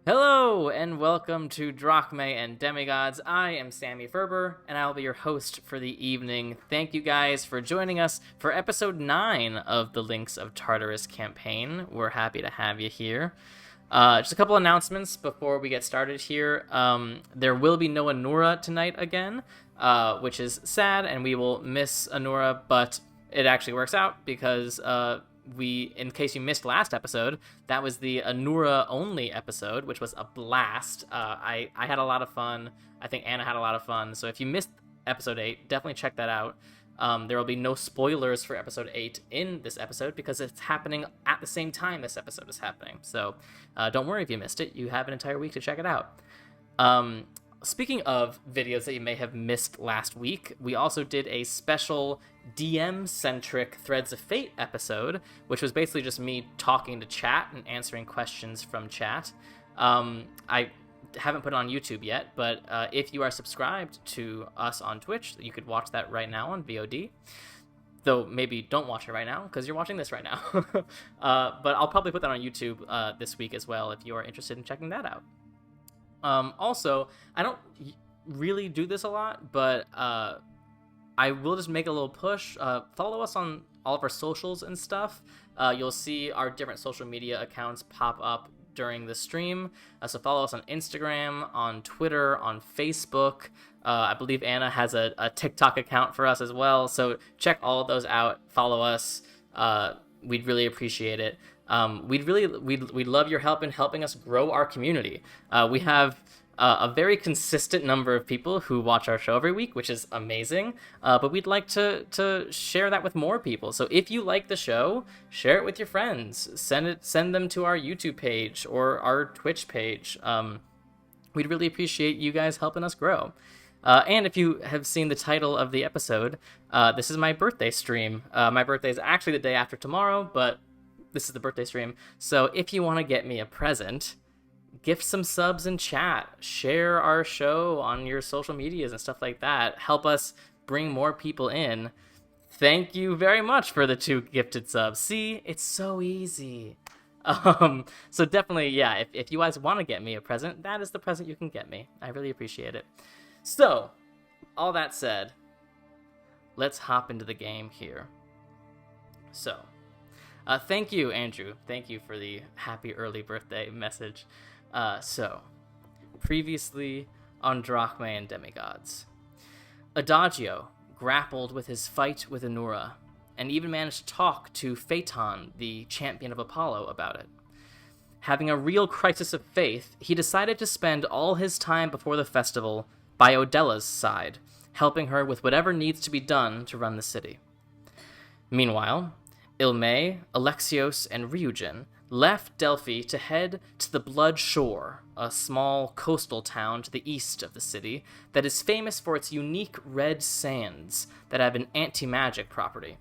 Hello, and welcome to Drachmae and Demigods. I am Sammy Ferber, and I'll be your host for the evening. Thank you guys for joining us for episode 9 of the Links of Tartarus campaign. We're happy to have you here. Just a couple announcements before we get started here. There will be no Anura tonight again, which is sad, and we will miss Anura, but it actually works out because in case you missed last episode, that was the Anura only episode, which was a blast. I had a lot of fun. I think Anna had a lot of fun. So if you missed episode 8, definitely check that out. There will be no spoilers for episode 8 in this episode because it's happening at the same time this episode is happening. So don't worry if you missed it. You have an entire week to check it out. Speaking of videos that you may have missed last week, we also did a special DM-centric Threads of Fate episode, which was basically just me talking to chat and answering questions from chat. I haven't put it on YouTube yet, but if you are subscribed to us on Twitch, you could watch that right now on VOD. Though maybe don't watch it right now, because you're watching this right now. But I'll probably put that on YouTube this week as well, if you are interested in checking that out. Also, I don't really do this a lot, but I will just make a little push. Follow us on all of our socials and stuff. You'll see our different social media accounts pop up during the stream. So follow us on Instagram, on Twitter, on Facebook. I believe Anna has a TikTok account for us as well. So check all of those out. Follow us. We'd really appreciate it. We'd love your help in helping us grow our community. We have a very consistent number of people who watch our show every week, which is amazing. But we'd like to share that with more people. So if you like the show, share it with your friends. Send them to our YouTube page or our Twitch page. We'd really appreciate you guys helping us grow. And if you have seen the title of the episode, this is my birthday stream. My birthday is actually the day after tomorrow, but this is the birthday stream. So if you want to get me a present, gift some subs in chat, share our show on your social medias and stuff like that. Help us bring more people in. Thank you very much for the 2 gifted subs. See, it's so easy. So definitely, yeah, if you guys want to get me a present, that is the present you can get me. I really appreciate it. So, all that said, let's hop into the game here. So, thank you, Andrew. Thank you for the happy early birthday message. So, previously on Drachmae and Demigods, Adagio grappled with his fight with Anura, and even managed to talk to Phaeton, the champion of Apollo, about it. Having a real crisis of faith, he decided to spend all his time before the festival by Odella's side, helping her with whatever needs to be done to run the city. Meanwhile, Ilmae, Alexios, and Ryujin left Delphi to head to the Blood Shore, a small coastal town to the east of the city that is famous for its unique red sands that have an anti-magic property.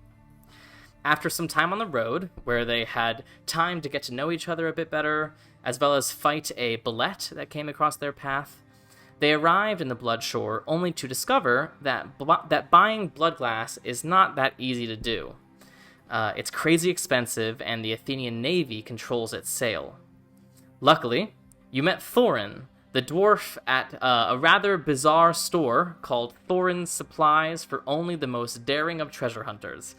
After some time on the road, where they had time to get to know each other a bit better, as well as fight a bullet that came across their path, they arrived in the Blood Shore only to discover that buying Bloodglass is not that easy to do. It's crazy expensive, and the Athenian navy controls its sale. Luckily, you met Thorin, the dwarf, at a rather bizarre store called Thorin's Supplies for only the most daring of treasure hunters.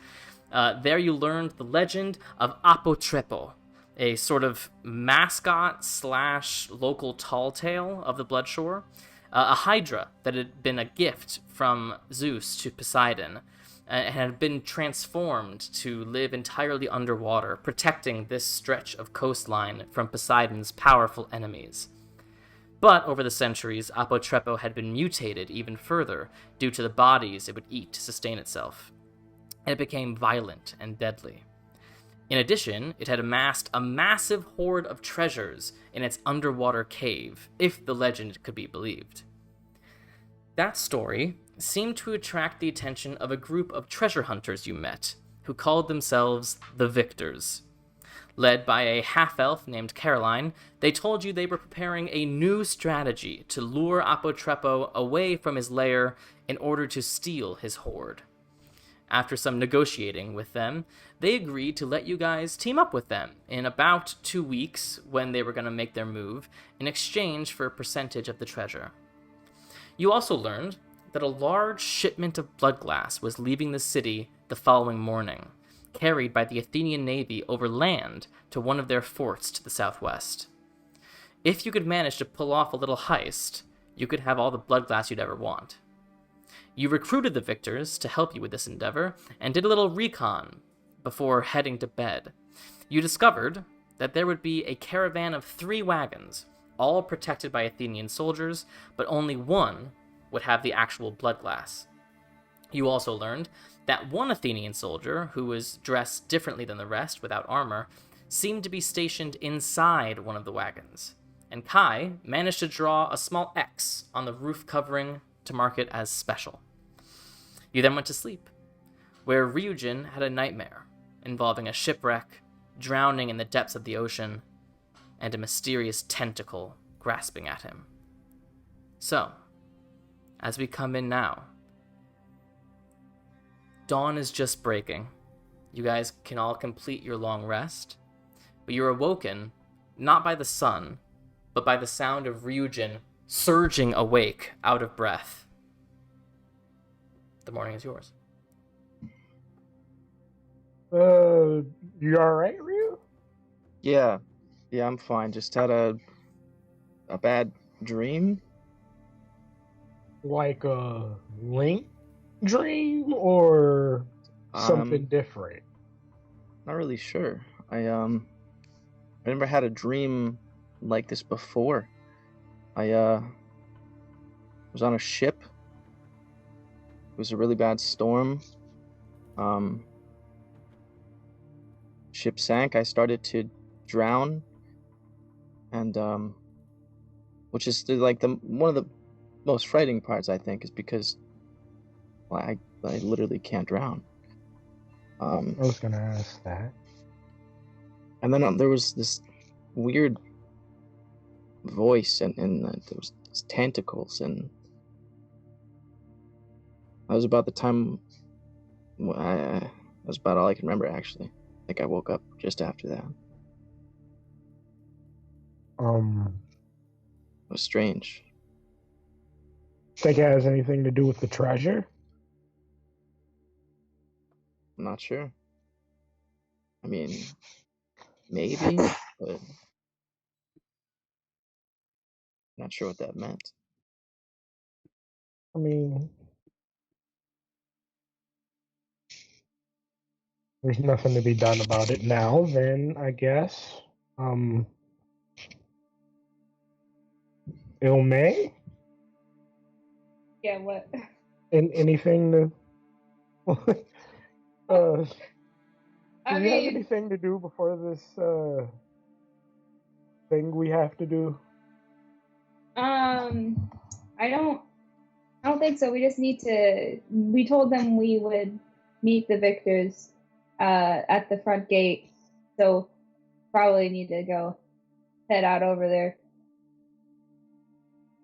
There you learned the legend of Apotrepo, a sort of mascot / local tall tale of the Blood Shore, a hydra that had been a gift from Zeus to Poseidon, and had been transformed to live entirely underwater, protecting this stretch of coastline from Poseidon's powerful enemies. But over the centuries, Apotrepo had been mutated even further due to the bodies it would eat to sustain itself, and it became violent and deadly. In addition, it had amassed a massive hoard of treasures in its underwater cave, if the legend could be believed. That story seemed to attract the attention of a group of treasure hunters you met, who called themselves the Victors. Led by a half-elf named Caroline, they told you they were preparing a new strategy to lure Apotrepo away from his lair in order to steal his hoard. After some negotiating with them, they agreed to let you guys team up with them in about 2 weeks when they were going to make their move in exchange for a percentage of the treasure. You also learned that a large shipment of Bloodglass was leaving the city the following morning, carried by the Athenian navy over land to one of their forts to the southwest. If you could manage to pull off a little heist, you could have all the Bloodglass you'd ever want. You recruited the victors to help you with this endeavor and did a little recon before heading to bed. You discovered that there would be a caravan of 3 wagons, all protected by Athenian soldiers, but only one would have the actual Bloodglass. You also learned that one Athenian soldier, who was dressed differently than the rest without armor, seemed to be stationed inside one of the wagons, and Kai managed to draw a small X on the roof covering to mark it as special. You then went to sleep, where Ryujin had a nightmare involving a shipwreck, drowning in the depths of the ocean, and a mysterious tentacle grasping at him. So, as we come in now, dawn is just breaking. You guys can all complete your long rest, but you're awoken not by the sun, but by the sound of Ryujin surging awake, out of breath. The morning is yours. You alright, Ryu? Yeah, I'm fine. Just had a bad dream. Like a Link dream or something different? Not really sure. I never had a dream like this before. I was on a ship. It was a really bad storm. Ship sank. I started to drown, and which is like one of the most frightening parts, I think, is because I literally can't drown. I was gonna ask that. And then there was this weird voice, and there was tentacles, and that was about the time. That was about all I can remember, actually. I think I woke up just after that. It was strange. Think it has anything to do with the treasure? I'm not sure. I mean, maybe, but not sure what that meant. I mean, there's nothing to be done about it now, then, I guess. Ilmae? Yeah, what? Anything to... do I we have mean, anything to do before this thing we have to do? I don't think so. We just need to. We told them we would meet the victors at the front gate, so probably need to go head out over there.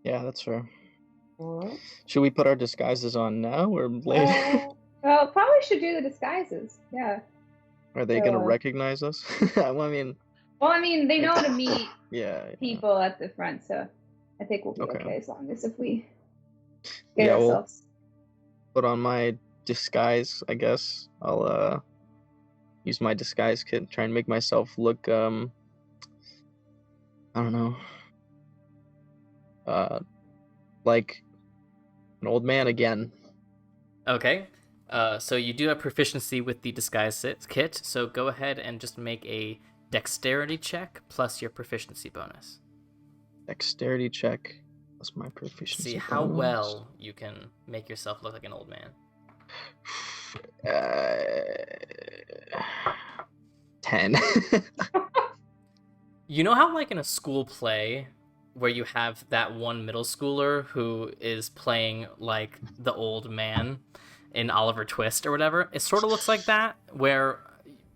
Yeah, that's fair. Alright. Should we put our disguises on now or later? Well, probably should do the disguises. Yeah. Are they gonna recognize us? Well, I mean, they know how to meet yeah. people at the front, so I think we'll be okay as long as if we get Yeah, ourselves. We'll put on my disguise, I guess. I'll use my disguise kit, try and make myself look I don't know, like an old man again. Okay. So you do have proficiency with the disguise kit, so go ahead and just make a dexterity check plus your proficiency bonus. Dexterity check plus my proficiency See how bonus. well you can make yourself look like an old man. 10. You know how, like, in a school play where you have that one middle schooler who is playing, like, the old man in Oliver Twist or whatever? It sort of looks like that, where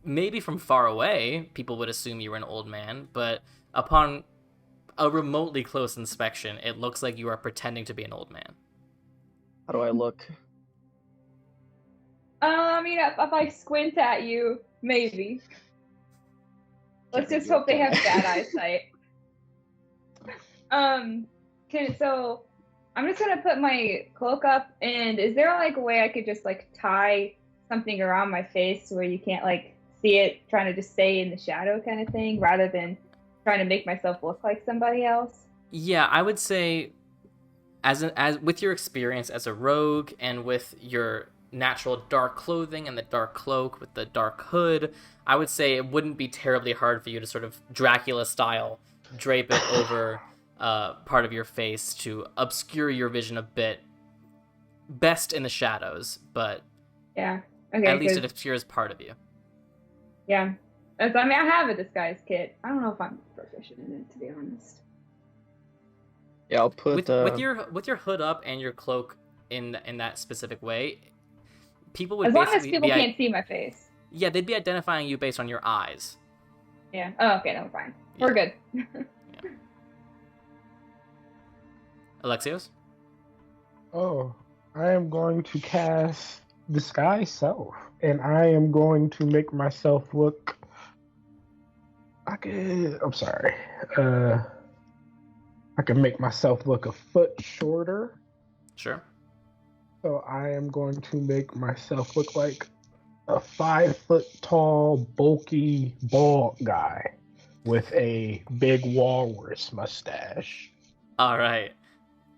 maybe from far away people would assume you were an old man, but upon a remotely close inspection, it looks like you are pretending to be an old man. How do I look? I mean, if I squint at you, maybe. Let's just hope they have bad eyesight. So I'm just gonna put my cloak up, and is there like a way I could just like tie something around my face where you can't like see it, trying to just stay in the shadow kind of thing, rather than trying to make myself look like somebody else? Yeah, I would say, as with your experience as a rogue and with your natural dark clothing and the dark cloak with the dark hood, I would say it wouldn't be terribly hard for you to sort of Dracula style drape it over part of your face to obscure your vision a bit. Best in the shadows, but Yeah. Okay. at least it obscures part of you. Yeah. I mean, I have a disguise kit. I don't know if I'm proficient in it, to be honest. Yeah, I'll put with your hood up and your cloak in that specific way, people would as long as basically people can't see my face. Yeah, they'd be identifying you based on your eyes. Yeah. Oh, okay. No, fine. Yeah. We're good. Yeah. Alexios? Oh, I am going to cast Disguise Self, and I am going to make myself look. I'm sorry. I can make myself look a foot shorter. Sure. So I am going to make myself look like a 5 foot tall, bulky, bald guy with a big walrus mustache. All right.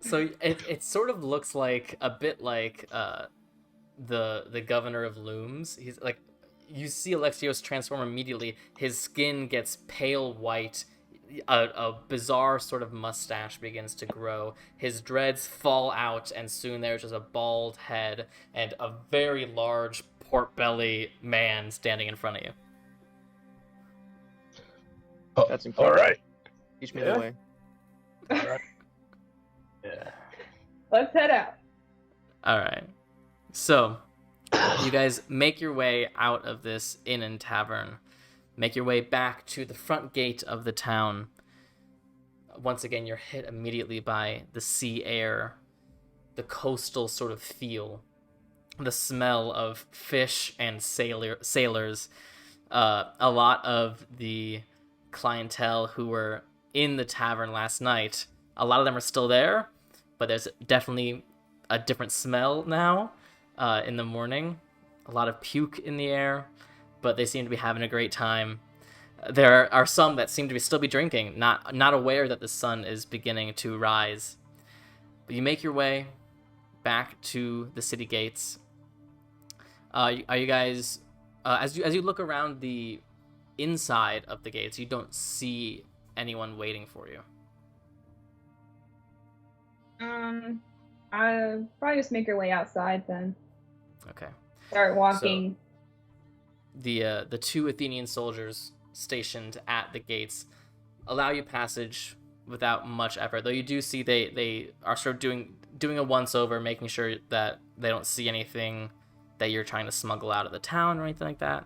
So it sort of looks like a bit like the governor of Looms. He's like, you see Alexios transform immediately. His skin gets pale white. A bizarre sort of mustache begins to grow. His dreads fall out, and soon there's just a bald head and a very large pork belly man standing in front of you. Oh, That's incredible. all right. Teach me the way. All right. Yeah. Let's head out. All right. So, you guys make your way out of this inn and tavern. Make your way back to the front gate of the town. Once again, you're hit immediately by the sea air, the coastal sort of feel, the smell of fish and sailors. A lot of the clientele who were in the tavern last night, a lot of them are still there, but there's definitely a different smell now in the morning. A lot of puke in the air, but they seem to be having a great time. There are some that seem to still be drinking, not aware that the sun is beginning to rise. But you make your way back to the city gates. Are you guys, as you look around the inside of the gates, you don't see anyone waiting for you. I'll probably just make our way outside then. Okay. Start walking. So, the two Athenian soldiers stationed at the gates allow you passage without much effort, though you do see they are sort of doing a once over, making sure that they don't see anything that you're trying to smuggle out of the town or anything like that.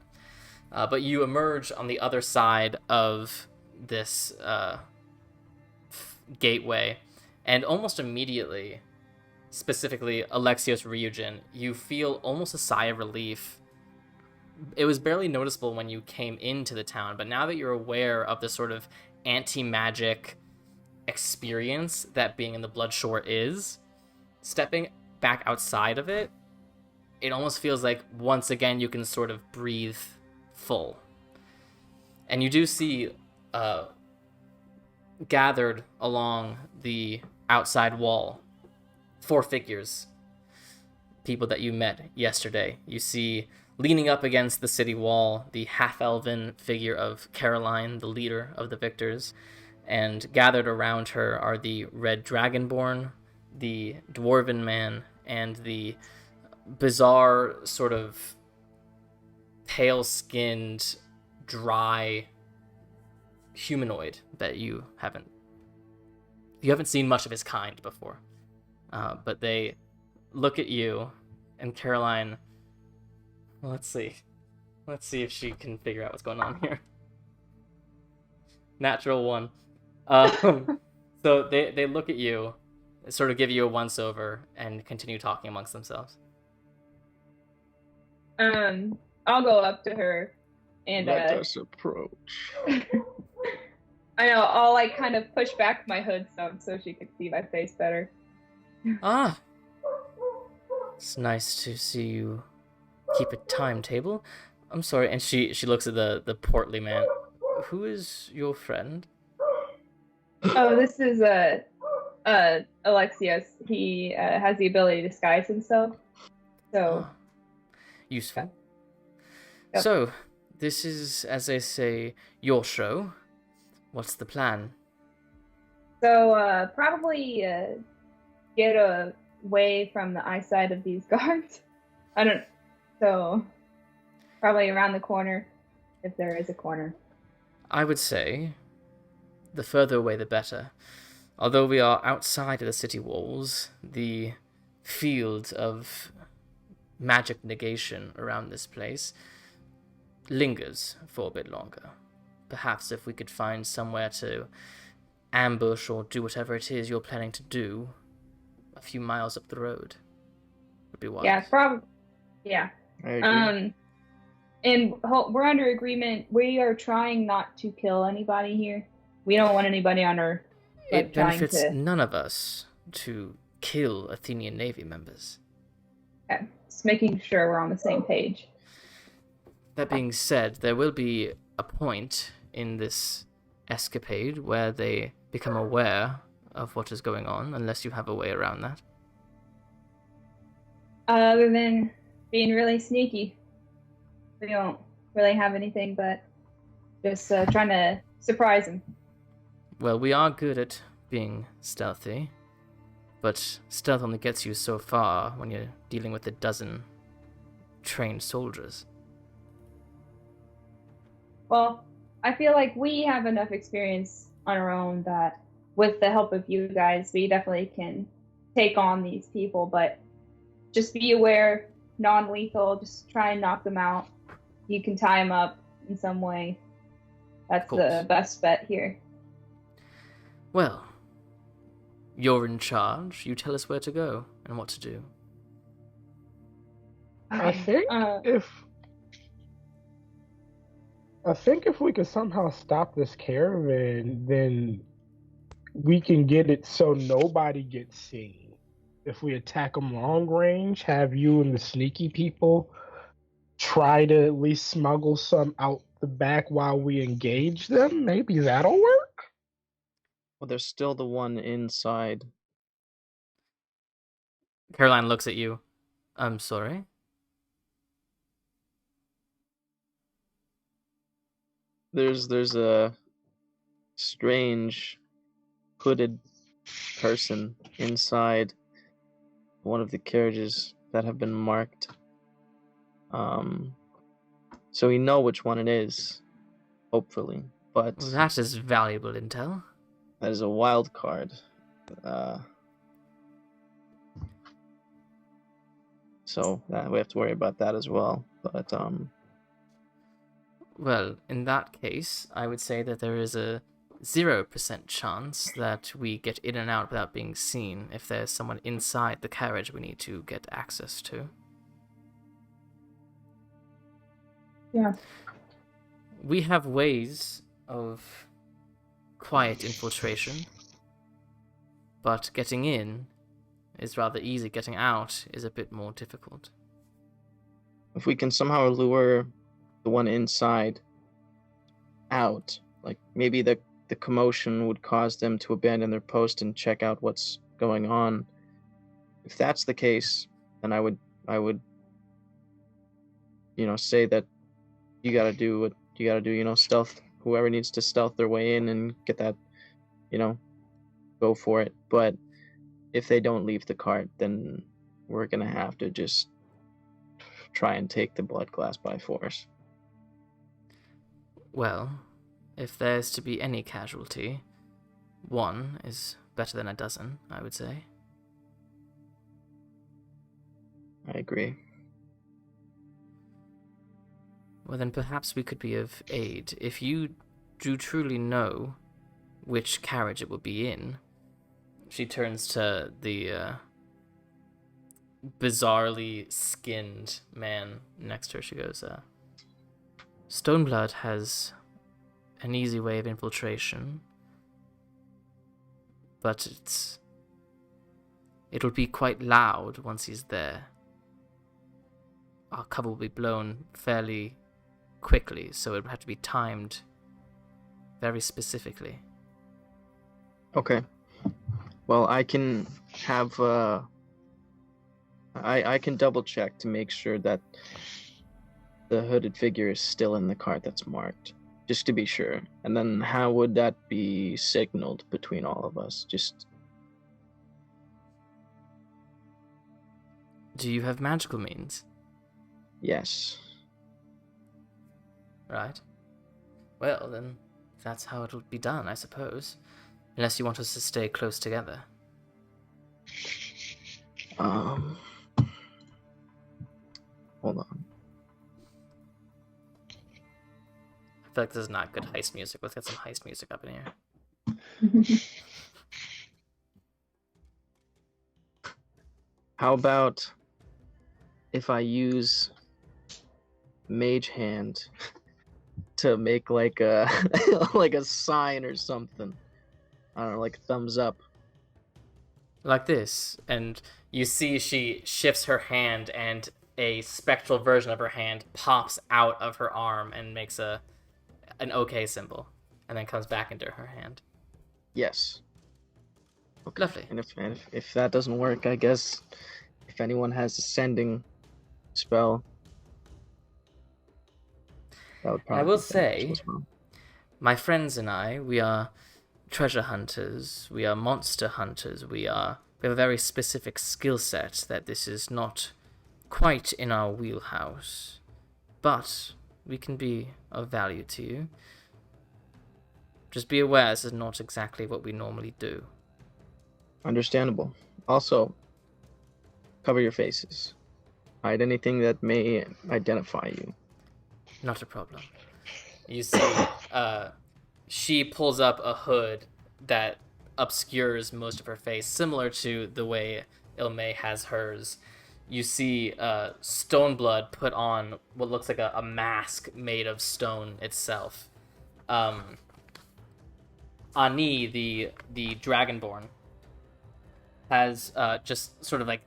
But you emerge on the other side of this gateway, and almost immediately, specifically Alexios Ryujin, you feel almost a sigh of relief. It was barely noticeable when you came into the town, but now that you're aware of the sort of anti-magic experience that being in the Bloodshore is, stepping back outside of it, it almost feels like once again you can sort of breathe full. And you do see gathered along the outside wall 4 figures, people that you met yesterday. You see leaning up against the city wall the half-elven figure of Caroline, the leader of the victors, and gathered around her are the Red Dragonborn, the Dwarven Man, and the bizarre sort of pale-skinned, dry humanoid that you haven't seen much of his kind before. But they look at you, and Caroline, let's see if she can figure out what's going on here. Natural 1. So they look at you, sort of give you a once over, and continue talking amongst themselves. I'll go up to her and Let us approach. I know I'll like kind of push back my hood some so she can see my face better. Ah, it's nice to see you keep a timetable. I'm sorry, and she looks at the portly man. Who is your friend? Oh, this is Alexios. He has the ability to disguise himself. So Ah, useful. Yep. So, this is, as they say, your show. What's the plan? Probably get away from the eyesight of these guards. So probably around the corner, if there is a corner. I would say the further away the better. Although we are outside of the city walls, the field of magic negation around this place lingers for a bit longer. Perhaps if we could find somewhere to ambush or do whatever it is you're planning to do a few miles up the road would be wise. Yeah, probably. Yeah. I agree. And we're under agreement. We are trying not to kill anybody here. We don't want anybody on Earth. It benefits none of us to kill Athenian Navy members. Yeah, just making sure we're on the same page. That being said, there will be a point in this escapade where they become aware of what is going on, unless you have a way around that. Other than being really sneaky, we don't really have anything but just trying to surprise them. Well, we are good at being stealthy, but stealth only gets you so far when you're dealing with a dozen trained soldiers. Well, I feel like we have enough experience on our own that with the help of you guys, we definitely can take on these people, but just be aware, non-lethal, just try and knock them out. You can tie them up in some way. That's the best bet here. Well, you're in charge. You tell us where to go and what to do. I think if we could somehow stop this caravan, then we can get it so nobody gets seen. If we attack them long range, have you and the sneaky people try to at least smuggle some out the back while we engage them, maybe that'll work? Well, there's still the one inside. Caroline looks at you. I'm sorry? There's a strange hooded person inside one of the carriages that have been marked. So we know which one it is, hopefully. But Well, that is valuable intel. that is a wild card. So we have to worry about that as well. But Well, in that case, I would say that there is a 0% chance that we get in and out without being seen if there's someone inside the carriage we need to get access to. Yeah. We have ways of quiet infiltration, but getting in is rather easy. Getting out is a bit more difficult. if we can somehow lure the one inside out, like maybe the commotion would cause them to abandon their post and check out what's going on. If that's the case, then I would say that you got to do what you got to do, stealth. Whoever needs to stealth their way in and get that, go for it. But if they don't leave the cart, then we're going to have to just try and take the Bloodglass by force. Well, if there's to be any casualty, one is better than a dozen, I would say. I agree. Well, then perhaps we could be of aid. If you do truly know which carriage it will be in, she turns to the bizarrely skinned man next to her. She goes, Stoneblood has an easy way of infiltration, but it'll be quite loud once he's there. Our cover will be blown fairly quickly, so it would have to be timed very specifically. Okay. Well, I can have I can double check to make sure that the hooded figure is still in the cart that's marked, just to be sure. And then how would that be signaled between all of us? Just Do you have magical means? yes. Right. Well, then that's how it'll be done, I suppose. Unless you want us to stay close together. Hold on. I feel like this is not good heist music. Let's get some heist music up in here. How about if I use Mage Hand to make like a like a sign or something? I don't know, like a thumbs up. Like this. And you see she shifts her hand and a spectral version of her hand pops out of her arm and makes an OK symbol. And then comes back into her hand. Yes. Okay. Lovely. And if that doesn't work, I guess if anyone has a sending spell, that would probably I will be say, beneficial as well. my friends and I, we are treasure hunters, we are monster hunters, we have a very specific skill set that this is not quite in our wheelhouse, but we can be of value to you. Just be aware this is not exactly what we normally do. Understandable. Also, cover your faces. Hide anything that may identify you. Not a problem. You see, she pulls up a hood that obscures most of her face, similar to the way Ilmae has hers. You see Stoneblood put on what looks like a mask made of stone itself. Ani, the Dragonborn, has just sort of like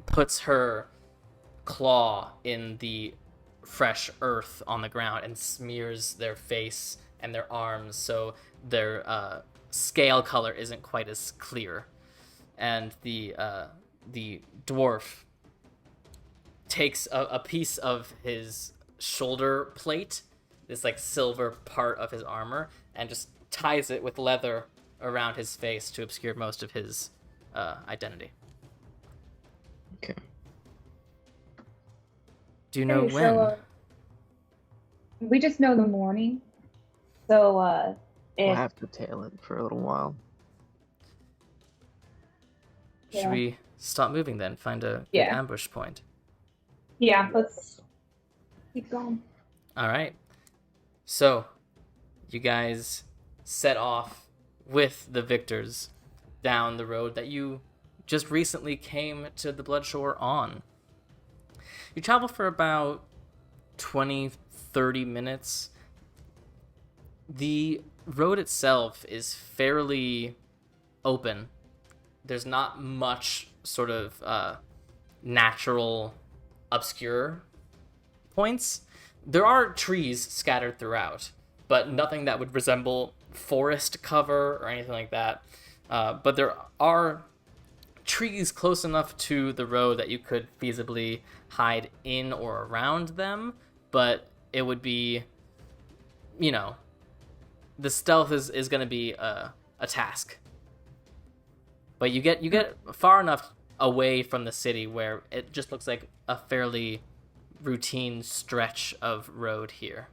puts her claw in the fresh earth on the ground and smears their face and their arms so their scale color isn't quite as clear. And the dwarf takes a piece of his shoulder plate, this like silver part of his armor, and just ties it with leather around his face to obscure most of his identity. Okay. Do you know Okay, when? so, we just know the morning. So, We'll if have to tail it for a little while. Should Yeah. we start moving then? Find a good Yeah. ambush point. yeah, let's keep going. All right. So, you guys set off with the victors down the road that you just recently came to the Bloodshore on. You travel for about 20-30 minutes. The road itself is fairly open. There's not much sort of natural obscure points. There are trees scattered throughout, but nothing that would resemble forest cover or anything like that. But there are trees close enough to the road that you could feasibly hide in or around them, but it would be, the stealth is going to be a task. But you get far enough away from the city where it just looks like a fairly routine stretch of road here.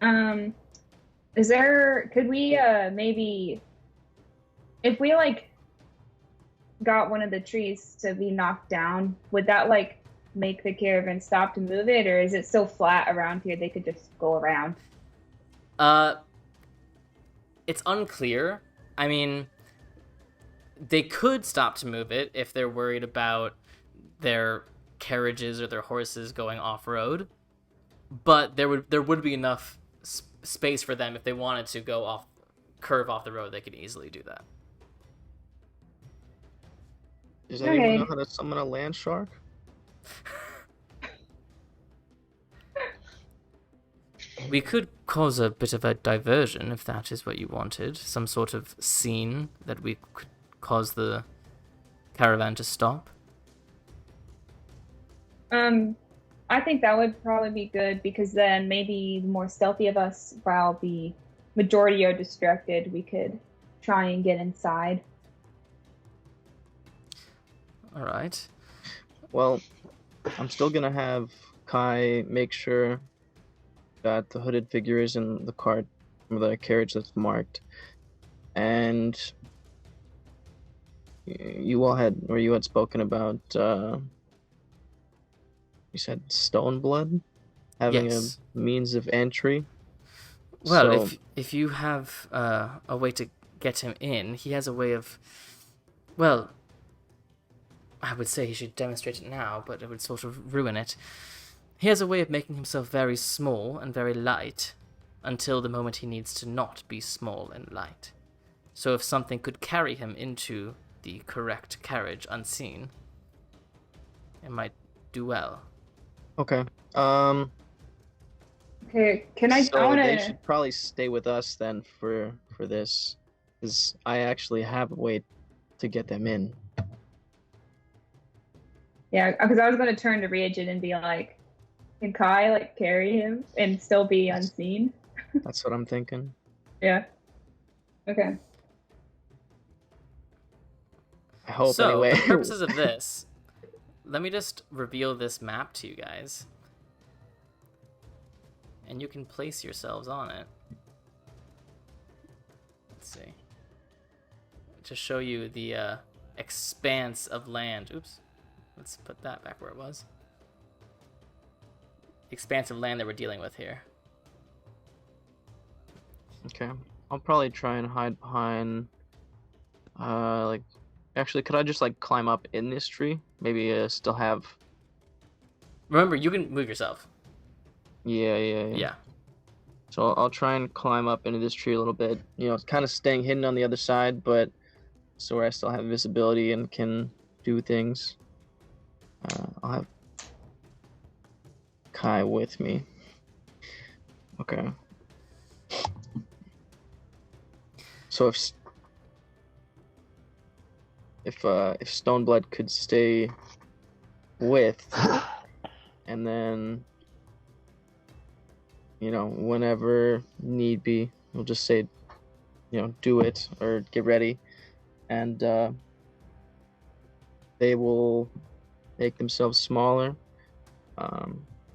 Could we maybe, if we got one of the trees to be knocked down, would that make the caravan stop to move it, or is it so flat around here they could just go around? It's unclear. I mean, they could stop to move it if they're worried about their carriages or their horses going off-road, but there would be enough space for them if they wanted to curve off the road. They could easily do that. Does anyone know how to summon a land shark? We could cause a bit of a diversion if that is what you wanted. Some sort of scene that we could cause the caravan to stop. I think that would probably be good, because then maybe the more stealthy of us, while the majority are distracted, we could try and get inside. All right. Well, I'm still gonna have Kai make sure that the hooded figure is in the cart, or the carriage that's marked, and you had spoken about. You said Stone Blood having Yes. a means of entry. Well, So, if you have a way to get him in, he has a way of, well, I would say he should demonstrate it now, but it would sort of ruin it. He has a way of making himself very small and very light until the moment he needs to not be small and light. So if something could carry him into the correct carriage unseen, it might do well. okay. Okay, can I? So I want they to. should probably stay with us then for this, because I actually have a way to get them in. Yeah, because I was going to turn to Ryujin and be like, "Can Kai like carry him and still be unseen?" That's what I'm thinking. Yeah. Okay. I hope So, anyway. for the purposes of this, let me just reveal this map to you guys. And you can place yourselves on it. Let's see. To show you the expanse of land. Oops. Let's put that back where it was. The expanse of land that we're dealing with here. Okay. I'll probably try and hide behind like actually could I just like climb up in this tree? Maybe still have Remember, you can move yourself. Yeah. So I'll try and climb up into this tree a little bit. It's kind of staying hidden on the other side, but so where I still have visibility and can do things. I'll have Kai with me. Okay. So if Stoneblood could stay with, and then whenever need be, we'll just say, do it or get ready, and they will make themselves smaller,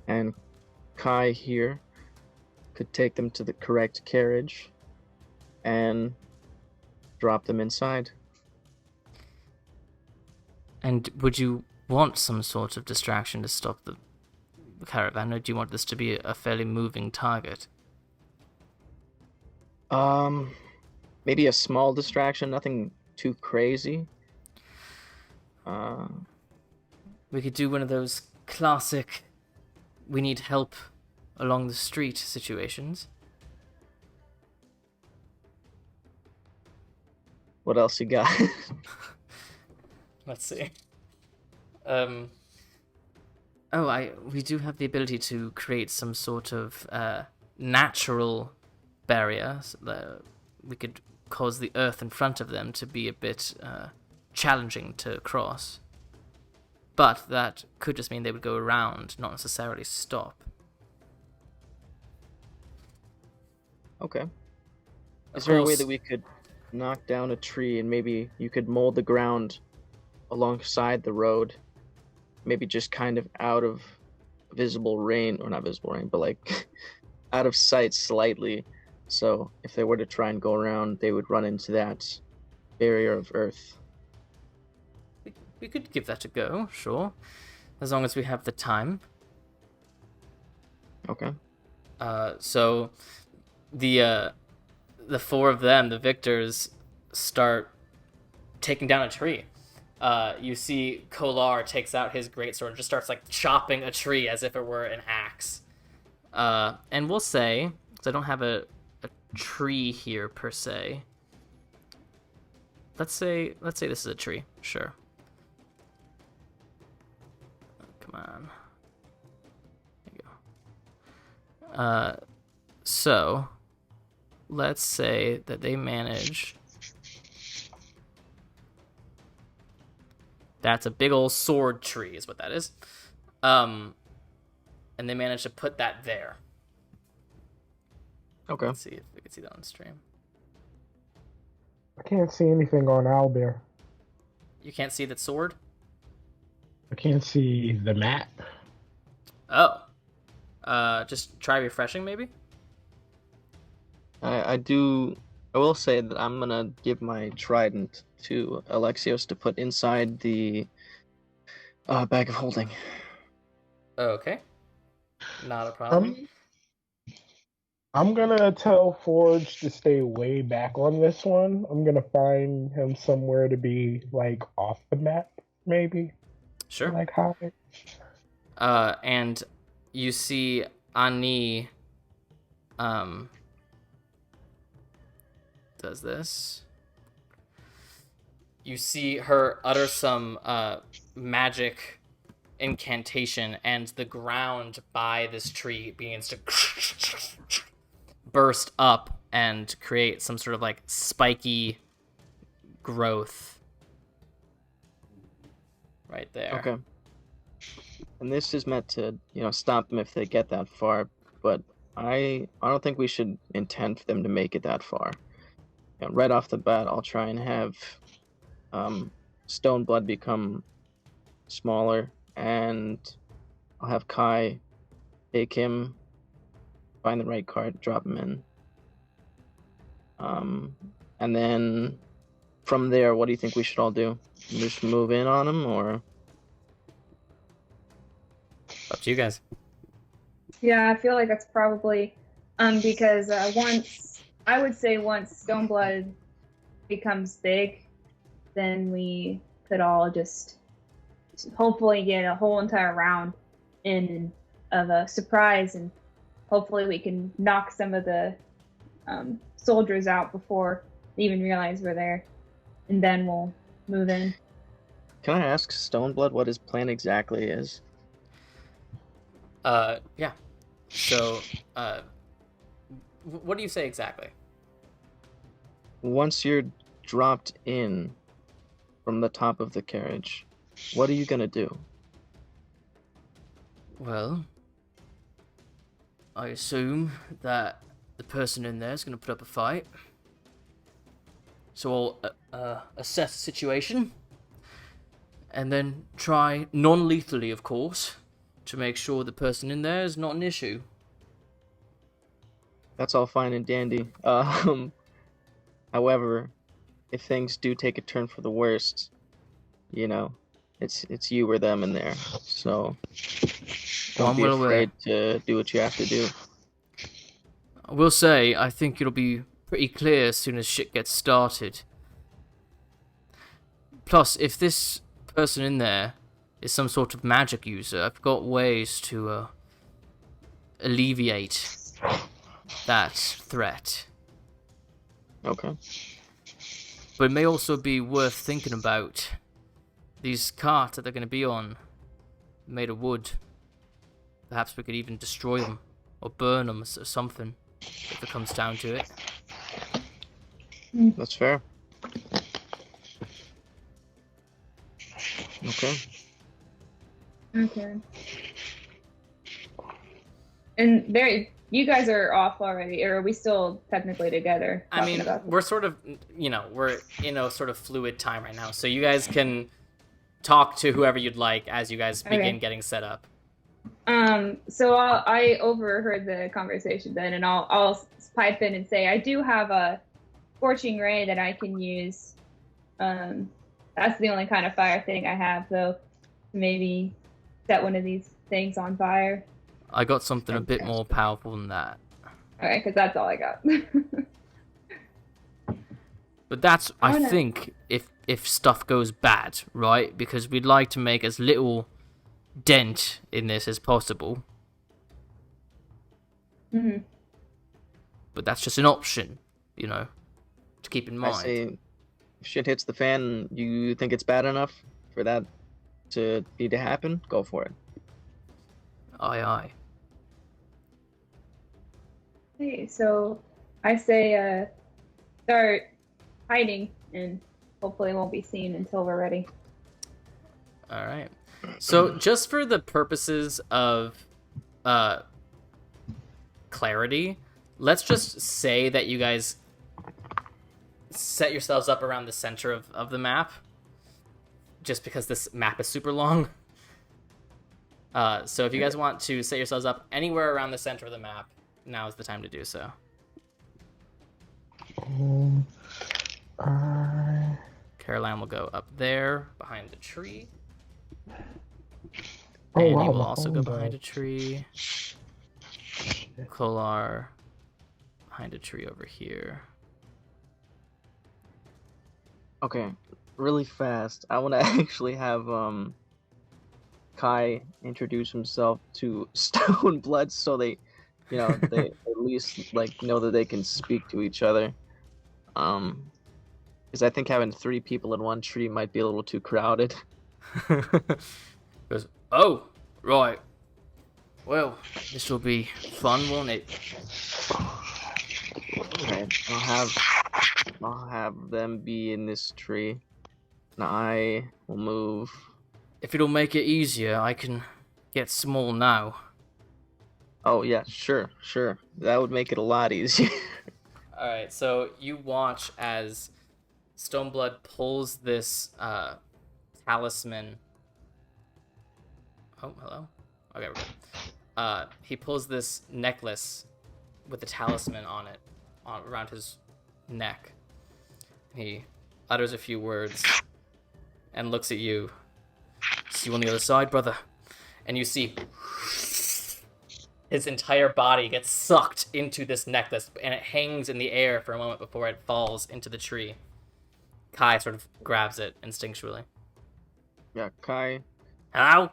and Kai here could take them to the correct carriage and drop them inside. And would you want some sort of distraction to stop the caravan, or do you want this to be a fairly moving target? Maybe a small distraction, nothing too crazy. We could do one of those classic we need help along the street situations. What else you got? Let's see. We do have the ability to create some sort of natural barrier. So that we could cause the earth in front of them to be a bit challenging to cross. But that could just mean they would go around, not necessarily stop. Okay. Of Is there a way course- that we could knock down a tree and maybe you could mold the ground alongside the road? Maybe just kind of out of visible rain, or not visible rain, but like out of sight slightly. So if they were to try and go around, they would run into that barrier of earth. We could give that a go, sure. As long as we have the time. Okay. So the four of them, the victors, start taking down a tree. You see Kolar takes out his greatsword and just starts like chopping a tree as if it were an axe. And we'll say, because I don't have a tree here per se. Let's say this is a tree. Sure. Come on. There you go. So let's say that they manage. That's a big old sword tree, is what that is. And they manage to put that there. Okay. Let's see if we can see that on stream. I can't see anything on Owlbear. You can't see that sword? I can't see the map. Oh. Just try refreshing, maybe? I will say that I'm gonna give my trident to Alexios to put inside the bag of holding. Okay. Not a problem. I'm gonna tell Forge to stay way back on this one. I'm gonna find him somewhere to be like off the map, maybe. Sure. Like high. And you see Ani does this. You see her utter some magic incantation, and the ground by this tree begins to burst up and create some sort of like spiky growth right there. Okay. And this is meant to, stop them if they get that far, but I don't think we should intend for them to make it that far. Right off the bat, I'll try and have Stoneblood become smaller, and I'll have Kai take him, find the right card, drop him in. And then from there, what do you think we should all do? Just move in on him, or? Up to you guys. Yeah, I feel like that's probably because once Stoneblood becomes big, then we could all just hopefully get a whole entire round in of a surprise, and hopefully we can knock some of the soldiers out before they even realize we're there, and then we'll move in. Can I ask Stoneblood what his plan exactly is? Yeah. So, what do you say exactly? Once you're dropped in from the top of the carriage, what are you gonna do? Well, I assume that the person in there is going to put up a fight. So I'll assess the situation, and then try non-lethally, of course, to make sure the person in there is not an issue. That's all fine and dandy. However, if things do take a turn for the worst, it's you or them in there. So don't be afraid to do what you have to do. I will say, I think it'll be pretty clear as soon as shit gets started. Plus, if this person in there is some sort of magic user, I've got ways to alleviate that threat. Okay. But it may also be worth thinking about these carts that they're going to be on, made of wood. Perhaps we could even destroy them, or burn them, or something, if it comes down to it. That's fair. Okay. Okay. And you guys are off already, or are we still technically together? I mean, we're sort of, we're in a sort of fluid time right now, so you guys can talk to whoever you'd like as you guys begin getting set up. So I overheard the conversation then, and I'll pipe in and say I do have a scorching ray that I can use. That's the only kind of fire thing I have, though. Maybe set one of these things on fire. I got something a bit more powerful than that. Okay, because that's all I got. But that's, I no. think, if stuff goes bad, right? Because we'd like to make as little dent in this as possible. Mm-hmm. But that's just an option, to keep in mind. I say, if shit hits the fan, you think it's bad enough for that to happen? Go for it. Aye, aye. Okay, so I say start hiding, and hopefully it won't be seen until we're ready. All right. So just for the purposes of clarity, let's just say that you guys set yourselves up around the center of the map, just because this map is super long. So if you guys want to set yourselves up anywhere around the center of the map, now is the time to do so. Caroline will go up there behind the tree. Andy will also go behind a tree. Kolar behind a tree over here. Okay, really fast. I want to actually have Kai introduce himself to Stone Blood, so they at least know that they can speak to each other. Because I think having 3 people in one tree might be a little too crowded. Goes, oh, right. Well, this will be fun, won't it? Okay, I'll have them be in this tree, and I will move. If it'll make it easier, I can get small now. Oh yeah, sure. That would make it a lot easier. Alright, so you watch as Stoneblood pulls this talisman. Oh, hello? Okay, we're good. He pulls this necklace with the talisman on it, around his neck. He utters a few words and looks at you. See you on the other side, brother. And you see his entire body gets sucked into this necklace, and it hangs in the air for a moment before it falls into the tree. Kai sort of grabs it instinctually. Yeah, Kai. Hello?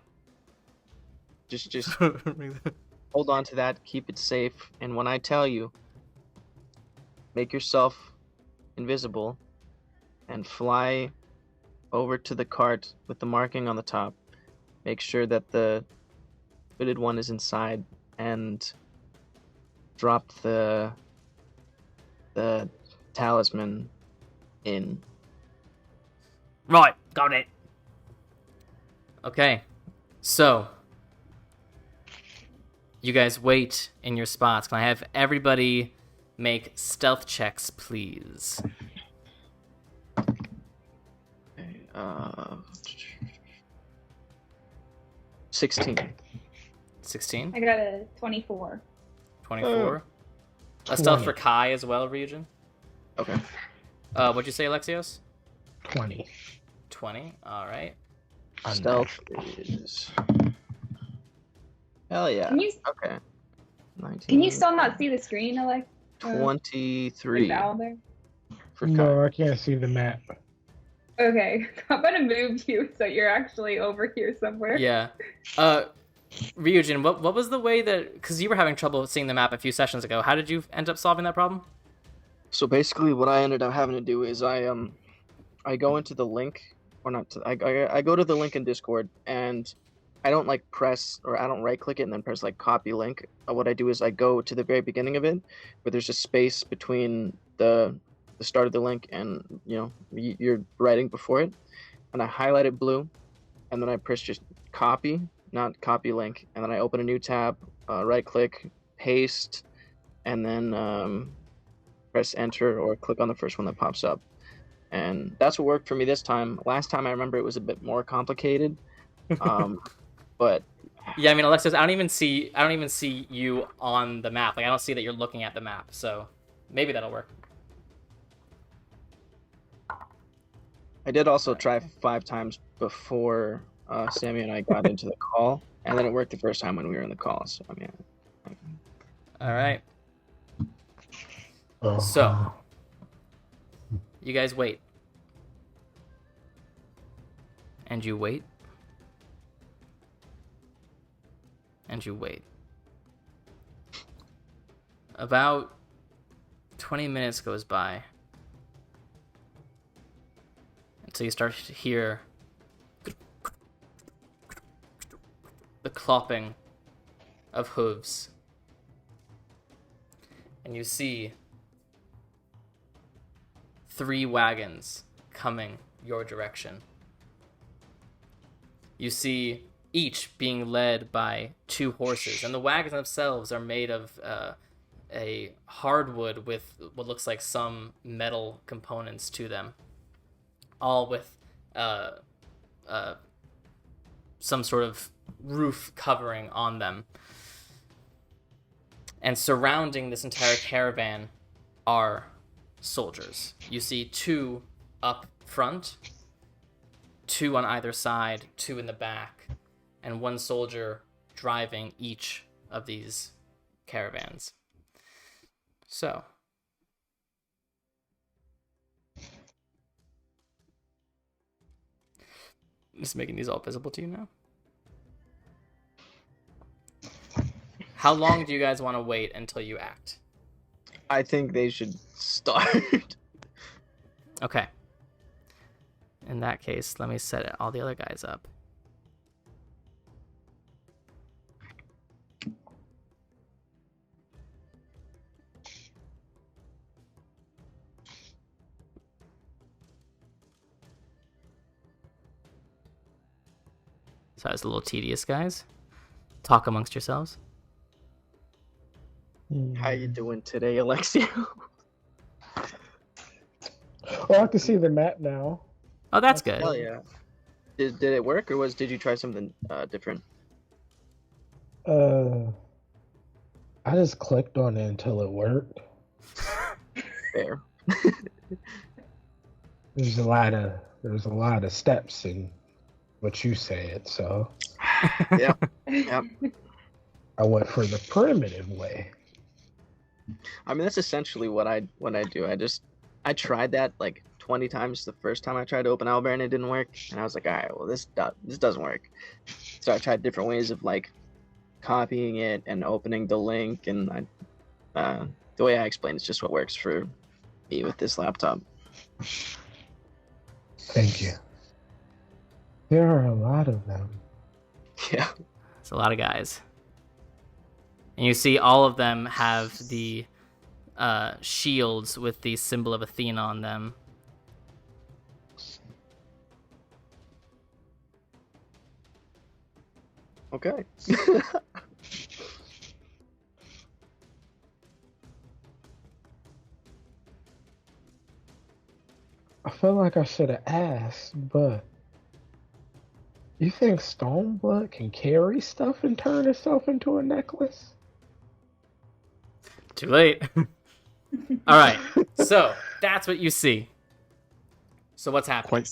Just hold on to that, keep it safe, and when I tell you, make yourself invisible and fly over to the cart with the marking on the top. Make sure that the hooded one is inside, and drop the talisman in. Right, got it. Okay, so you guys wait in your spots. Can I have everybody make stealth checks, please? 16. 16? I got a 24. 24? A stealth for Kai as well, Ryujin? Okay. What'd you say, Alexios? 20. 20, alright. Stealth is... Hell yeah. Okay. 19. Can you still not see the screen, Alex? 23. For Kai. No, I can't see the map. Okay, I'm gonna move you so you're actually over here somewhere. Yeah. Ryujin, what was the way that... Because you were having trouble seeing the map a few sessions ago. How did you end up solving that problem? So basically what I ended up having to do is I go into the link, or not, I go to the link in Discord, and I don't press, or I don't right click it and then press copy link. What I do is I go to the very beginning of it, where there's a space between the start of the link and you're writing before it, and I highlight it blue, and then I press just copy, not copy link, and then I open a new tab, right click, paste, and then press enter or click on the first one that pops up. And that's what worked for me this time. Last time I remember it was a bit more complicated. But yeah, I mean, Alexios, I don't even see you on the map. I don't see that you're looking at the map. So maybe that'll work. I did also try 5 times before Sammy and I got into the call, and then it worked the first time when we were in the call. So I mean, all right. So You guys wait. And you wait. And you wait. About 20 minutes goes by until you start to hear the clopping of hooves. And you see 3 wagons coming your direction. You see each being led by 2 horses, and the wagons themselves are made of a hardwood with what looks like some metal components to them, all with some sort of roof covering on them. And surrounding this entire caravan are soldiers. You see 2 up front, 2 on either side, 2 in the back, and 1 soldier driving each of these caravans. So, just making these all visible to you now. How long do you guys want to wait until you act? I think they should start. Okay. In that case, let me set all the other guys up. So it's a little tedious, guys. Talk amongst yourselves. How you doing today, Alexia? Well, I can see the map now. Oh, that's good. Hell yeah. Did it work, or did you try something different? I just clicked on it until it worked. Fair. There's a lot of steps in what you said, so Yeah. Yep. I went for the primitive way. I mean, that's essentially what I do. I tried that like 20 times the first time I tried to open Owlbear and it didn't work, and I was like, all right, well this doesn't work. So I tried different ways of like copying it and opening the link, and the way I explained it's just what works for me with this laptop. Thank you. There are a lot of them. Yeah. It's a lot of guys. And you see all of them have the shields with the symbol of Athena on them. Okay. I feel like I should have asked, but you think Stoneblood can carry stuff and turn itself into a necklace? Too late. All right. So that's what you see. So what's happening?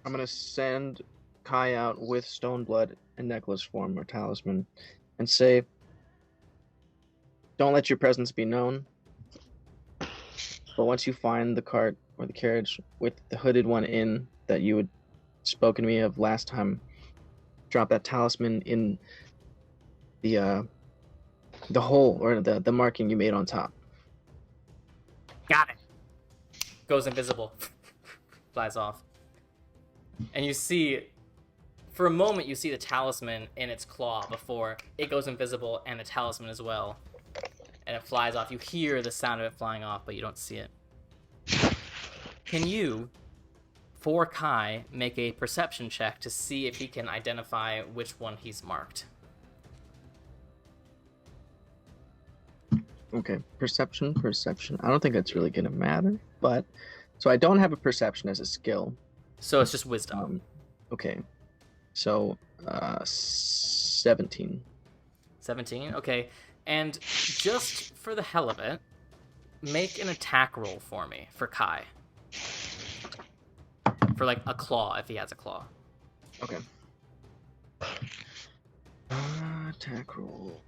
I'm gonna send Kai out with Stoneblood in necklace form or talisman, and say, "Don't let your presence be known. But once you find the cart or the carriage with the hooded one in that you had spoken to me of last time, drop that talisman in the hole or the marking you made on top." Got it. Goes invisible. Flies off. And you see, for a moment, you see the talisman in its claw before it goes invisible, and the talisman as well. And it flies off. You hear the sound of it flying off, but you don't see it. Can you, for Kai, make a perception check to see if he can identify which one he's marked? Okay, perception. I don't think that's really gonna matter, but so I don't have a perception as a skill. So it's just wisdom. Okay, so 17. 17? Okay. And just for the hell of it, make an attack roll for me, for Kai. For, like, a claw, if he has a claw. Okay. Attack roll.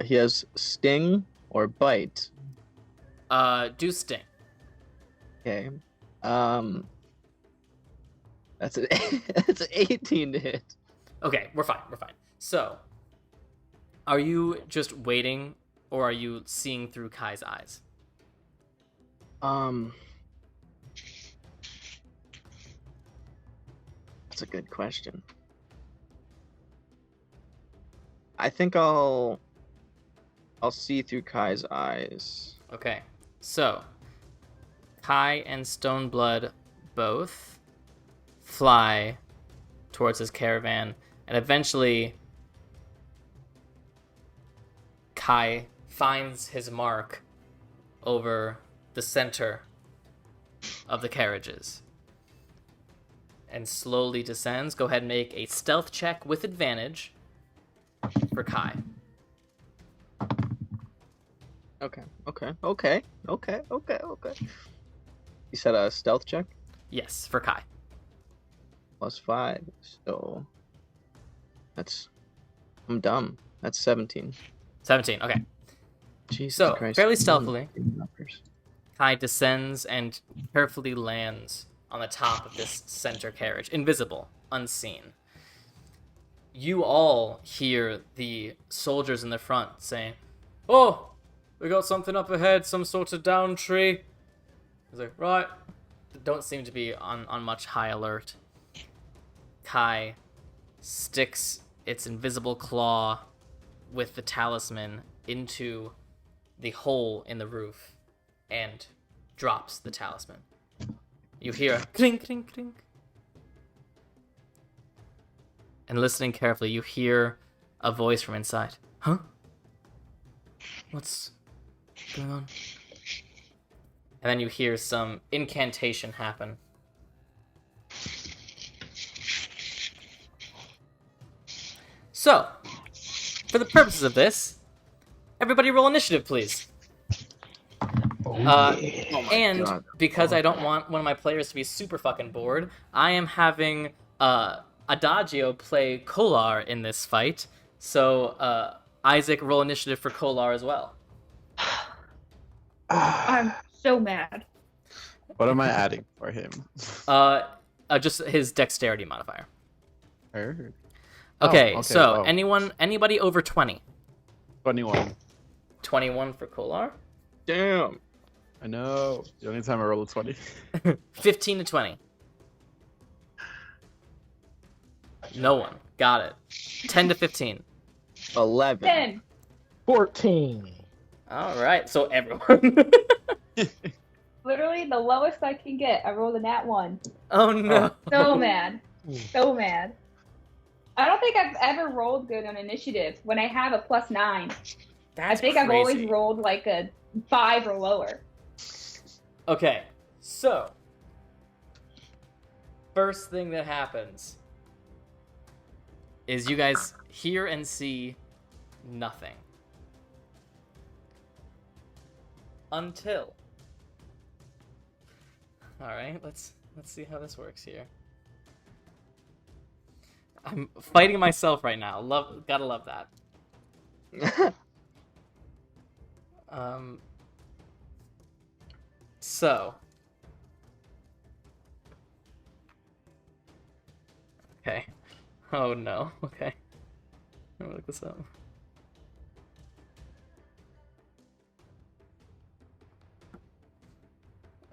He has Sting, or bite? Do sting. Okay. That's an that's an 18 to hit. Okay, we're fine. So, are you just waiting, or are you seeing through Kai's eyes? That's a good question. I think I'll see through Kai's eyes. Okay, so Kai and Stoneblood both fly towards his caravan, and eventually Kai finds his mark over the center of the carriages and slowly descends. Go ahead and make a stealth check with advantage for Kai. Okay. You said a stealth check? Yes, for Kai. +5. So I'm dumb. That's 17. 17, okay. Jesus So, Christ. fairly stealthily, Kai descends and carefully lands on the top of this center carriage, invisible, unseen. You all hear the soldiers in the front saying, "Oh, we got something up ahead, some sort of down tree." He's like, "Right." Don't seem to be on much high alert. Kai sticks its invisible claw with the talisman into the hole in the roof and drops the talisman. You hear a clink, clink, clink. And listening carefully, you hear a voice from inside. Huh? What's going on? And then you hear some incantation happen. So, for the purposes of this, everybody roll initiative, please. And God. because I don't want one of my players to be super fucking bored, I am having Adagio play Kolar in this fight. So, Isaac, roll initiative for Kolar as well. I'm so mad. What am I adding for him? Just his dexterity modifier. Heard. Okay, Oh, so oh. anybody over 20? 21. 21 for Kolar. Damn. I know. The only time I roll a 20. 15 to 20. No one. Got it. 10 to 15. 11. 10. 14. All right, so everyone. Literally the lowest I can get. I rolled a nat 1. Oh no. So mad. So mad. I don't think I've ever rolled good on initiative when I have a +9. I That's think crazy. I've always rolled like a 5 or lower. Okay, so first thing that happens is you guys hear and see nothing until. All right, let's see how this works here. I'm fighting myself right now. Gotta love that. So. Okay. Oh no. Okay. Let me look this up.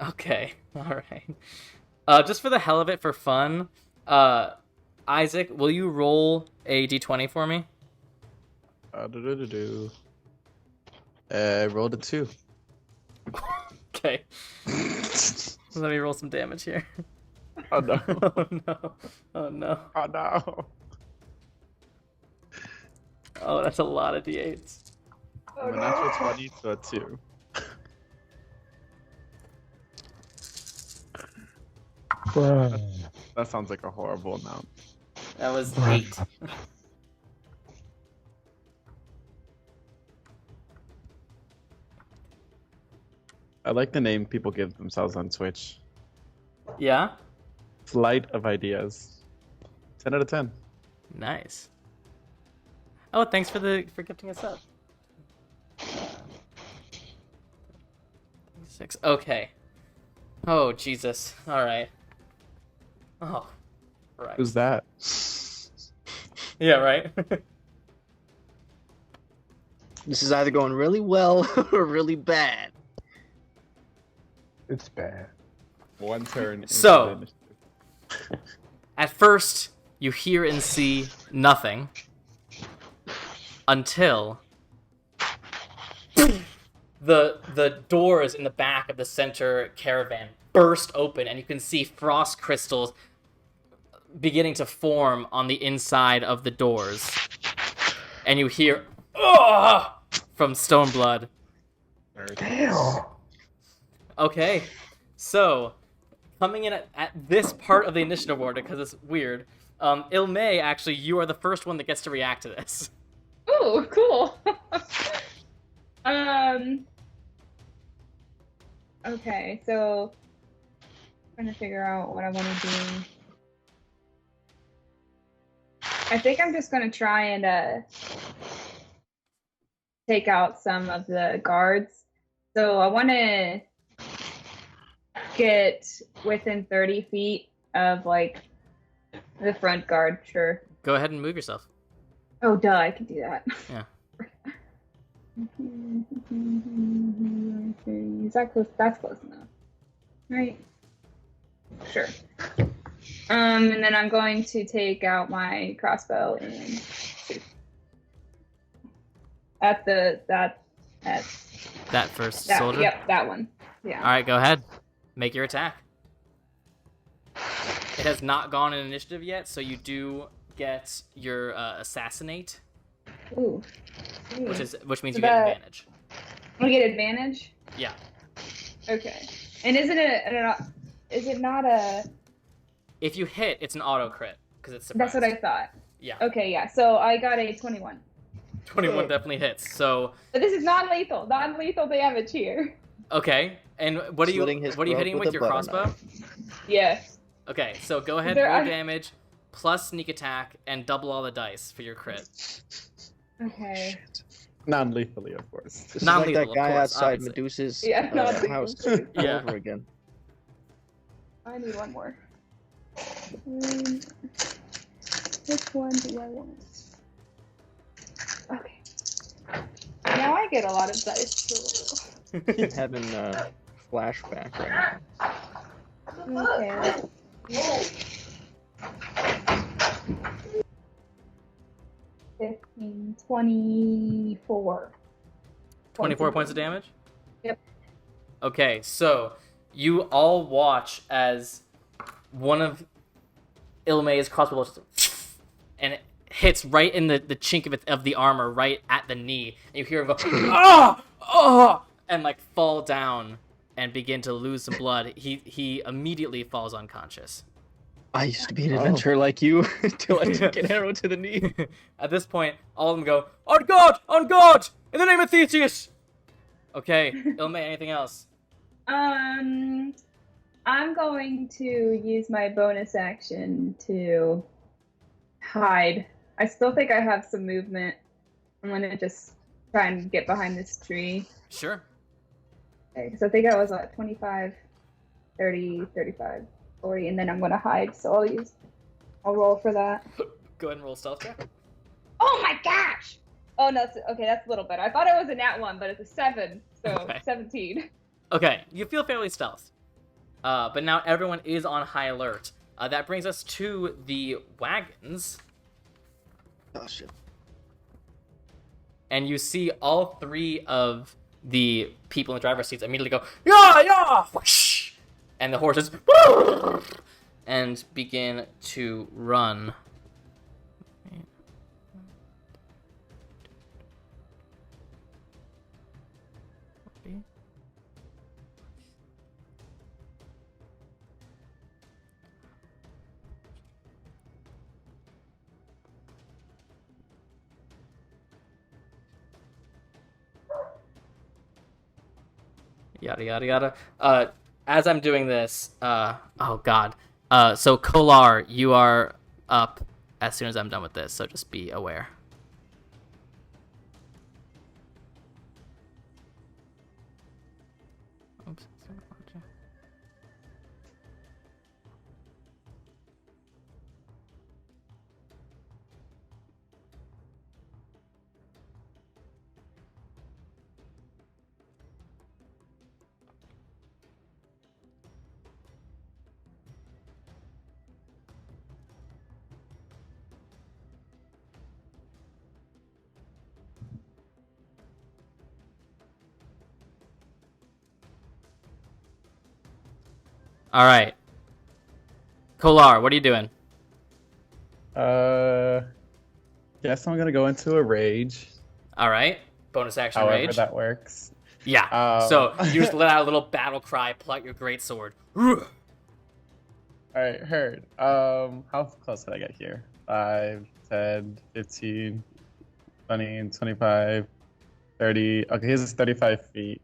Okay. Alright. Just for the hell of it, for fun, Isaac, will you roll a d20 for me? Rolled a 2. Okay. Let me roll some damage here. Oh no. Oh no. Oh no. Oh no. Oh, that's a lot of d8s. Oh, My natural 20 to a 2. Bruh. That sounds like a horrible amount. That was 8. I like the name people give themselves on Twitch. Yeah? Flight of Ideas. 10 out of 10. Nice. Oh, thanks for gifting us up. 6. Okay. Oh, Jesus. All right. Oh, right. Who's that? Yeah, right? This is either going really well or really bad. It's bad. One turn. into So- the initiative. At first, you hear and see nothing until the doors in the back of the center caravan burst open, and you can see frost crystals beginning to form on the inside of the doors. And you hear "Ugh!" from Stoneblood. Damn. Okay, so coming in at this part of the initiative order, because it's weird, Ilmae, actually, you are the first one that gets to react to this. Ooh, cool. Okay, so trying to figure out what I want to do. I think I'm just gonna try and take out some of the guards. So I want to get within 30 feet of like the front guard. Sure. Go ahead and move yourself. Oh, duh, I can do that. Yeah. Is that close? That's close enough. Right. Sure. And then I'm going to take out my crossbow and shoot. At That first that, soldier? Yep, that one. Yeah. Alright, go ahead. Make your attack. It has not gone in initiative yet, so you do get your assassinate, Ooh. which means So you get that- advantage. We get advantage. Yeah. Okay. And is it not a? If you hit, it's an auto crit because it's That's surprise. what I thought. Yeah. Okay, yeah. So I got a 21. 21 definitely hits. So But this is non-lethal. Non-lethal damage here. okay. And what are you Slitting his hitting throat with with your a butter crossbow? knife. Yeah. Okay, so go ahead, There roll are- damage plus sneak attack and double all the dice for your crit. Okay. Non-lethally, of course. This is Non-lethal, like of that guy course, outside obviously. Medusa's Yeah, non-lethal. house all Yeah. over again. I need one more. Which one do I want? Okay. Now I get a lot of dice. Having a flashback right now. Okay. 15, 24. 24 points of damage? Yep. Okay, so you all watch as one of Ilmae's crossbows and it hits right in the chink of the armor, right at the knee. And you hear him go, ah! Oh! And like fall down and begin to lose some blood. He immediately falls unconscious. I used to be an adventurer like you until I took an arrow to the knee. At this point, all of them go, on God! On God! In the name of Theseus! Okay, Ilmae, anything else? I'm going to use my bonus action to hide. I still think I have some movement. I'm gonna just try and get behind this tree. Sure. Okay, because I think I was at 25, 30, 35, 40, and then I'm gonna hide, so I'll roll for that. Go ahead and roll stealth check. Oh my gosh! Oh no, okay, that's a little better. I thought it was a nat 1, but it's a 7, so Okay. 17. Okay, you feel fairly stealth. But now everyone is on high alert. That brings us to the wagons. Oh shit. And you see all three of the people in the driver's seats immediately go, yeah, yeah, whoosh, and the horses, and begin to run. Yada yada yada. As I'm doing this, oh god. So Kolar, you are up as soon as I'm done with this, so just be aware. Oops. All right. Kolar, what are you doing? Guess I'm gonna go into a rage. All right. Bonus action However rage. that works. Yeah. So you just let out a little battle cry, pull out your great sword. All right, heard. How close did I get here? 5, 10, 15, 20, 25, 30. Okay, here's 35 feet.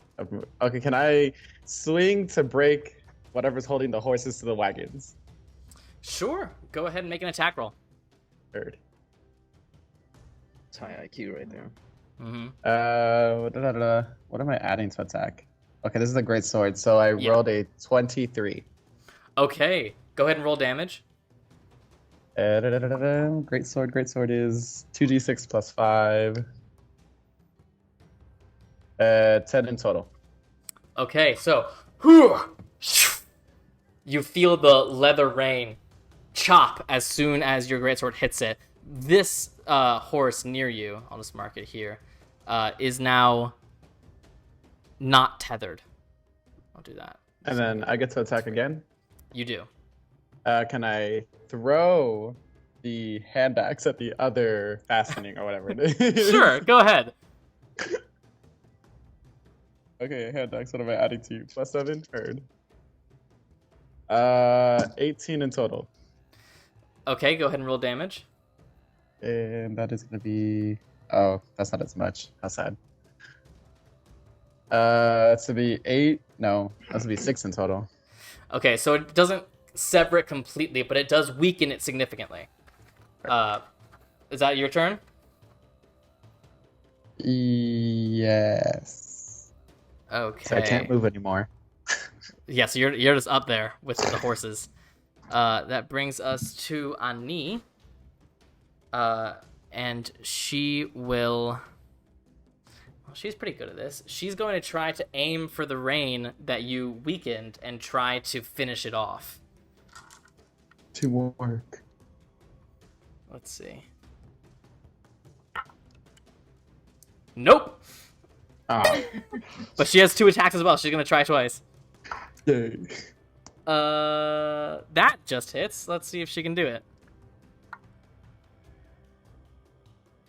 Okay, can I swing to break whatever's holding the horses to the wagons? Sure. Go ahead and make an attack roll. Heard. It's high IQ right there. What am I adding to attack? Okay, this is a great sword, so I rolled a 23. Okay. Go ahead and roll damage. Great sword is 2d6 plus 5. 10 in total. Okay, so you feel the leather rain chop as soon as your greatsword hits it. This horse near you, I'll just mark it here, is now not tethered. I'll do that. And then I get to attack again. You do. Can I throw the hand axe at the other fastening or whatever it is? Sure, go ahead. Okay, hand axe, what am I adding to you? Plus 7? Heard. 18 in total. Okay, go ahead and roll damage. And that is going to be... Oh, that's not as much. How sad. That's to be 8. No, that's to be 6 in total. Okay, so it doesn't sever it completely, but it does weaken it significantly. Is that your turn? Yes. Okay. So I can't move anymore. Yeah, so you're just up there with the horses. That brings us to Ani. And she will... Well, she's pretty good at this. She's going to try to aim for the rain that you weakened and try to finish it off. To work. Let's see. Nope! Oh. But she has 2 attacks as well. She's going to try twice. Yay. That just hits. Let's see if she can do it.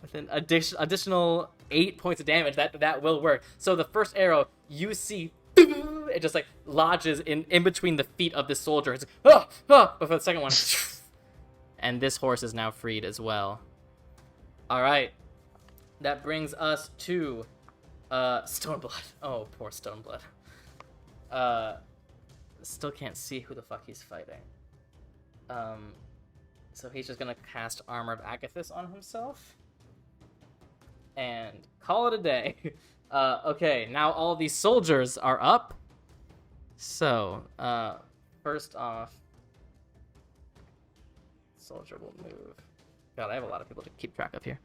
With an additional 8 points of damage, that will work. So the first arrow, you see, it just like lodges in between the feet of this soldier. It's like, but for the second one, and this horse is now freed as well. All right, that brings us to Stoneblood. Oh, poor Stoneblood. Still can't see who the fuck he's fighting. So he's just gonna cast Armor of Agathis on himself and call it a day. Okay, now all these soldiers are up. So, first off, soldier will move. God, I have a lot of people to keep track of here.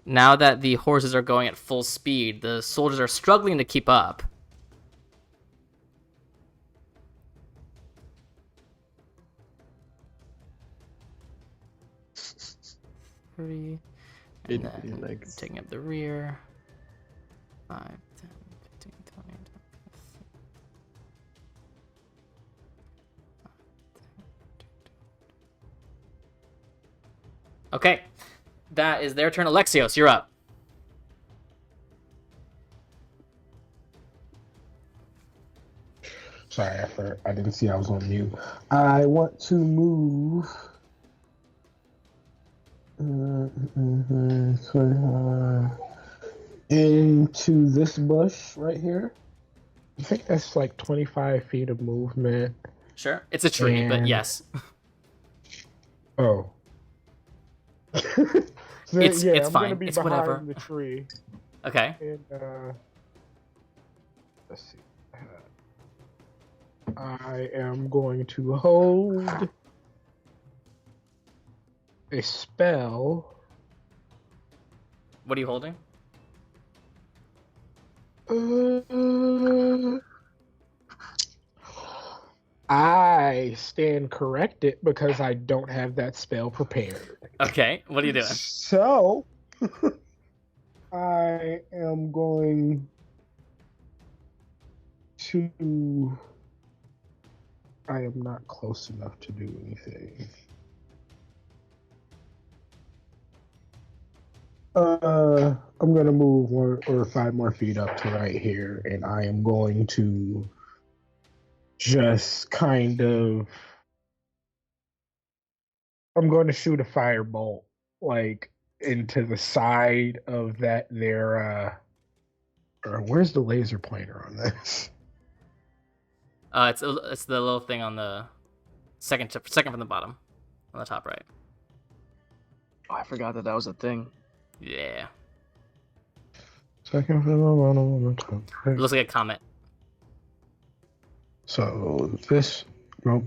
Now that the horses are going at full speed, the soldiers are struggling to keep up. And then taking up the rear. 5, 10, 15, 20, 25. Okay. That is their turn. Alexios, you're up. Sorry, I didn't see I was on mute. I want to move. Into this bush right here. I think that's like 25 feet of movement. Sure. It's a tree, but And- yes. Oh. So, It's I'm fine. gonna be It's behind whatever. the tree. Okay. And let's see. I am going to hold a spell. What are you holding? I stand corrected because I don't have that spell prepared. Okay. What are you doing? So, I am going to. I am not close enough to do anything. I'm going to move 1 or 5 more feet up to right here, and I am going to just kind of. I'm going to shoot a firebolt, like, into the side of that there, or where's the laser pointer on this? It's the little thing on the second from the bottom, on the top right. Oh, I forgot that was a thing. Yeah. Second from the bottom on the top It right. looks like a comet. So this, nope.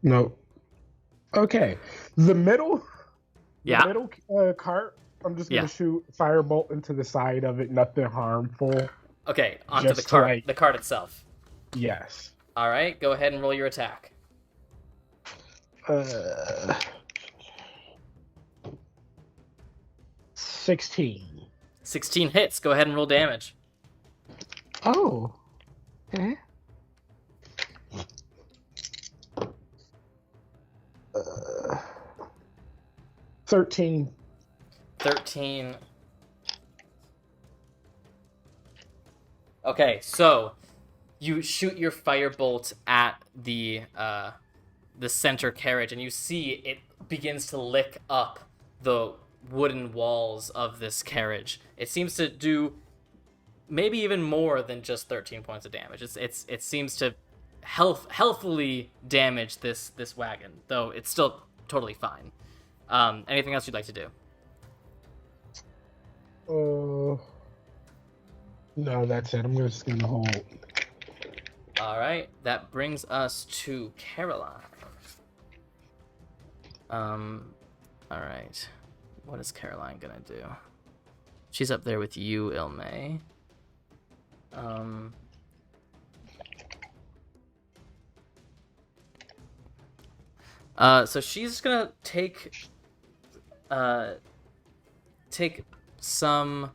Nope. Okay, the middle cart. I'm just gonna Yeah. shoot firebolt into the side of it. Nothing harmful. Okay, onto Just the cart. like- The cart itself. Yes. All right. Go ahead and roll your attack. 16. 16 hits. Go ahead and roll damage. Oh. Okay. 13. 13. Okay, so you shoot your firebolt at the center carriage, and you see it begins to lick up the wooden walls of this carriage. It seems to do maybe even more than just 13 points of damage. It seems to healthily damage this wagon, though it's still totally fine. Anything else you'd like to do? No, that's it. I'm just gonna hold. All right, that brings us to Caroline. All right, what is Caroline gonna do? She's up there with you, Ilmae. So she's gonna take some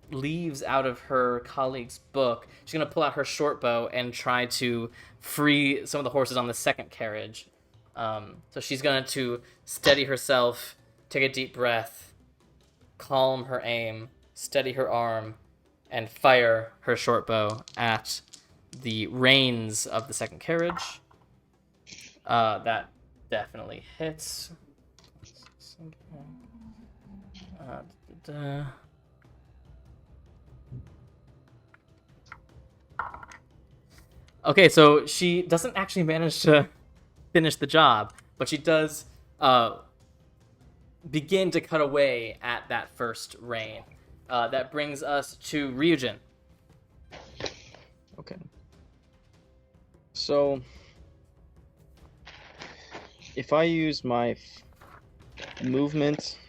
leaves out of her colleague's book. She's gonna pull out her short bow and try to free some of the horses on the second carriage. So she's going to steady herself, take a deep breath, calm her aim, steady her arm, and fire her short bow at the reins of the second carriage. That definitely hits. Okay, so she doesn't actually manage to finish the job, but she does begin to cut away at that first rein. That brings us to Ryujin. Okay. So, if I use my movement,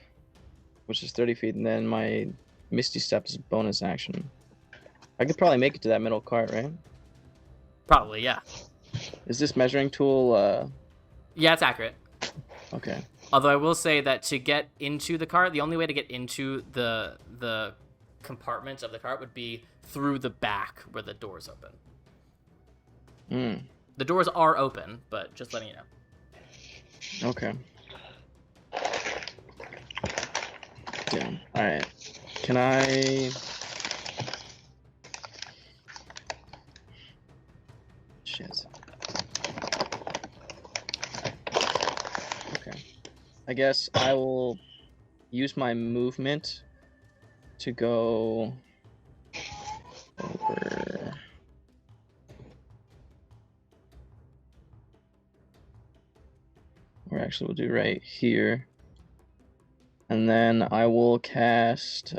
which is 30 feet, and then my Misty Step is a bonus action, I could probably make it to that middle cart, right? Probably, yeah. Is this measuring tool, Yeah, it's accurate. Okay. Although I will say that to get into the cart, the only way to get into the compartment of the cart would be through the back where the doors open. Hmm. The doors are open, but just letting you know. Okay. Yeah. Alright. Can I... Shit. Okay. I guess I will use my movement to go over. Or actually, we'll do right here. And then I will cast.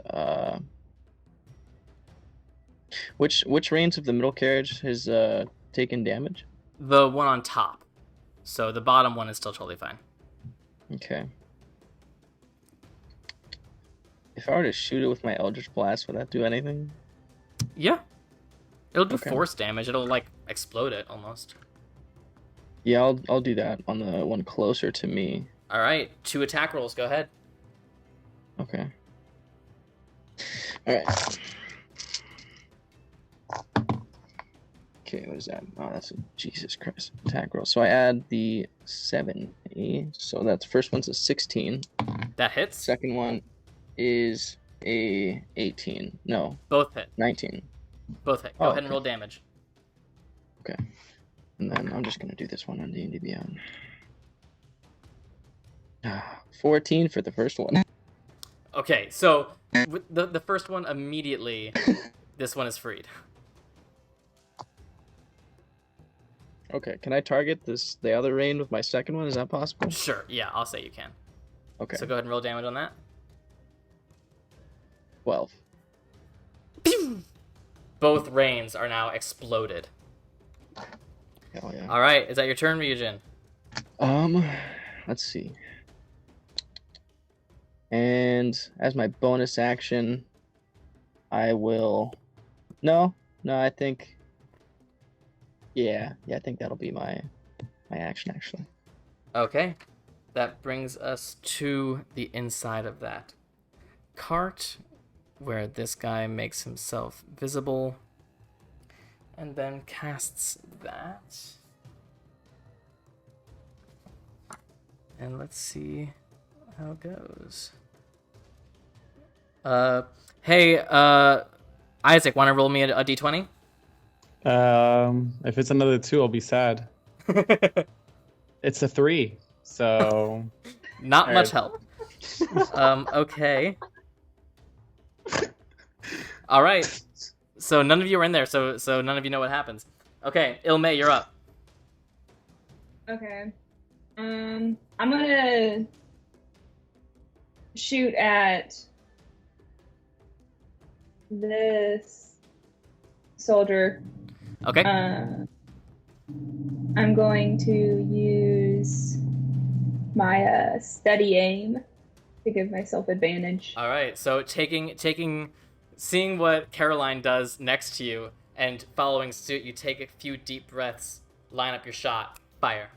Which reins of the middle carriage has taken damage? The one on top. So the bottom one is still totally fine. Okay. If I were to shoot it with my Eldritch Blast, would that do anything? Yeah. It'll do Okay. force damage. It'll, like, explode it, almost. Yeah, I'll do that on the one closer to me. All right. 2 attack rolls. Go ahead. Okay. All right. Okay, what is that? Oh, that's a Jesus Christ attack roll. So I add the 7. So that's first one's a 16. That hits. Second one is a 18. No, Both hit. 19. Both hit. Go Oh, ahead and okay. roll damage. Okay. And then I'm just gonna do this one on D&D Beyond. 14 for the first one. Okay, so with the first one immediately, this one is freed. Okay, can I target the other rain with my second one? Is that possible? Sure, yeah, I'll say you can. Okay. So go ahead and roll damage on that. 12. Both reins are now exploded. Hell yeah. All right, is that your turn, Ryujin? Let's see. And as my bonus action, I will. No, I think. Yeah, I think that'll be my action actually. Okay, that brings us to the inside of that cart, where this guy makes himself visible, and then casts that. And let's see how it goes. Hey, Isaac, want to roll me a d20? If it's another 2, I'll be sad. It's a 3, so Not much help. Okay. All right. So none of you are in there, so none of you know what happens. Okay, Ilmae, you're up. Okay. I'm gonna shoot at this soldier. Okay. I'm going to use my steady aim to give myself advantage. All right. So seeing what Caroline does next to you and following suit, you take a few deep breaths, line up your shot, fire.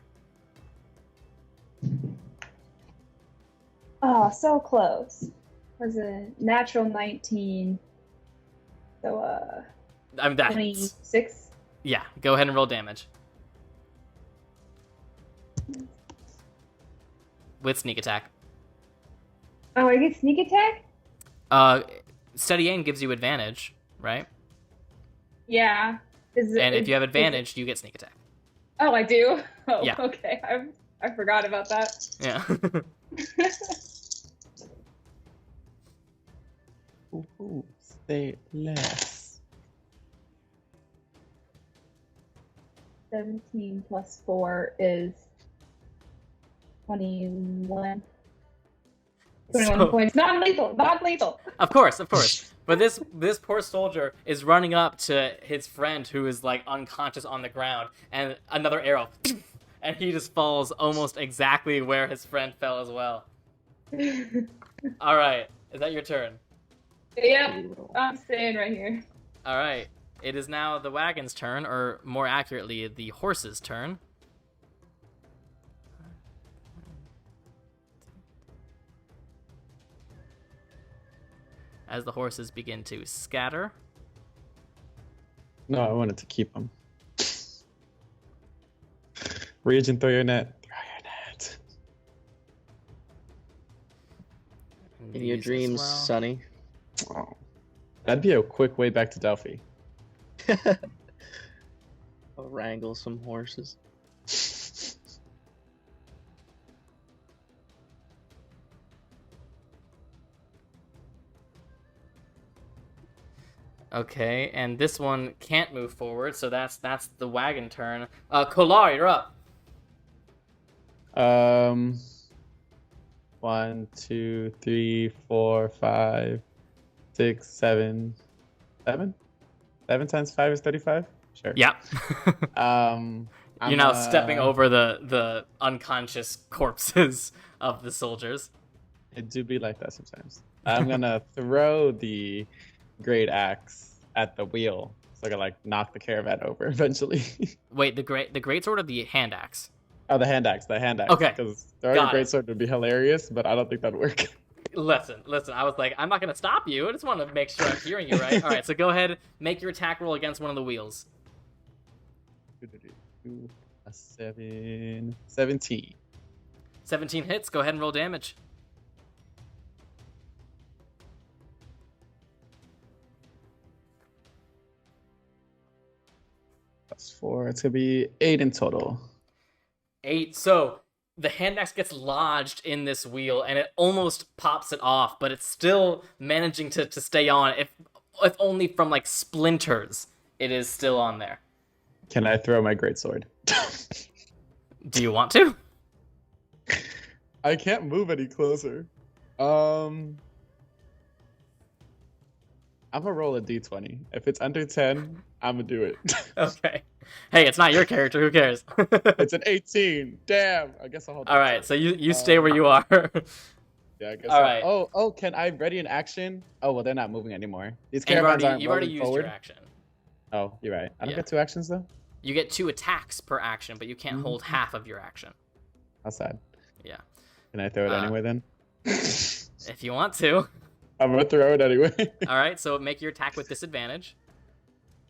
Oh, so close. Was a natural 19. So I'm that. 26. Yeah. Go ahead and roll damage. With sneak attack. Oh, I get sneak attack? Steady aim gives you advantage, right? Yeah. And if you have advantage, you get sneak attack. Oh, I do? Oh, Yeah. okay. I forgot about that. Yeah. Ooh, say less. 17 plus 4 is 21. 21 So- points. Non-lethal. Non-lethal. Of course. But this poor soldier is running up to his friend who is like unconscious on the ground, and another arrow, and he just falls almost exactly where his friend fell as well. All right, is that your turn? Yep. I'm staying right here. All right, it is now the wagon's turn, or more accurately, the horse's turn. As the horses begin to scatter. No, I wanted to keep him. Region, throw your net. Throw your net. and In your these as dreams, well. Sonny. Oh. That'd be a quick way back to Delphi. I'll wrangle some horses. Okay, and this one can't move forward, so that's the wagon turn. Kolar, you're up. 1, 2, 3, 4, 5, 6, 7, 7? 7 times 5 is 35? Sure. Yeah. I'm You're now stepping over the unconscious corpses of the soldiers. It do be like that sometimes. I'm gonna throw the great axe at the wheel, so I can like knock the caravan over eventually. Wait, the great sword or the hand axe? Oh, the hand axe. Okay. Because throwing a great sword would be hilarious, but I don't think that'd work. Listen. I was like, I'm not gonna stop you. I just want to make sure I'm hearing you right. All right, so go ahead, make your attack roll against one of the wheels. A 7, 17. 17 hits. Go ahead and roll damage. Plus 4. It's gonna be 8 in total. 8. So the hand axe gets lodged in this wheel, and it almost pops it off, but it's still managing to stay on. If only from like splinters, it is still on there. Can I throw my greatsword? Do you want to? I can't move any closer. I'm gonna roll a d20. If it's under 10, I'm gonna do it. Okay. Hey, it's not your character. Who cares? It's an 18. Damn. I guess I'll hold. All right. So you stay where you are. Yeah, I guess. All right. Oh, can I ready an action? Oh, well, they're not moving anymore. These caravans aren't you've already rolling used forward. your action. Oh, you're right. I don't Yeah. get 2 actions though. You get 2 attacks per action, but you can't hold half of your action. How sad. Yeah. Can I throw it anyway then? If you want to. I'm gonna throw it anyway. All right. So make your attack with disadvantage.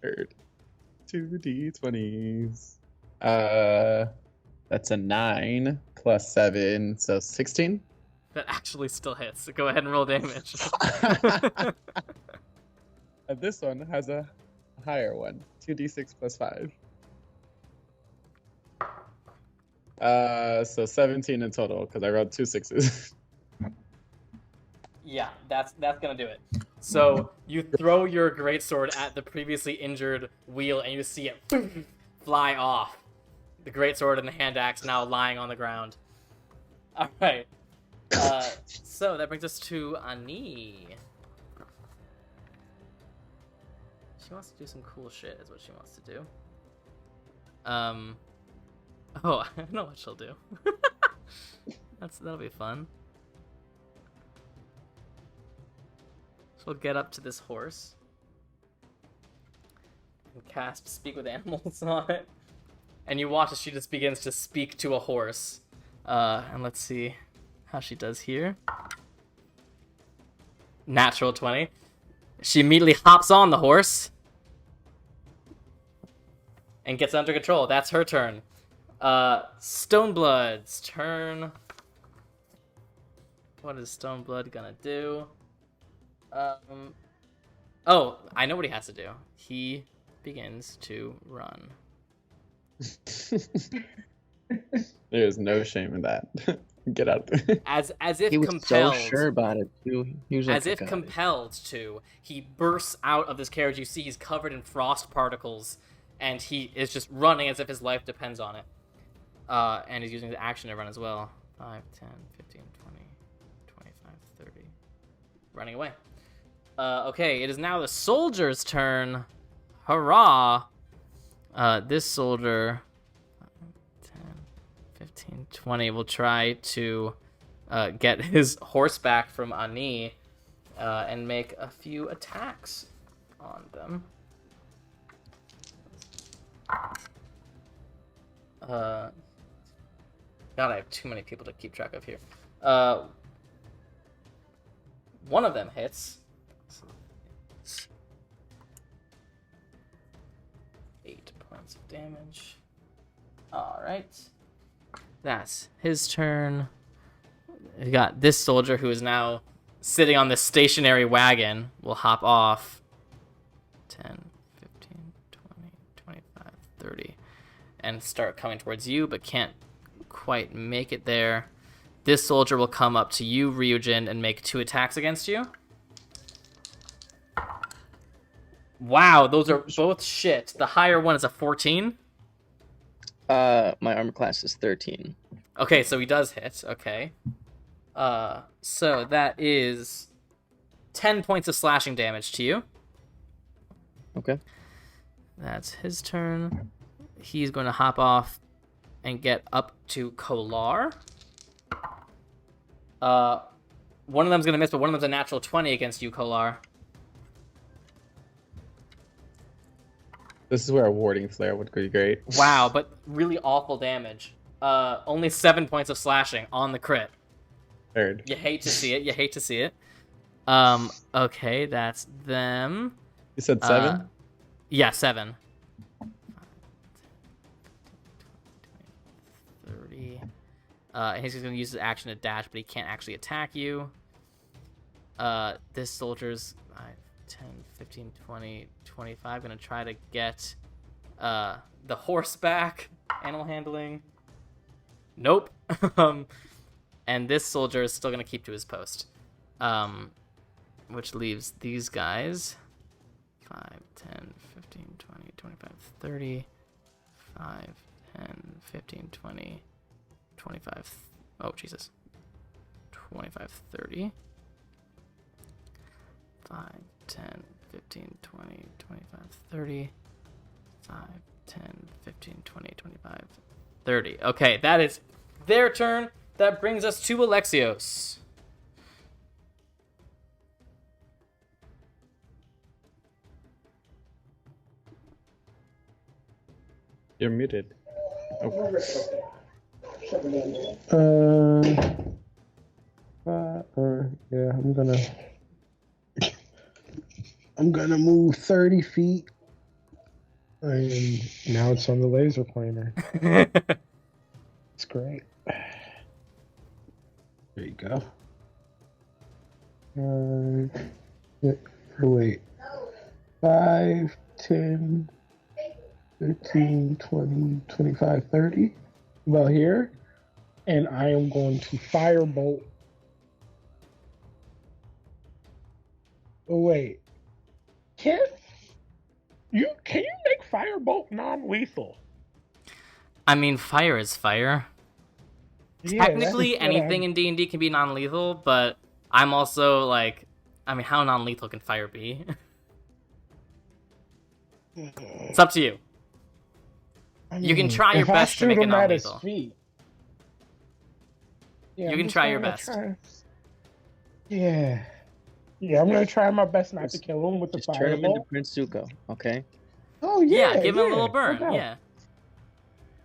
Heard. 2 d20s. That's a 9 plus 7, so 16. That actually still hits. So go ahead and roll damage. And this one has a higher one. 2d6 plus 5. So 17 in total because I rolled 2 6s. Yeah, that's gonna do it. So you throw your greatsword at the previously injured wheel, and you see it fly off. The greatsword and the hand axe now lying on the ground. All right. So that brings us to Ani. She wants to do some cool shit, is what she wants to do. Oh, I know what she'll do. That'll be fun. She'll get up to this horse and cast Speak with Animals on it. And you watch as she just begins to speak to a horse. And let's see how she does here. Natural 20. She immediately hops on the horse and gets under control. That's her turn. Stoneblood's turn. What is Stoneblood gonna do? Oh, I know what he has to do. He begins to run. There's no shame in that. Get out of there. As if He was compelled. so sure about it too. He was like, As if "Okay." compelled to, he bursts out of this carriage. You see he's covered in frost particles, and he is just running as if his life depends on it. And he's using the action to run as well. 5, 10, 15, 20, 25, 30. Running away. Okay, it is now the soldier's turn. Hurrah! This soldier, 10, 15, 20, will try to get his horse back from Ani and make a few attacks on them. God, I have too many people to keep track of here. One of them hits. 8 points of damage. Alright. That's his turn. We got this soldier who is now sitting on this stationary wagon. Will hop off. 10, 15, 20, 25, 30. And start coming towards you, but can't quite make it there. This soldier will come up to you, Ryujin, and make 2 attacks against you. Wow, those are both shit. The higher one is a 14. My armor class is 13. Okay, so he does hit. Okay. So that is 10 points of slashing damage to you. Okay. That's his turn. He's going to hop off and get up to Kolar. One of them's going to miss, but one of them's a natural 20 against you, Kolar. This is where a warding flare would be great. Wow, but really awful damage. Only 7 points of slashing on the crit. Heard. You hate to see it. Okay, that's them. You said 7? Yeah, 7. 30. And he's going to use his action to dash, but he can't actually attack you. This soldier's 10, 15, 20, 25. Going to try to get the horseback. Animal handling. Nope. And this soldier is still going to keep to his post. Which leaves these guys 5, 10, 15, 20, 25, 30, 5, 10, 15, 20, 25, oh Jesus, 25, 30, 5, 10, 15, 20, 25, 30, 5, 10, 15, 20, 25, 30. Okay, that is their turn. That brings us to Alexios. You're muted. Oh. Yeah, I'm gonna move 30 feet, and now it's on the laser pointer. It's great. There you go. Wait. 5, 10, 15, 20, 25, 30. About here. And I am going to firebolt. Oh, wait. Can you make firebolt non-lethal? I mean, fire is fire. Yeah, Technically, anything in D&D can be non-lethal, but I'm also like, I mean, how non-lethal can fire be? It's up to you. You can try your best to make it non-lethal. Yeah, you can try your best. Yeah, I'm gonna try my best not to kill him with the Just turn him into fireball. Prince Zuko, okay? Oh yeah, Give him a little burn. no doubt. Yeah.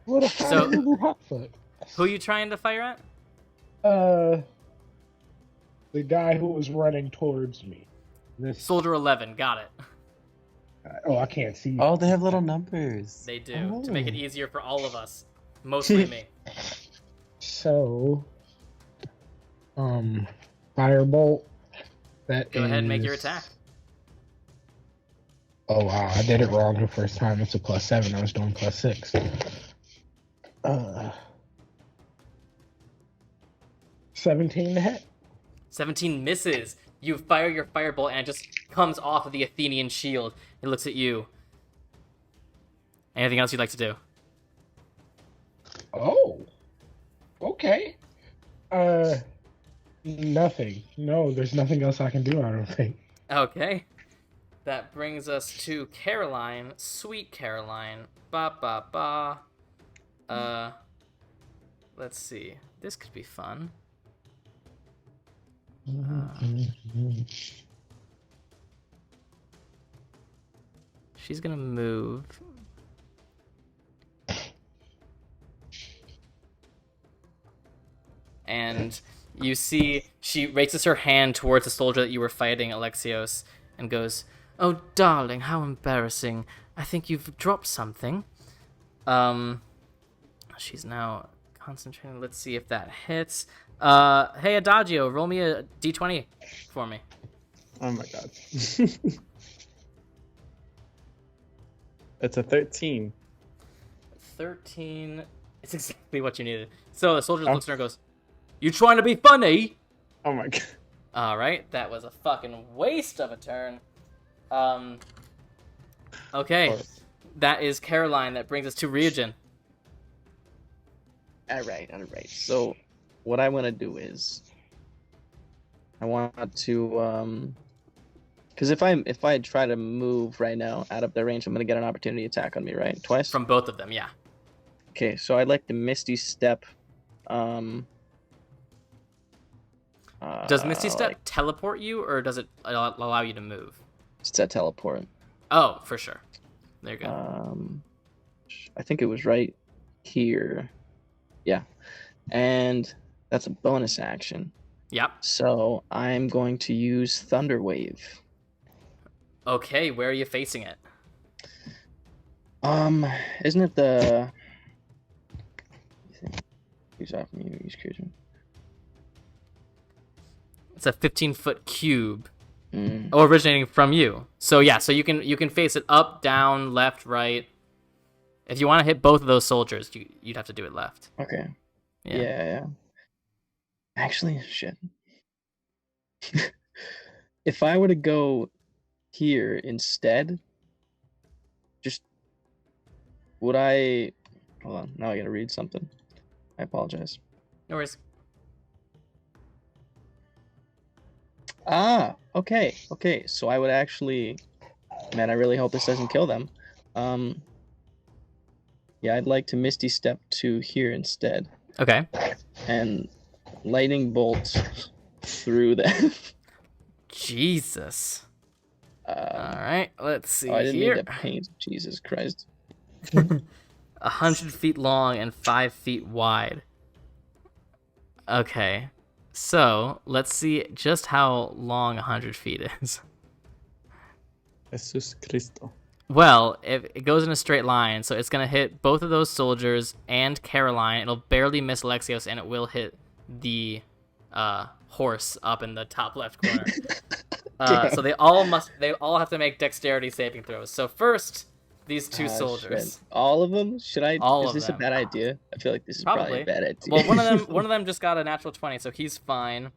Little So- Honolulu hotfoot. Who are you trying to fire at? The guy who was running towards me. This Soldier 11. Got it. Oh, I can't see. Oh, they have little numbers. They do to make it Oh. easier for all of us, mostly me. So, firebolt. That Go ahead and make your is- attack. Oh wow, I did it wrong the first time. It's a +7. I was doing +6. 17 to hit. 17 misses. You fire your firebolt and it just comes off of the Athenian shield. It looks at you. Anything else you'd like to do? Oh. Okay. Nothing. No, there's nothing else I can do, I don't think. Okay. That brings us to Caroline. Sweet Caroline. Ba ba ba. Let's see. This could be fun. She's gonna move. And you see she raises her hand towards the soldier that you were fighting, Alexios, and goes, "Oh, darling, how embarrassing. I think you've dropped something." She's now concentrating. Let's see if that hits. Hey, Adagio, roll me a d20 for me. Oh my god. It's a 13. 13. It's exactly what you needed. So the soldier looks at her and goes, "You trying to be funny?" Oh my god. All right, that was a fucking waste of a turn. Okay, that is Caroline. That brings us to Ryujin. All right. So, what I want to do is, I want to, because if I try to move right now out of their range, I'm gonna get an opportunity attack on me, right? Twice. From both of them, yeah. Okay, so I'd like to Misty Step. Does Misty Step like, teleport you, or does it allow you to move? it's a teleport. Oh, for sure. There you go. I think it was right here. Yeah, and that's a bonus action. Yep. So I'm going to use Thunder Wave. Okay, where are you facing it? Isn't it the? Use off me. Use creature. It's a 15-foot cube, originating from you. So yeah, so you can face it up, down, left, right. If you want to hit both of those soldiers, you'd have to do it left. Okay. Yeah. Yeah. Actually, shit. If I were to go here instead, just would I? Hold on. Now I gotta read something. I apologize. No worries. Okay. So I would actually, man, I really hope this doesn't kill them. Yeah, I'd like to Misty Step to here instead. Okay. And lightning bolt through them. Jesus. All right, let's see I didn't here. mean to paint. Jesus Christ. 100 feet long and 5 feet wide. Okay, so let's see just how long 100 feet is. Jesus Cristo. Well, it goes in a straight line, so it's going to hit both of those soldiers and Caroline. It'll barely miss Alexios, and it will hit the horse up in the top left corner. So they all have to make dexterity saving throws. So first, these two soldiers. Shit. All of them? Should I? All is of this them. a bad idea? I feel like this is probably a bad idea. Well, one of them just got a natural 20, so he's fine.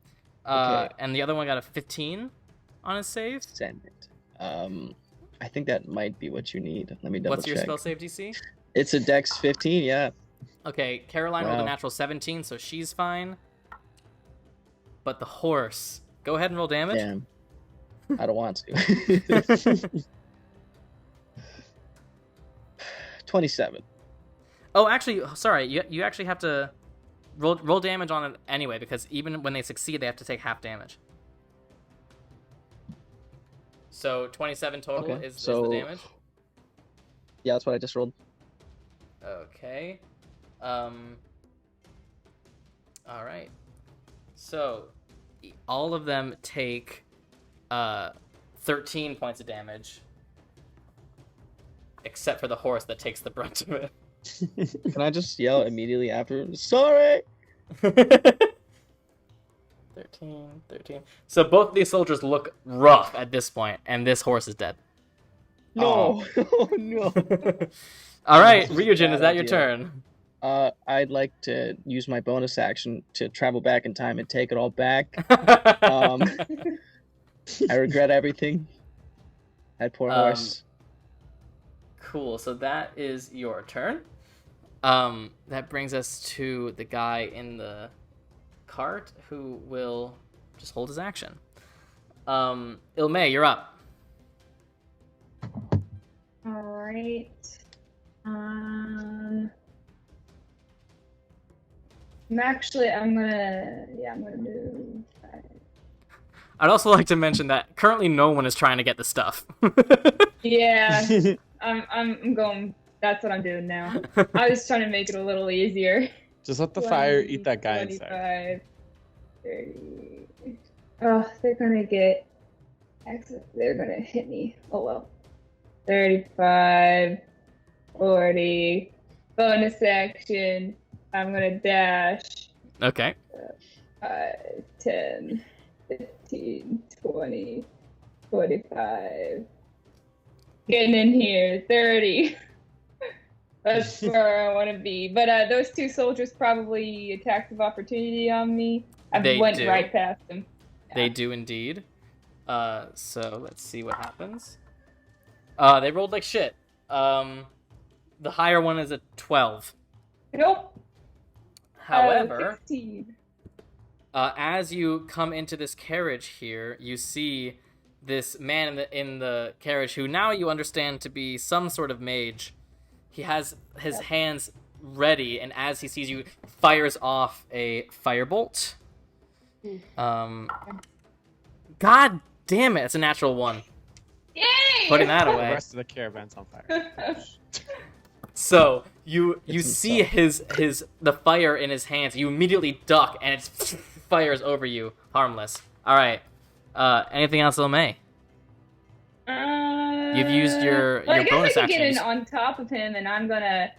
Okay. And the other one got a 15 on his save. Send it. I think that might be what you need. Let me double check. What's your spell save DC? It's a Dex 15, yeah. Okay, Caroline rolled a Wow. natural 17, so she's fine. But the horse, go ahead and roll damage. Damn. I don't want to. 27. Oh, actually, sorry, you actually have to roll damage on it anyway, because even when they succeed, they have to take half damage. So 27 total Okay, is the so- damage. Yeah, that's what I just rolled. Okay. All right. So all of them take 13 points of damage, except for the horse that takes the brunt of it. Can I just yell immediately after? Sorry! 13. So both of these soldiers look rough at this point, and this horse is dead. No! Oh, no! All right, This is a Ryujin, bad is that your idea. turn? I'd like to use my bonus action to travel back in time and take it all back. I regret everything. That poor horse. Cool, so that is your turn. That brings us to the guy in the cart who will just hold his action. Ilmae, you're up. All right. I'm gonna do. I'd also like to mention that currently no one is trying to get the stuff. Yeah, I'm going. That's what I'm doing now. I was trying to make it a little easier. Just let the fire 20, eat that guy inside. 25, 30. Oh, they're gonna get. Actually, they're gonna hit me. Oh well. 35, 40. Bonus action. I'm gonna dash. Okay. 5, 10, 15, 20, 45. Getting in here, 30. That's where I want to be. But those two soldiers probably attacks of opportunity on me. I They went do. right past them. They do indeed. So let's see what happens. They rolled like shit. The higher one is a 12. Nope. However, 16. as you come into this carriage here, you see this man in the carriage who now you understand to be some sort of mage. He has his hands ready, and as he sees you, fires off a firebolt. God damn it! It's a natural 1. Yay! Putting that The away. rest of the caravan's on fire. So you It's see himself. the fire in his hands. You immediately duck, and it fires over you, harmless. All right. Anything else, Ilmae? You've used your I guess bonus I could get actions. in on top of him, and I'm gonna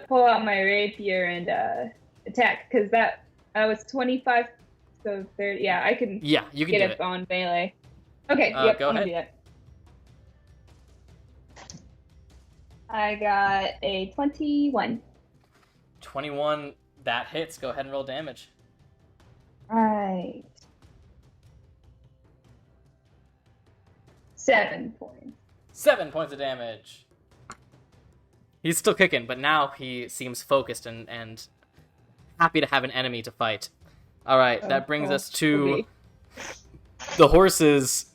pull out my rapier and attack, because that was 25, so 30. Yeah, I can Yeah, you can get do up it. on melee. Okay, Go yep, I'm ahead. gonna do that. I got a 21. 21. That hits. Go ahead and roll damage. Right. 7 points. 7 points of damage. He's still kicking, but now he seems focused and happy to have an enemy to fight. All right, that brings us to the horses.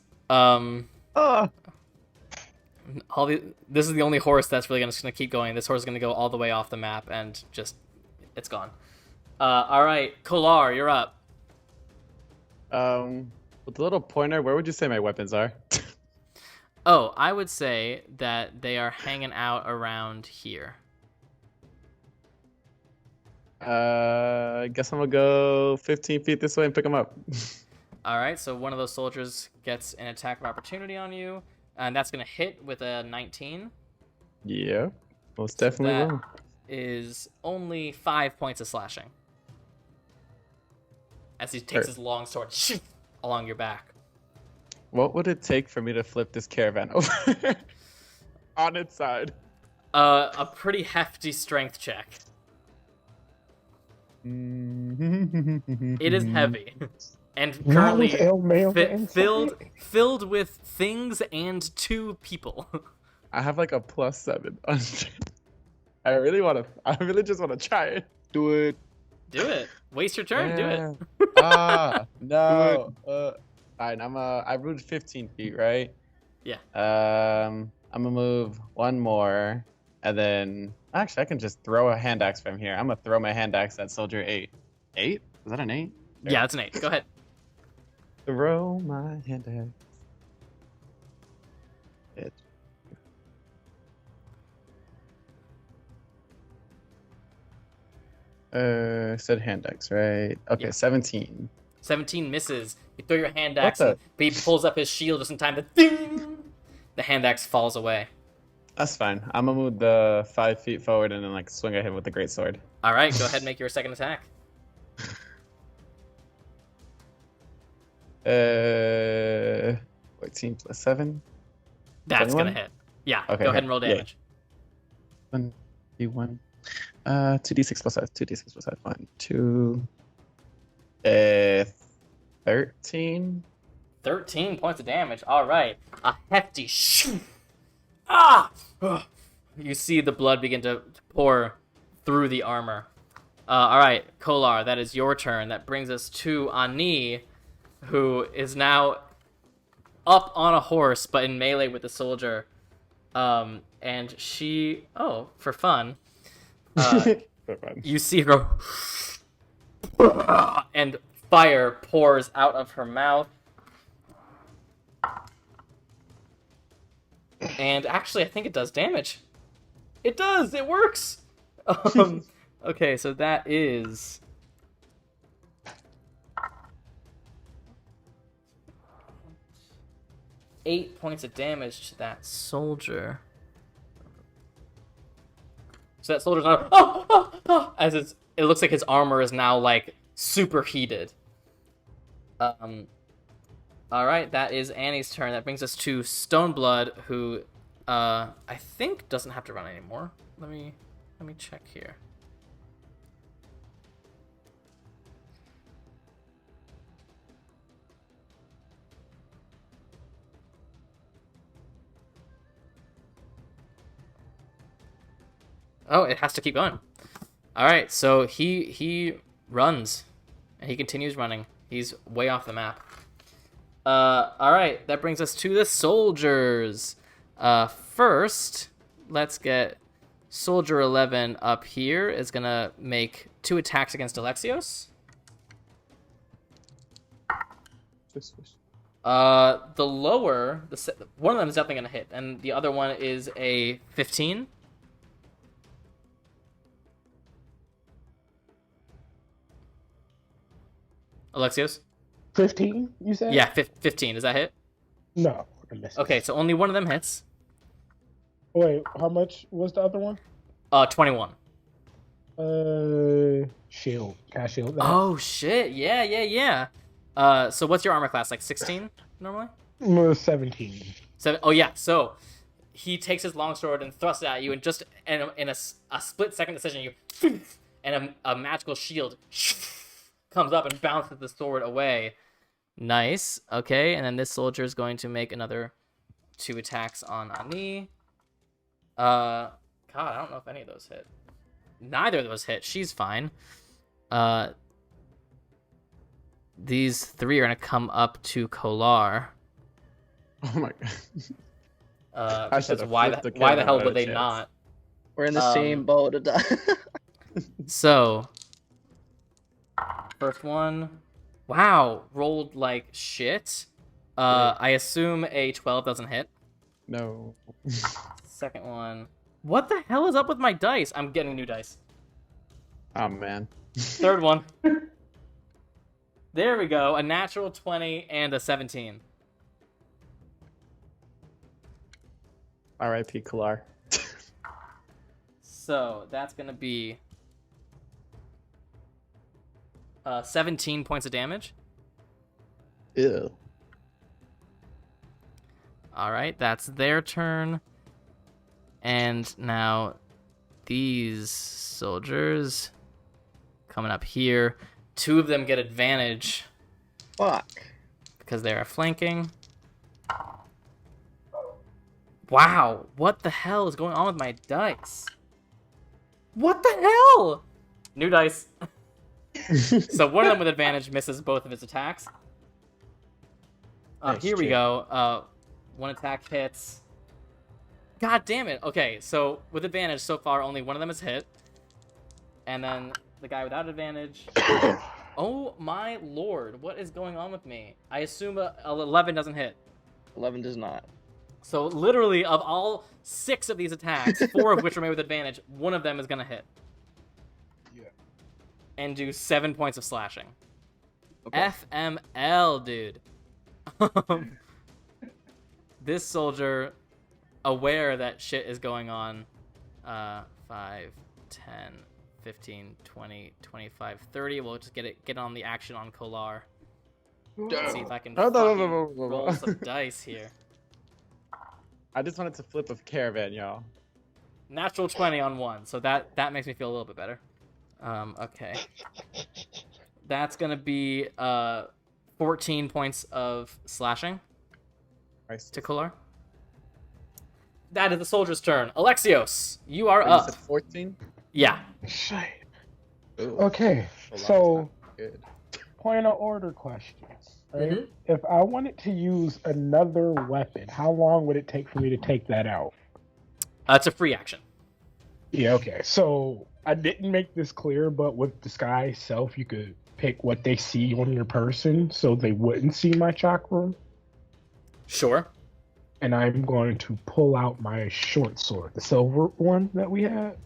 This is the only horse that's really just gonna keep going. This horse is gonna go all the way off the map and just it's gone. All right, Kolar, you're up. With the little pointer, where would you say my weapons are? Oh, I would say that they are hanging out around here. I guess I'm gonna go 15 feet this way and pick them up. All right, so one of those soldiers gets an attack of opportunity on you, and that's gonna hit with a 19. Yeah, most definitely that will. is only 5 points of slashing. As he takes his long sword along your back. What would it take for me to flip this caravan over on its side? A pretty hefty strength check. It is heavy. And Not with currently Ilmae on the inside. filled with things and 2 people. I have like a +7. I really just want to try it. Do it. Do it. Waste your turn. Do it. No. Fine. I moved 15 feet, right? Yeah. I'm gonna move one more, and then actually I can just throw a hand axe from here. I'm gonna throw my hand axe at soldier 8. 8? Is that an 8? Yeah, that's an 8. Go ahead. Throw my hand axe. Said hand axe, right? Okay, Yeah. 17. 17 misses. You throw your hand axe, the- but he pulls up his shield just in time to ding! The hand axe falls away. That's fine. I'm gonna move the 5 feet forward and then like swing at him with the great sword. All right, go ahead and make your second attack. 14 plus 7. That's 21? gonna hit. Yeah, Okay, go ahead and roll yeah. damage. 1d1. 2d6 plus 5. 2d6 plus 5. 1, 2. 13. 13 points of damage. All right, a hefty shoo. Ah! Ugh. You see the blood begin to pour through the armor. All right, Kolar, that is your turn. That brings us to Ani, who is now up on a horse, but in melee with the soldier. And she, for fun, you see her go, and fire pours out of her mouth. And actually, I think it does damage. It does! It works! Okay, so that is... 8 points of damage to that soldier. So that soldier's now... as it looks like his armor is now, like, superheated. Alright, that is Annie's turn. That brings us to Stoneblood, who, I think doesn't have to run anymore. Let me check here. Oh, it has to keep going. All right, so he runs, and he continues running. He's way off the map. All right, that brings us to the soldiers. First, let's get Soldier 11 up here. Is gonna make 2 attacks against Alexios. The lower, one of them is definitely gonna hit, and the other one is a 15. Alexios? 15, you said? Yeah, 15. Does that hit? No. I missed it. Okay, so only one of them hits. Wait, how much was the other one? 21. Shield. Can I shield that? Oh, shit. Yeah. So what's your armor class? Like 16 normally? 17. Oh, yeah. So he takes his longsword and thrusts it at you, and just in a split-second decision, you and a magical shield comes up and bounces the sword away. Nice. Okay, and then this soldier is going to make another 2 attacks on Ani. God, I don't know if any of those hit. Neither of those hit. She's fine. These 3 are going to come up to Kolar. Oh my god. Because why the hell would they not? We're in the same boat. So, first one. Wow, rolled like shit. I assume a 12 doesn't hit. No. Second one. What the hell is up with my dice? I'm getting new dice. Oh man. Third one. There we go. A natural 20 and a 17. R.I.P. Kalar. So that's gonna be 17 points of damage. Ew. All right, that's their turn. And now these soldiers coming up here. 2 of them get advantage Fuck. because they are flanking. Wow, what the hell is going on with my dice? What the hell? New dice. So one of them with advantage misses both of his attacks. Nice Here we shit. go. One attack hits. God damn it. Okay, so with advantage so far, only one of them is hit. And then the guy without advantage. Oh my lord, what is going on with me? I assume a 11 doesn't hit. 11 does not. So literally, of all 6 of these attacks, 4 of which are made with advantage, one of them is gonna hit. Yeah. And do 7 points of slashing. Okay. FML, dude. This soldier, aware that shit is going on, 5, 10, 15, 20, 25, 30. We'll just get on the action on Kolar. Let's see if I can roll some dice here. I just wanted to flip a caravan, y'all. Natural 20 on 1, so that makes me feel a little bit better. Okay. That's gonna be 14 points of slashing Nice. to Kolar. That is the soldier's turn. Alexios, you are Wait, you up. said 14? Yeah. Shit. Ooh, Okay, a lot so of time. Good. point of order questions. Right? Mhm. If I wanted to use another weapon, how long would it take for me to take that out? It's a free action. Yeah, okay. So I didn't make this clear, but with disguise self, you could pick what they see on your person so they wouldn't see my chakra. Sure. And I'm going to pull out my short sword, the silver one that we had.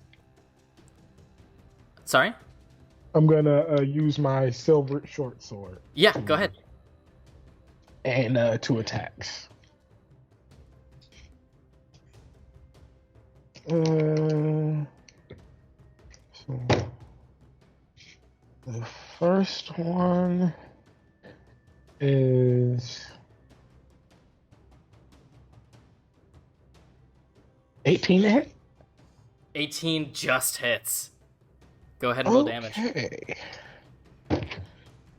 Sorry? I'm gonna use my silver short sword. Yeah, go ahead. And 2 attacks. So the first one is 18 to hit. 18 just hits. Go ahead and roll damage. Okay.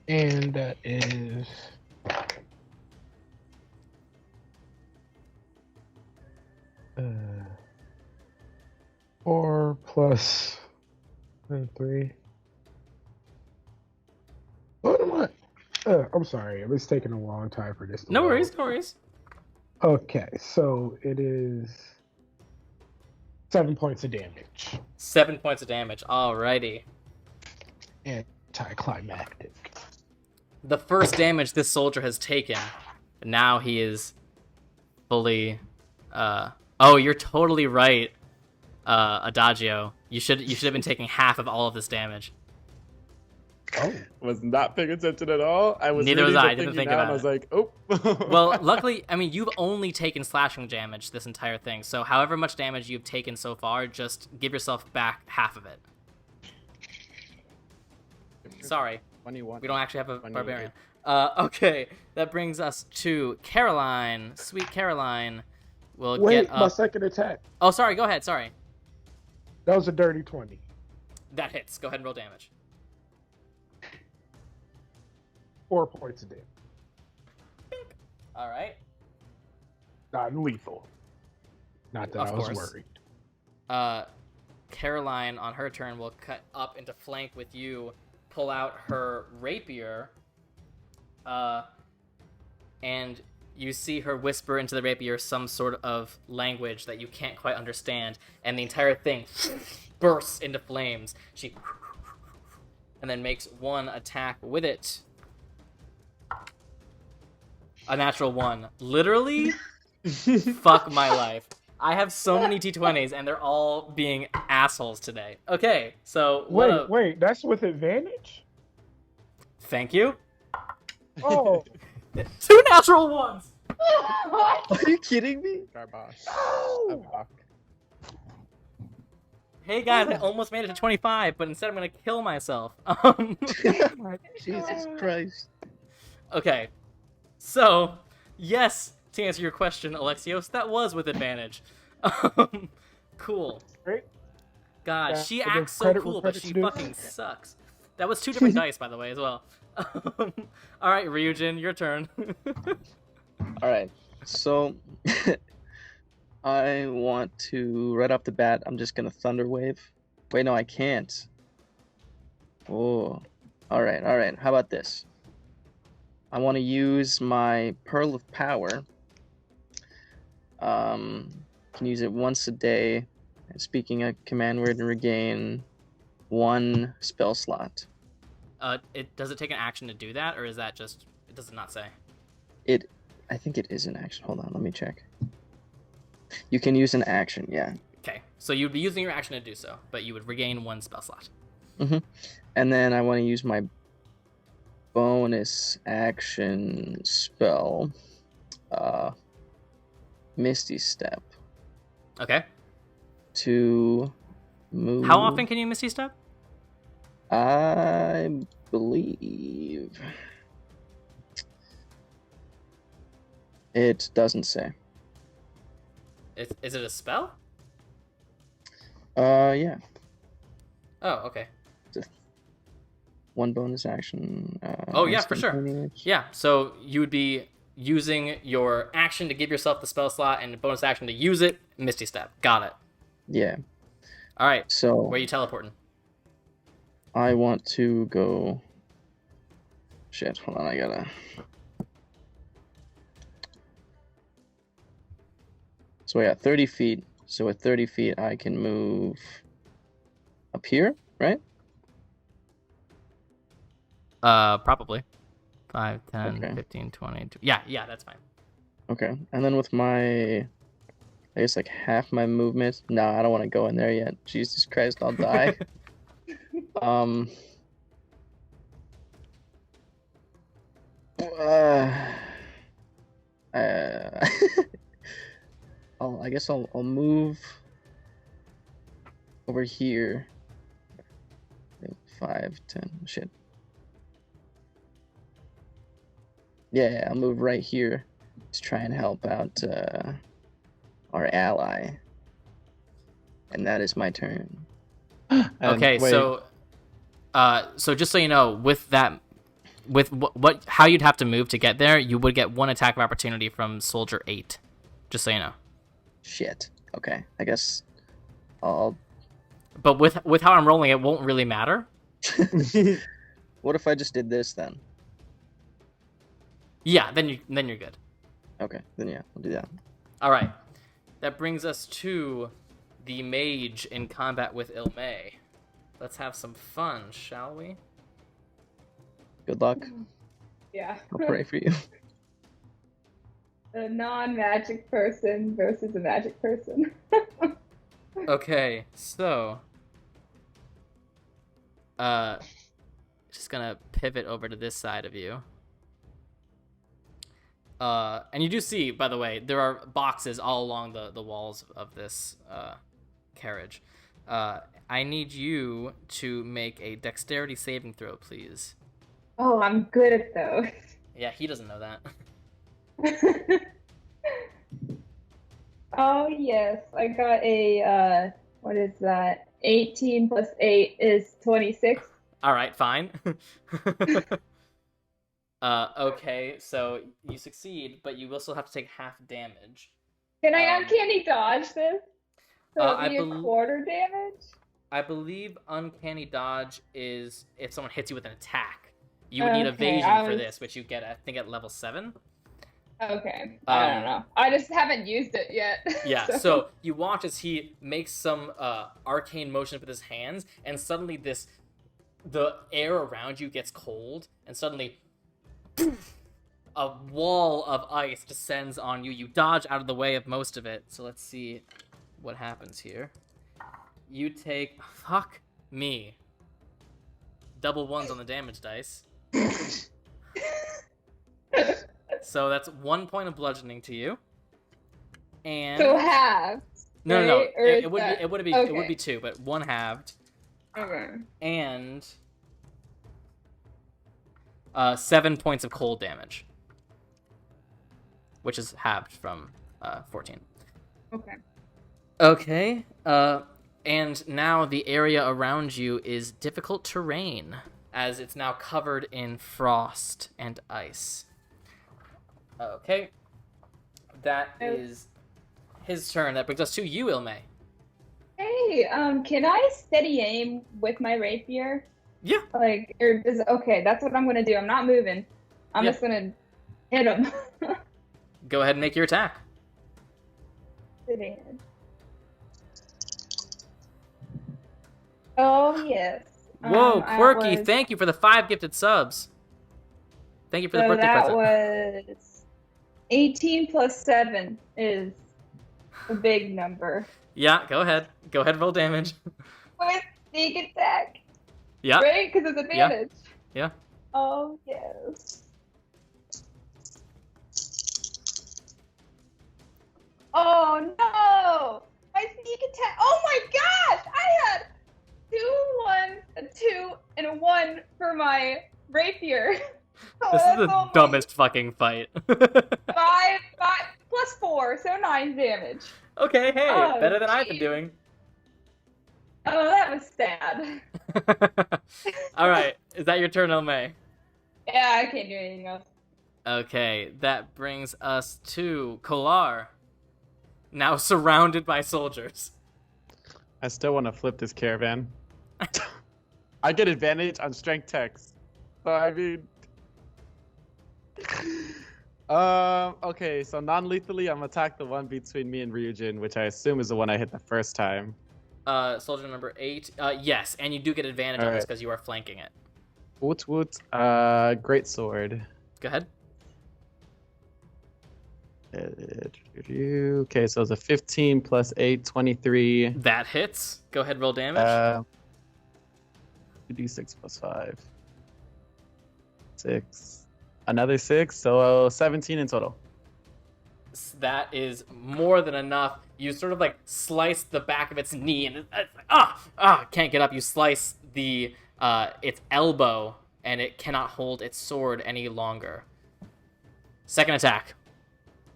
And that is 4 plus 3. What am I? I'm sorry. It's taking a long time for this to No load. worries, no worries. Okay, so it is 7 points of damage. 7 points of damage. Alrighty. Anticlimactic. The first damage this soldier has taken. Now he is fully. Oh, you're totally right, Adagio. You should have been taking half of all of this damage. Oh. Was not paying attention at all. I was Neither reading was I. the Didn't thingy think now, about and I was it. like, oh. Well, luckily, I mean, you've only taken slashing damage this entire thing. So however much damage you've taken so far, just give yourself back half of it. Sorry, 21. we don't actually have a 28. barbarian. Okay, that brings us to Caroline. Sweet Caroline will Wait, get up. my second attack. Oh, sorry. Go ahead. Sorry. That was a dirty 20. That hits. Go ahead and roll damage. 4 points of damage. All right. Non-lethal. Not that Of I was course. worried. Caroline, on her turn, will cut up into flank with you, pull out her rapier, and you see her whisper into the rapier some sort of language that you can't quite understand, and the entire thing bursts into flames. She and then makes one attack with it. A natural 1. Literally, fuck my life. I have so many T20s, and they're all being assholes today. Okay, so... Wait, that's with advantage? Thank you. Oh, 2 natural 1s! Are you kidding me? Garbage. no! Hey guys, I almost made it to 25, but instead I'm gonna kill myself. Jesus Christ. Okay, so, yes, to answer your question, Alexios, that was with advantage. Cool. Great. God, Yeah, she for the acts so credit cool, where but credit's she due. fucking sucks. That was 2 different dice, by the way, as well. Alright, Ryujin, your turn. Alright, so I want to, right off the bat, I'm just gonna Thunder Wave. Wait, no, I can't. Oh, alright. How about this? I want to use my Pearl of Power. Can use it once a day. And speaking a command word and regain 1 spell slot. Does it take an action to do that, or is that just... It does not say. I think it is an action. Hold on, let me check. You can use an action, yeah. Okay, so you'd be using your action to do so, but you would regain 1 spell slot. Mm-hmm. And then I want to use my bonus action spell, Misty Step, Okay. to move. How often can you Misty Step? I believe it doesn't say. Is it a spell? Yeah. Oh, okay. 1 bonus action. Oh, yeah, for sure. instantaneous. Yeah, so you would be using your action to give yourself the spell slot and bonus action to use it, Misty Step. Got it. Yeah. All right, So where are you teleporting? I want to go. Shit, hold on, I gotta. So yeah, 30 feet. So at 30 feet, I can move up here, right? Probably. 5, 10, Okay. 15, 20. Yeah, that's fine. Okay. And then with my, I guess like half my movement. No, I don't want to go in there yet. Jesus Christ, I'll die. I guess I'll move over here. 5, 10, shit. Yeah, I'll move right here to try and help out our ally. And that is my turn. And Okay, wait, so just so you know, with that, with how you'd have to move to get there, you would get 1 attack of opportunity from Soldier 8. Just so you know. Shit. Okay, I guess I'll But with how I'm rolling, it won't really matter. What if I just did this then? Yeah, then you're good. Okay, then yeah, I'll do that. All right. That brings us to the mage in combat with Ilmae. Let's have some fun, shall we? Good luck. Yeah. I'll pray for you. A non-magic person versus a magic person. Okay, so just gonna pivot over to this side of you. And you do see, by the way, there are boxes all along the walls of this carriage. I need you to make a dexterity saving throw, please. Oh, I'm good at those. Yeah, he doesn't know that. Oh, yes. I got a, what is that? 18 plus 8 is 26. All right, fine. Okay, so you succeed, but you will still have to take half damage. Can I uncanny dodge this? So I it'll be a quarter damage? I believe Uncanny Dodge is if someone hits you with an attack. You would need evasion for this, which you get, I think, at level 7. Okay. I don't know. I just haven't used it yet. Yeah, so you watch as he makes some arcane motion with his hands, and suddenly the air around you gets cold, and suddenly a wall of ice descends on you. You dodge out of the way of most of it. So let's see what happens here. You take... Fuck me. Double ones on the damage dice. So that's 1 point of bludgeoning to you. And... So halved. No, right? no, no. Or It would be okay. it would be 2, but 1 halved. Okay. And 7 points of cold damage, which is halved from 14. Okay. Okay. And now the area around you is difficult terrain, as it's now covered in frost and ice. Okay. That is his turn. That brings us to you, Ilmae. Hey, can I steady aim with my rapier? Yeah. Like, or is okay? That's what I'm gonna do. I'm not moving. I'm Yeah. just gonna hit him. Go ahead and make your attack. Advantage. Oh yes. Whoa, that Quirky! was- Thank you for the 5 gifted subs. Thank you for the So birthday that present. was 18 plus 7 is a big number. Yeah, go ahead. Go ahead and roll damage. With sneak attack, Yeah. right? Because it's advantage. Yeah. Oh yes. Oh no! My sneak attack. Oh my gosh! I had 2 1s, a 2, and a 1 for my rapier. Oh, This is that's the only dumbest fucking fight. 5 plus 4, so 9 damage. Okay, hey, Oh, better than I've been jeez. doing. Oh, that was sad. All right, is that your turn, Ilmae? Yeah, I can't do anything else. Okay, that brings us to Kolar, now surrounded by soldiers. I still want to flip this caravan. I get advantage on strength text. So I mean, okay. So non-lethally, I'm gonna attack the one between me and Ryujin, which I assume is the one I hit the first time. Soldier number 8. Yes, and you do get advantage on All this right. because you are flanking it. Woot woot. Great sword. Go ahead. Okay, so it's a 15 plus 8, 23. That hits. Go ahead, roll damage. 2d6 plus 5. 6. Another 6, so 17 in total. That is more than enough. You sort of like slice the back of its knee, and it's like, can't get up. You slice the its elbow, and it cannot hold its sword any longer. Second attack.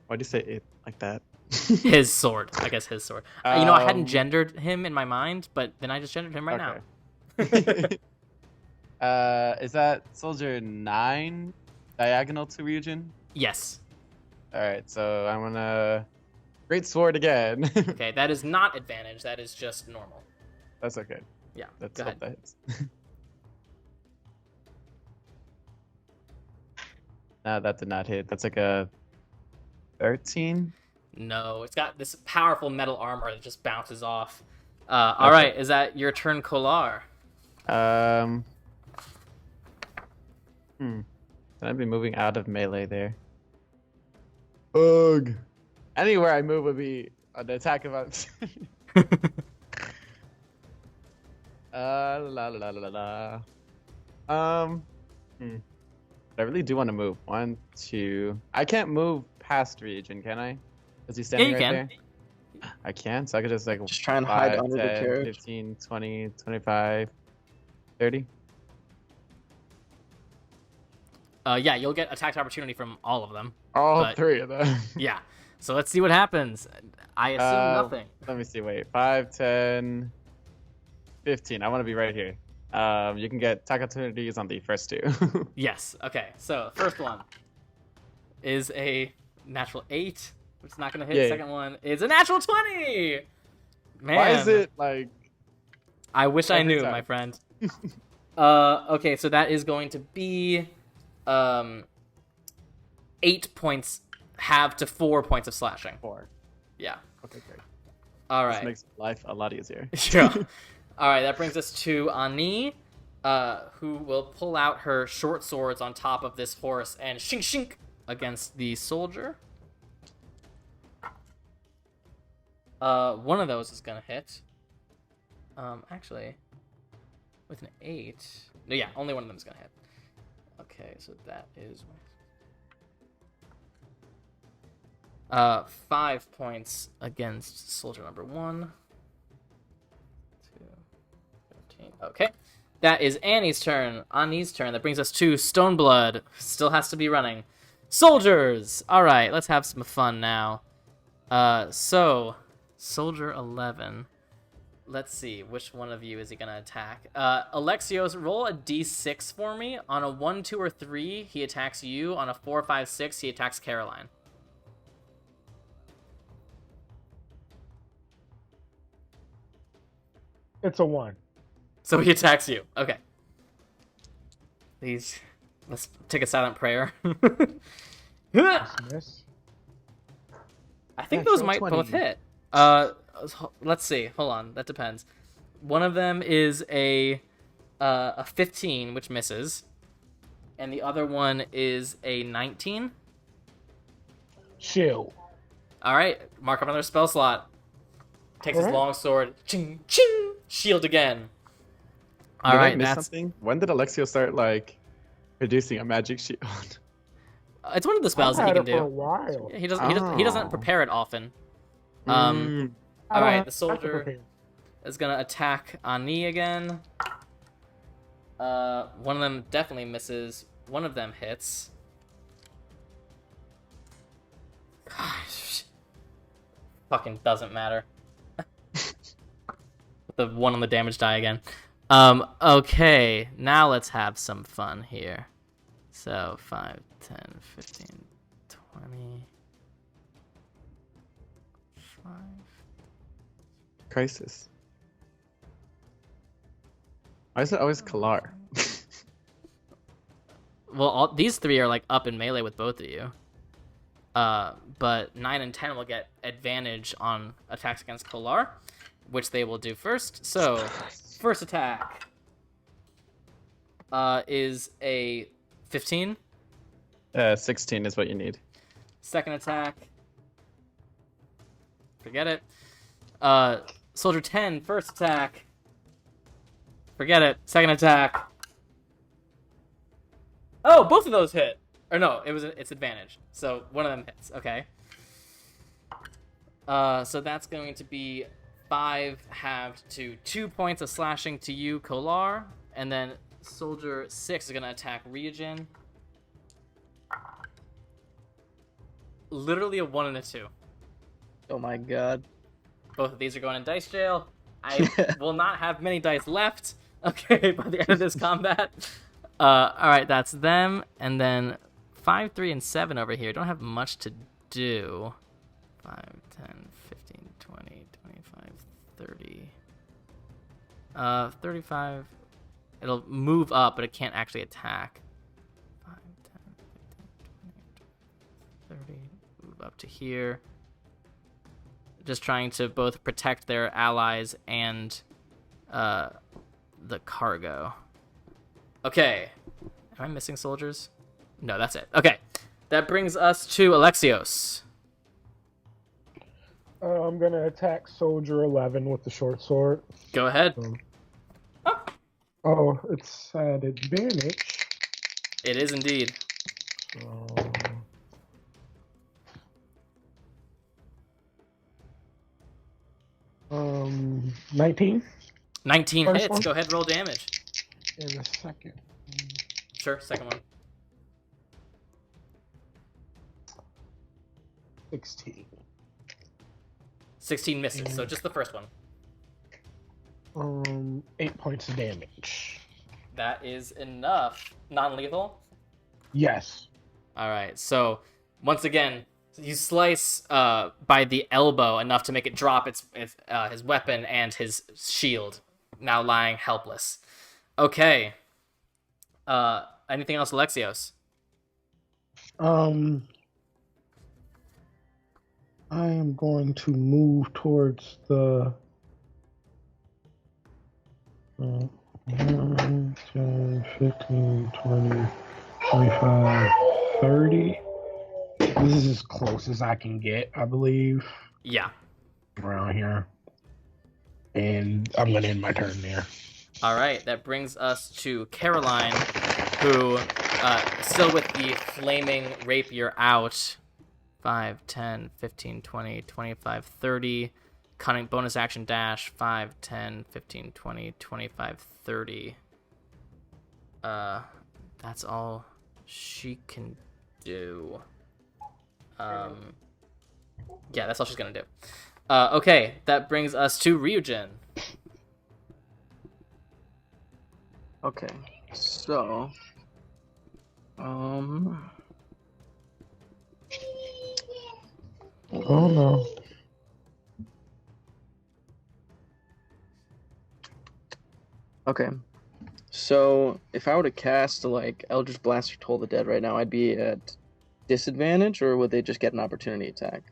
Why'd you say it like that? His sword. I guess his sword. You know, I hadn't Um, gendered him in my mind, but then I just gendered him right now. Is that soldier 9 diagonal to region? Yes. Alright, so I'm gonna great sword again. Okay, that is not advantage. That is just normal. That's okay. Yeah, That's go hope ahead. that hits. That did not hit. That's like a 13. No, it's got this powerful metal armor that just bounces off. Okay. All right, is that your turn, Kolar? Can I be moving out of melee there? Ugh. Anywhere I move would be an attack of la la la la la. I really do want to move. 1, 2. I can't move past region, can I? Is he standing you right can. there? I can, so I could just like Just try and hide 5, under the 10, carriage. 15, 20, 25, 30. Yeah, you'll get attack opportunity from all of them. All But- 3 of them. Yeah. So let's see what happens. I assume nothing. Let me see. Wait. 5, 10, 15. I want to be right here. You can get attack opportunities on the first 2. Yes. Okay. So first one is a natural 8, which is not going to hit. Yay. Second one is a natural 20. Man, Why is it like? I wish I every knew, time? my friend. Okay, so that is going to be 8 points, halved to 4 points of slashing. 4. Yeah. Okay, great. All This right. makes life a lot easier. Sure. All right, that brings us to Ani, who will pull out her short swords on top of this horse and shink shink against the soldier. One of those is gonna hit. Actually, with an 8. No, yeah, only one of them is gonna hit. Okay, so that is 5 points against soldier number 1. 2, 15. Okay. That is Annie's turn. Ani's turn. That brings us to Stoneblood. Still has to be running. Soldiers! Alright, let's have some fun now. So, Soldier 11. Let's see, which one of you is he going to attack? Alexios, roll a d6 for me. On a 1, 2, or 3, he attacks you. On a 4, 5, 6, he attacks Caroline. It's a 1. So he attacks you. Okay. Let's take a silent prayer. Miss. I think Yeah, those show might 20. both hit. Let's see. Hold on. That depends. One of them is a 15, which misses, and the other one is a 19. Shield. All right, mark up another spell slot. Takes his Alright. long sword. Ching ching. Shield again. All Did I right, miss that's something? When did Alexio start like producing a magic shield? it's one of the spells I've that he had can it for a do. while. He doesn't Oh. prepare it often. I All don't right, have the to soldier prepare. is gonna attack Ani again. One of them definitely misses. One of them hits. Gosh, fucking doesn't matter. The one on the damage die again. Okay, now let's have some fun here. So 5, 10, 15, 20. 5. Crisis. Why is it always Kalar? Well, these 3 are like up in melee with both of you. But 9 and 10 will get advantage on attacks against Kolar, which they will do first. So, first attack is a 15. 16 is what you need. Second attack, forget it. Soldier 10, first attack, forget it. Second attack. Oh, both of those hit. Or no, it's advantage. So one of them hits. Okay. So that's going to be 5 halved to 2 points of slashing to you, Kolar, and then Soldier 6 is gonna attack Ryujin. Literally a 1 and a 2. Oh my god. Both of these are going in dice jail. I will not have many dice left. Okay, by the end of this combat. All right, that's them, and then 5, 3, and 7 over here don't have much to do. 5, 10, 15, 20, 25, 30. 35. It'll move up, but it can't actually attack. 5, 10, 15, 20, 30. Move up to here. Just trying to both protect their allies and the cargo. Okay. Am I missing soldiers? No, that's it. Okay. That brings us to Alexios. I'm gonna attack Soldier 11 with the short sword. Go ahead. Oh, it's at advantage. It is indeed. So, 19. 19 First hits. one. Go ahead, roll damage. And the second. Sure, second one. 16. 16 misses, so just the first one. 8 points of damage. That is enough. Non-lethal? Yes. All right, so once again, you slice by the elbow enough to make it drop his weapon and his shield, now lying helpless. Okay. Anything else, Alexios? I am going to move towards the 10, 15, 20, 25, 30. This is as close as I can get, I believe. Yeah. Around here. And I'm going to end my turn there. All right, that brings us to Caroline, who, still with the flaming rapier out, 5, 10, 15, 20, 25, 30, cunning bonus action dash, 5, 10, 15, 20, 25, 30. That's all she can do. Yeah, that's all she's gonna do. Okay, that brings us to Ryujin. Okay, so Oh no. okay, so if I were to cast like Eldritch Blast or Toll the Dead right now, I'd be at disadvantage, or would they just get an opportunity attack?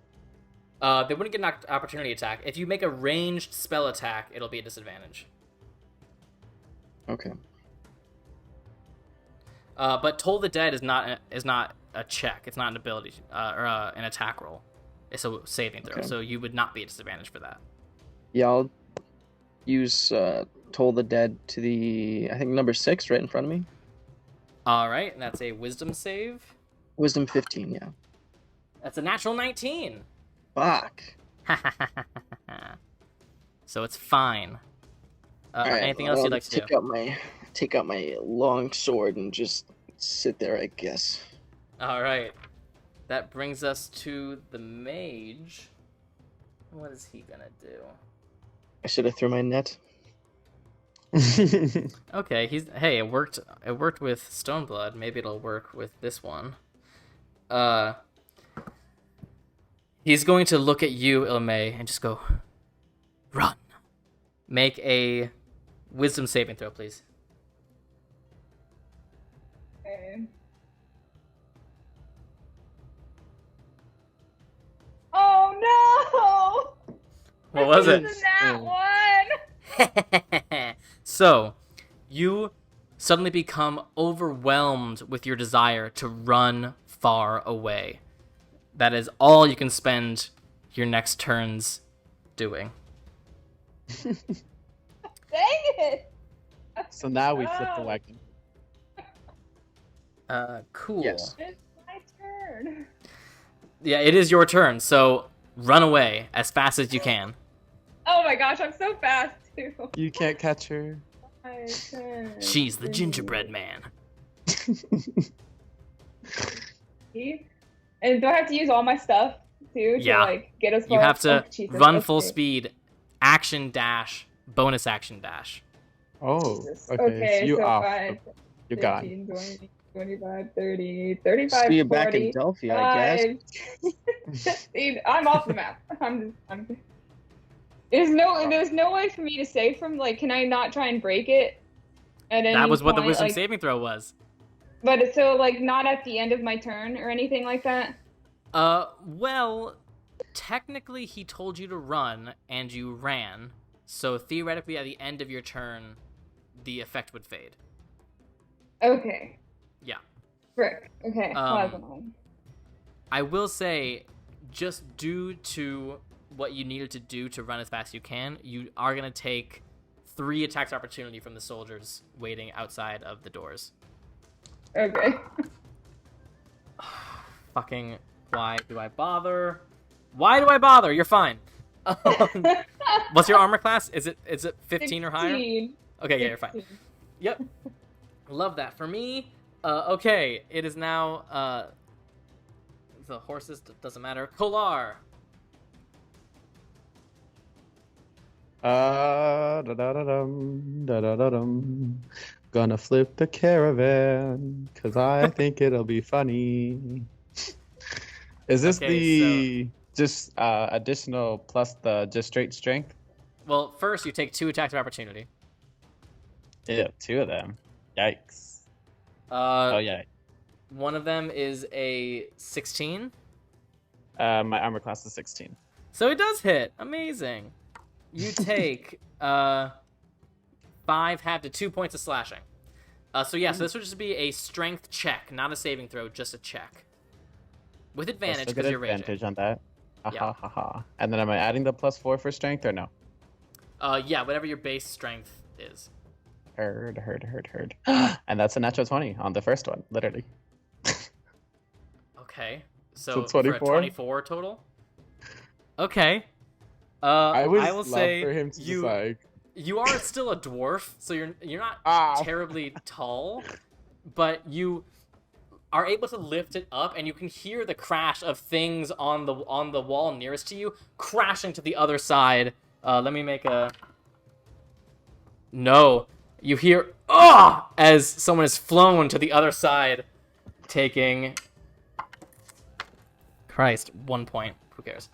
They wouldn't get an opportunity attack. If you make a ranged spell attack, it'll be a disadvantage. Okay. But Toll the Dead is not a check. It's not an ability or an attack roll. It's a saving throw. Okay. So you would not be at disadvantage for that. Yeah, I'll use Toll the Dead to the, I think, number 6 right in front of me. All right, and that's a Wisdom save. Wisdom 15, yeah. That's a natural 19. Fuck. So it's fine. Alright, Anything else you'd like to do? Take out my long sword and just sit there, I guess. All right. That brings us to the mage. What is he gonna do? I should have threw my net. Okay, hey, it worked. It worked with Stoneblood. Maybe it'll work with this one. He's going to look at you, Ilmae, and just go, run. Make a wisdom saving throw, please. Okay. Oh no! What was it? This is that one! So, you suddenly become overwhelmed with your desire to run far away. That is all you can spend your next turns doing. Dang it! So now we flip the wagon. Cool. Yes. It's my turn. Yeah, it is your turn, so run away as fast as you can. Oh my gosh, I'm so fast too. You can't catch her. 5, 10, She's the gingerbread man. And do I have to use all my stuff too Yeah. to like get us? You have to Jesus, run full okay. speed, action dash, bonus action dash. Oh, Jesus. okay. So you off. 5, You're gone. 15, 20, 25, 30, 35, See you 40, back in Delphi, I guess. 15. I'm off the map. I'm There's no way for me to save from, like, can I not try and break it at any That was what the point, wisdom like, saving throw was. but so, like, not at the end of my turn or anything like that? Well, technically he told you to run, and you ran, so theoretically at the end of your turn, the effect would fade. Okay. Yeah. Frick. Okay. Um, I will say, just due to what you needed to do to run as fast as you can, you are going to take 3 attacks opportunity from the soldiers waiting outside of the doors. Okay. Fucking, why do I bother? Why do I bother? You're fine. What's your armor class? Is it 15 or higher? 16. Okay, yeah, you're fine. Yep. Love that. For me, okay, it is now, the horses, doesn't matter. Kolar. Da-da-da-dum. Gonna flip the caravan, cause I think it'll be funny. Is this Okay, just additional plus the just straight strength? Well, first you take 2 attacks of opportunity. Yeah, 2 of them. Yikes. Oh yeah. One of them is a 16. My armor class is 16. So it does hit. Amazing. You take 5 half to 2 points of slashing. So this would just be a strength check, not a saving throw, just a check. With advantage because you're raging. Advantage on that. Yeah. Ha. And then am I adding the +4 for strength or no? Yeah, whatever your base strength is. Heard. And that's a natural 20 on the first one, literally. Okay. So 24? For a 24 total? Okay. I will love say for him to you just like... you are still a dwarf, so you're not Ow. terribly tall, but you are able to lift it up, and you can hear the crash of things on the wall nearest to you crashing to the other side. Let me make a... No. You hear, as someone is flown to the other side, taking... Christ, 1 point. Who cares?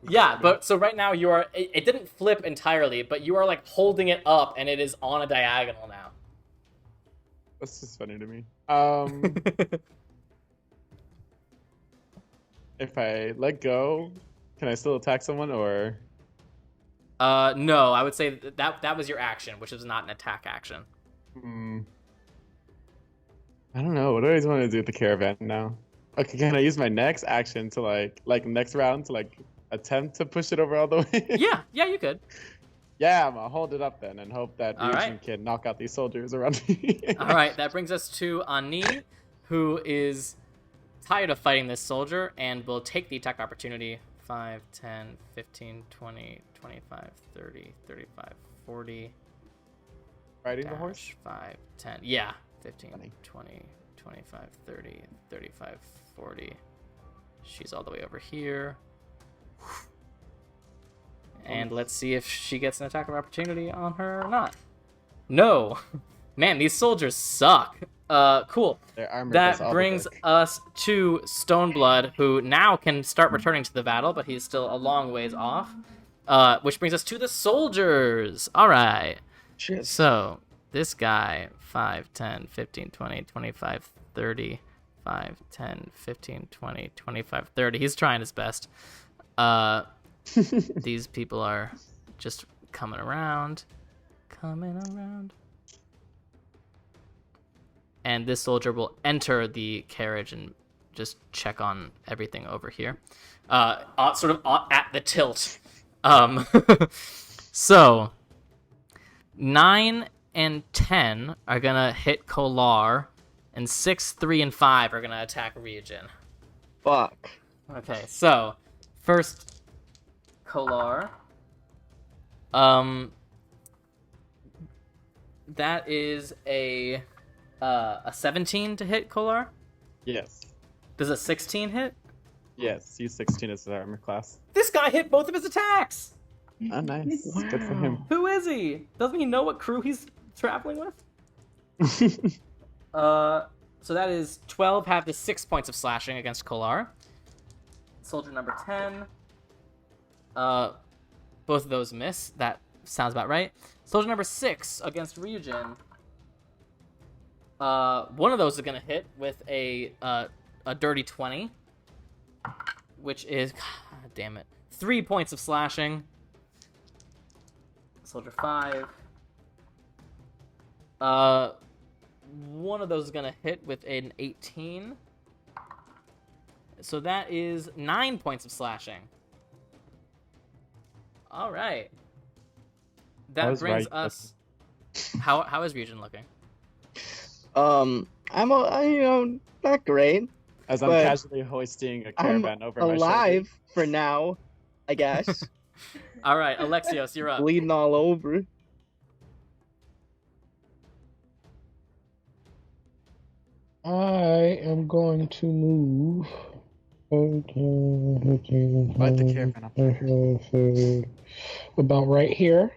Yeah, but so right now you are... It didn't flip entirely, but you are, like, holding it up, and it is on a diagonal now. That's just funny to me. If I let go, can I still attack someone, or... No, I would say that was your action, which is not an attack action. I don't know. What do I want to do with the caravan now? Okay, can I use my next action to like next round to like attempt to push it over all the way? Yeah, you could. Yeah, I'm gonna hold it up then and hope that All Ryujin right. can knock out these soldiers around me. All right, that brings us to Ani, who is tired of fighting this soldier and will take the attack opportunity. 5, 10, 15, 20, 25, 30, 35, 40. Riding the horse? 5, 10. Yeah. 15, Funny. 20, 25, 30, 35, 40. She's all the way over here. And let's see if she gets an attack of opportunity on her or not. No. Man, these soldiers suck. Cool. Their armor does all That the brings work. us to Stoneblood, who now can start returning to the battle, but he's still a long ways off. Which brings us to the soldiers. All right. Shit. So, this guy, 5, 10, 15, 20, 25, 30, 5, 10, 15, 20, 25, 30. He's trying his best. These people are just coming around. And this soldier will enter the carriage and just check on everything over here. Sort of at the tilt. So, 9 and 10 are gonna hit Kolar, and 6, 3, and 5 are gonna attack Ryujin. Fuck. Okay, so first Kolar. That is a 17 to hit Kolar. Yes. Does a 16 hit? Yes, use 16 as his armor class. This guy hit both of his attacks. Oh, nice. Good for him. Who is he? Doesn't he know what crew he's traveling with? So that is 12 half to 6 points of slashing against Kolar. Soldier number 10. Both of those miss. That sounds about right. Soldier number 6 against Ryujin. One of those is gonna hit with a dirty 20, which is, god damn it, 3 points of slashing. Soldier 5. One of those is gonna hit with an 18. So that is 9 points of slashing. All right. That brings us. How is Ryujin looking? I'm not great. As I'm casually hoisting a caravan over my shoulder. Alive for now, I guess. All right, Alexios, you're up. Bleeding all over. I am going to move. Light the caravan up. About right here.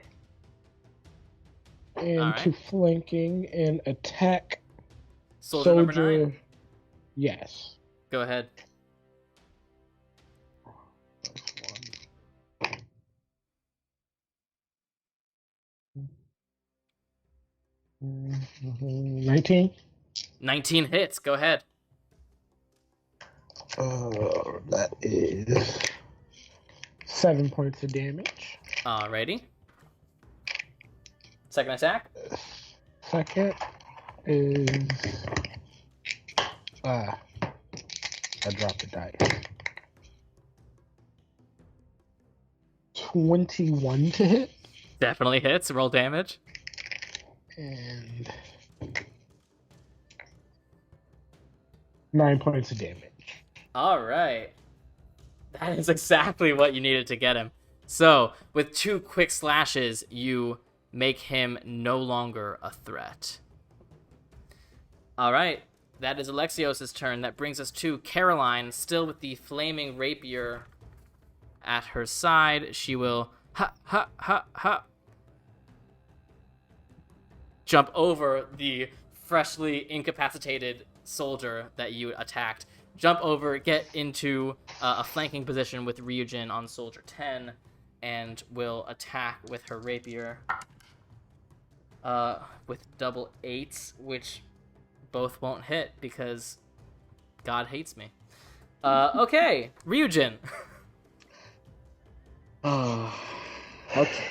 And All to right. flanking and attack Soldier number 9. Yes. Go ahead. Mm-hmm. 19. 19 hits. Go ahead. That is 7 points of damage. Alrighty. Second attack. Second is I dropped the dice. 21 to hit Definitely hits. Roll damage. and 9 points of damage. All right. That is exactly what you needed to get him. So, with 2 quick slashes, you make him no longer a threat. All right. That is Alexios' turn. That brings us to Caroline, still with the flaming rapier at her side. She will jump over the freshly incapacitated soldier that you attacked. Jump over, get into a flanking position with Ryujin on soldier 10, and will attack with her rapier with double 8s, which both won't hit because God hates me. Okay, Ryujin. Oh, okay.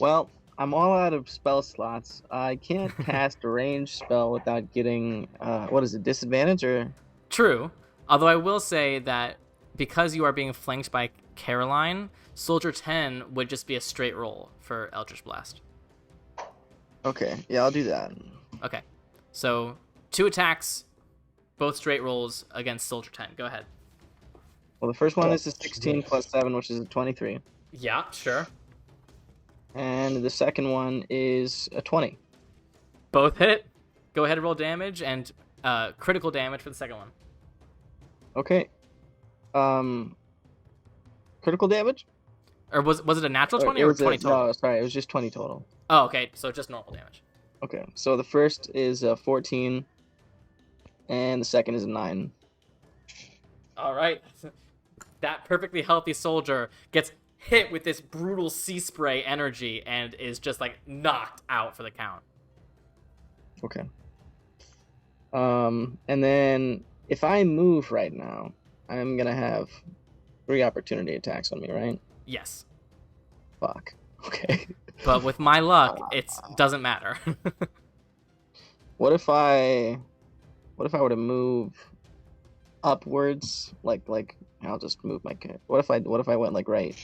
Well, I'm all out of spell slots. I can't cast a ranged spell without getting, what is it, disadvantage or? True. Although I will say that because you are being flanked by Caroline, soldier 10 would just be a straight roll for Eldritch Blast. Okay, yeah, I'll do that. Okay. So, 2 attacks, both straight rolls against soldier 10. Go ahead. Well, the first one is a 16 plus 7, which is a 23. Yeah, sure. And the second one is a 20. Both hit. Go ahead and roll damage, and critical damage for the second one. Okay. Critical damage? Or was it a natural 20 or 20 total? No, sorry, it was just 20 total. Oh, okay. So just normal damage. Okay, so the first is a 14, and the second is a 9. All right. That perfectly healthy soldier gets hit with this brutal sea spray energy and is just like knocked out for the count. Okay. And then if I move right now, I'm gonna have 3 opportunity attacks on me, right? Yes. Fuck. Okay. But with my luck, it doesn't matter. What if I were to move upwards? Like I'll just move my. What if I went like right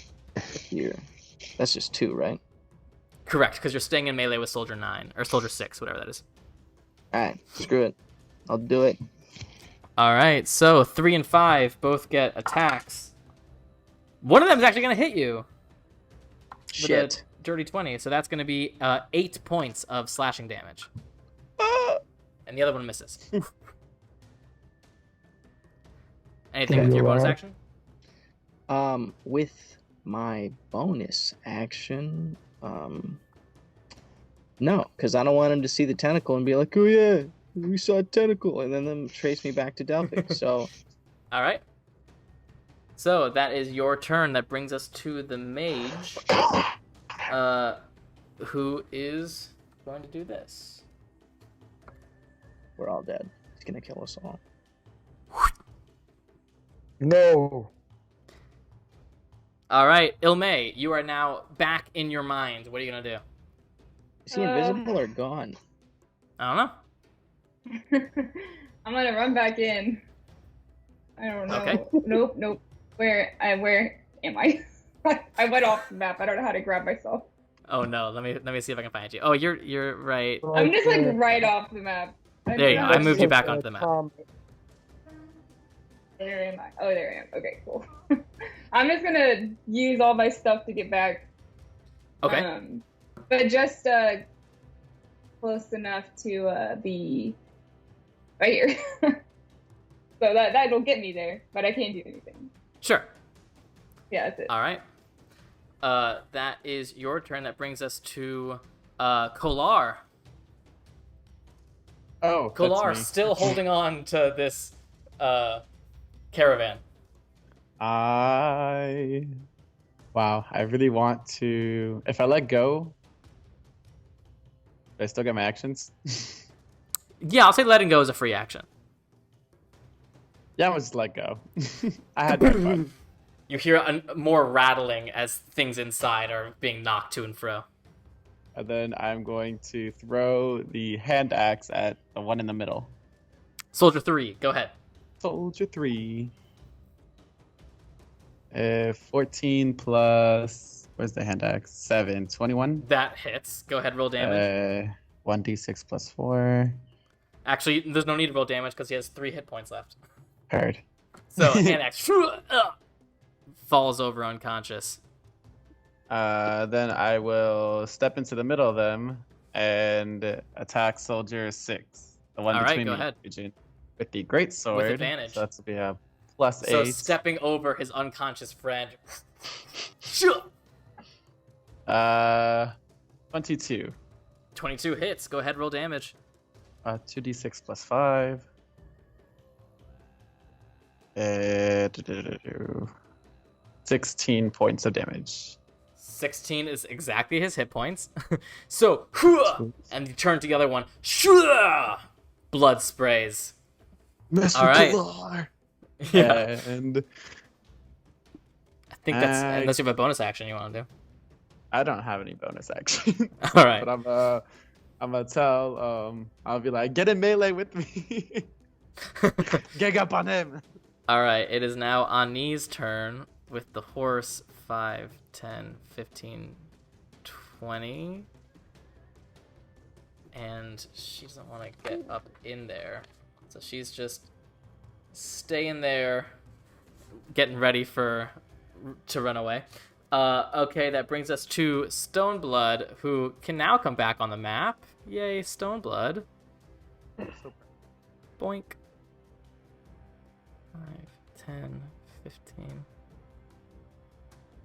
here? That's just 2, right? Correct, because you're staying in melee with soldier 9 or soldier 6, whatever that is. All right, screw it. I'll do it. All right, so 3 and 5 both get attacks. One of them is actually going to hit you. Shit. With a dirty 20, so that's going to be 8 points of slashing damage. And the other one misses. Anything with your bonus action? With my bonus action, no, because I don't want him to see the tentacle and be like, oh yeah, we saw a tentacle, and then them trace me back to Delphic. So, All right. So that is your turn. That brings us to the mage, who is going to do this. We're all dead. He's gonna kill us all. No. All right, Ilmae, you are now back in your mind. What are you gonna do? Is he invisible or gone? I don't know. I'm gonna run back in. I don't know. Okay. Nope. Where am I? I went off the map. I don't know how to grab myself. Oh no, let me see if I can find you. Oh, you're right. I'm just like right off the map. There you go. I moved you back onto the map. There am I. Oh, there I am. Okay, cool. I'm just gonna use all my stuff to get back. Okay. But just close enough to be right here. So that'll get me there, but I can't do anything. Sure. Yeah, that's it. All right. That is your turn. That brings us to Kolar. Oh, Kolar that's me. still holding on to this caravan. Wow, I really want to... If I let go, do I still get my actions? Yeah, I'll say letting go is a free action. Yeah, I'm just let go. I had my fun. You hear more rattling as things inside are being knocked to and fro. And then I'm going to throw the hand axe at the one in the middle. Soldier 3, go ahead. Soldier 3. 14 plus... Where's the hand axe? 7. 21? That hits. Go ahead, roll damage. 1d6 plus 4. Actually, there's no need to roll damage because he has 3 hit points left. Heard. So, hand axe falls over unconscious. Then I will step into the middle of them and attack Soldier 6. The one All right, between go me, ahead. Eugene, with the great sword. With advantage. So that's to be a plus 8. So stepping over his unconscious friend. 22. 22 hits. Go ahead, roll damage. 2d6 plus 5. 16 points of damage. 16 is exactly his hit points. So, and you turn to the other one. Blood sprays. All right. Yeah. And I think that's unless you have a bonus action you want to do. I don't have any bonus action. All right. But I'm gonna tell I'll be like, get in melee with me. Gang up on him. All right, it is now Ani's turn with the horse. 5, 10, 15, 20. And she doesn't want to get up in there. So she's just staying there, getting ready to run away. Okay, that brings us to Stoneblood, who can now come back on the map. Yay, Stoneblood. Boink. 5, 10, 15.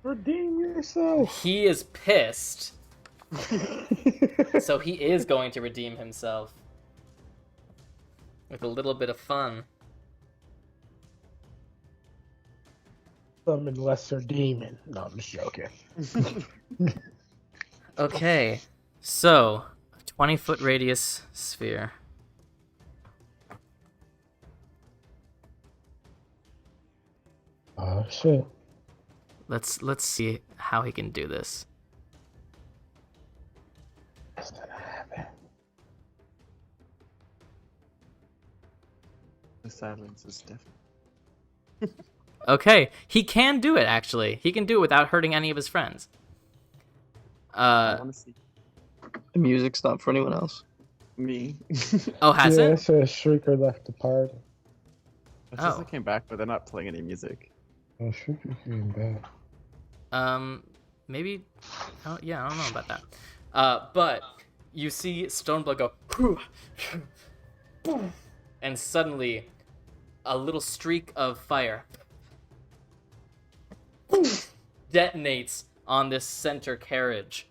Redeem yourself. He is pissed. So he is going to redeem himself. With a little bit of fun. Summon lesser demon. No, I'm just joking. Okay, so 20-foot radius sphere. Oh shit. Let's see how he can do this. What's gonna happen? The silence is different. Okay, he can do it actually. He can do it without hurting any of his friends. I want to see The music stopped for anyone else? me. Oh, has Yeah, it? it says Shrieker left the party. It says Oh. I came back, but they're not playing any music. Oh, Shrieker came back. Maybe. Oh, yeah, I don't know about that. But you see Stoneblood go, and suddenly a little streak of fire detonates on this center carriage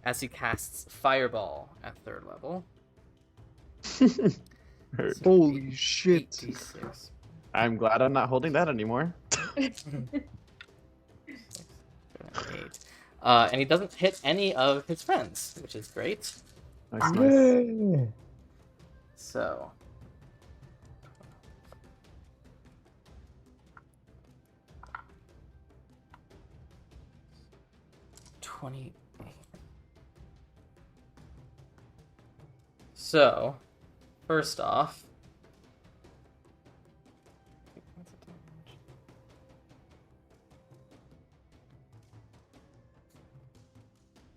as he casts Fireball at 3rd level. Heard. Holy shit. 8d6 I'm glad I'm not holding that anymore. 8. And he doesn't hit any of his friends, which is great. Nice. Yay. So. $28. So, first off,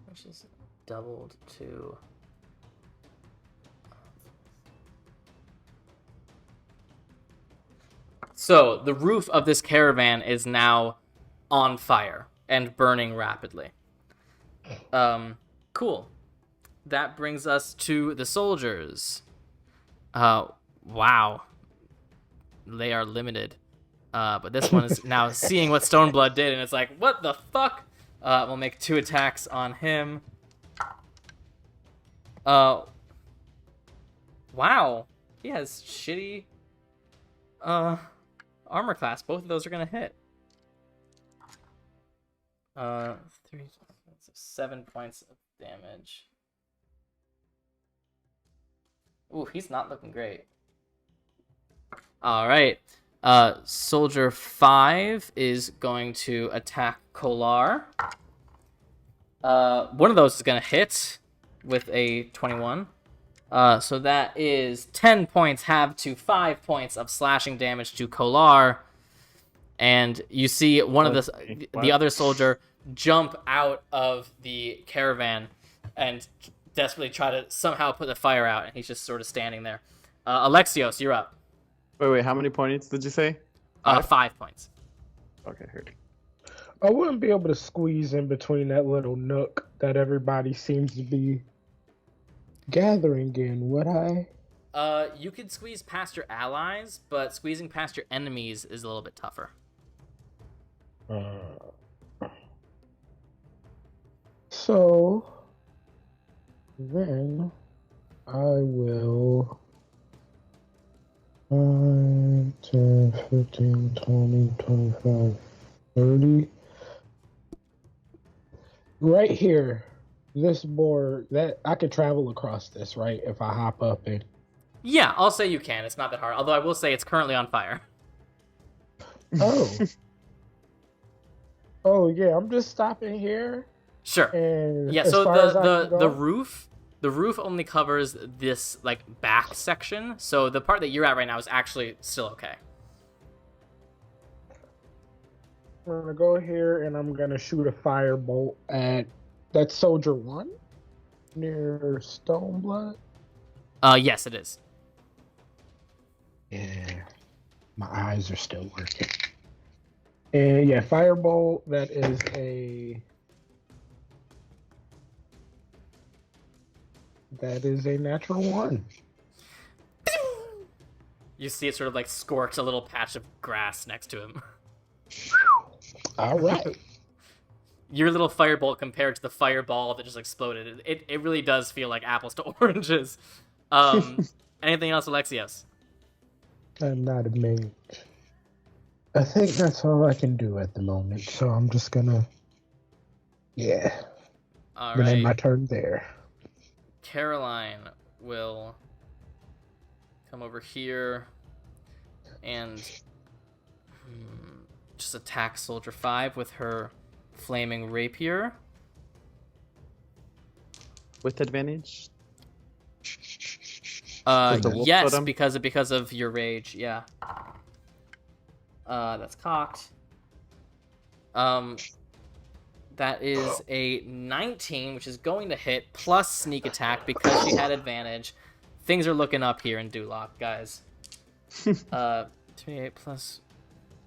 which is doubled to. So, the roof of this caravan is now on fire and burning rapidly. Cool. That brings us to the soldiers. Wow. They are limited. But this one is now seeing what Stoneblood did, and it's like, what the fuck? We'll make 2 attacks on him. Wow. He has shitty armor class. Both of those are gonna hit. 7 points of damage. Ooh, he's not looking great. All right. Soldier 5 is going to attack Kolar. One of those is going to hit with a 21. So that is 10 points halved to 5 points of slashing damage to Kolar. And you see one of the other soldier jump out of the caravan and desperately try to somehow put the fire out, and he's just sort of standing there. Alexios, you're up. Wait, how many points did you say? 5 points. Okay, heard. I wouldn't be able to squeeze in between that little nook that everybody seems to be gathering in, would I? You could squeeze past your allies, but squeezing past your enemies is a little bit tougher. So then I will 5, 10, 15, 20, 25, 30. Right here, this board, that I could travel across this, right? If I hop up it. Yeah, I'll say you can. It's not that hard. Although I will say it's currently on fire. Oh. Oh yeah, I'm just stopping here. Sure. And Yeah, as so far as I can the go- roof only covers this like back section. So the part that you're at right now is actually still okay. I'm gonna go here and I'm gonna shoot a firebolt at that soldier 1 near Stoneblood. Yes, it is. Yeah, my eyes are still working. And yeah, firebolt. That is a natural 1. You see it sort of like scorch a little patch of grass next to him. All right. Your little firebolt compared to the fireball that just exploded, it really does feel like apples to oranges. Anything else, Alexios? I'm not a mage. I think that's all I can do at the moment. So I'm just gonna, All gonna end my right. turn there. Caroline will come over here and just attack Soldier 5 with her flaming rapier. With advantage? With the wolf Yes, totem? because of your rage, yeah. That's cocked. That is a 19, which is going to hit, plus sneak attack because she had advantage. Things are looking up here in Duloc, guys. 28 plus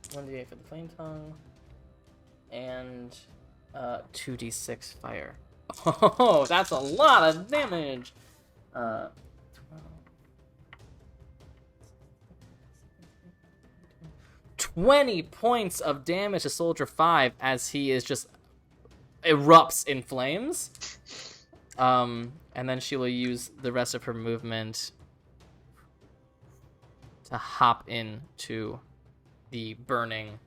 1d8 for the flame tongue, and 2d6 fire. Oh, that's a lot of damage. 12. 20 points of damage to Soldier 5 as he is just erupts in flames. And then she will use the rest of her movement to hop in to the burning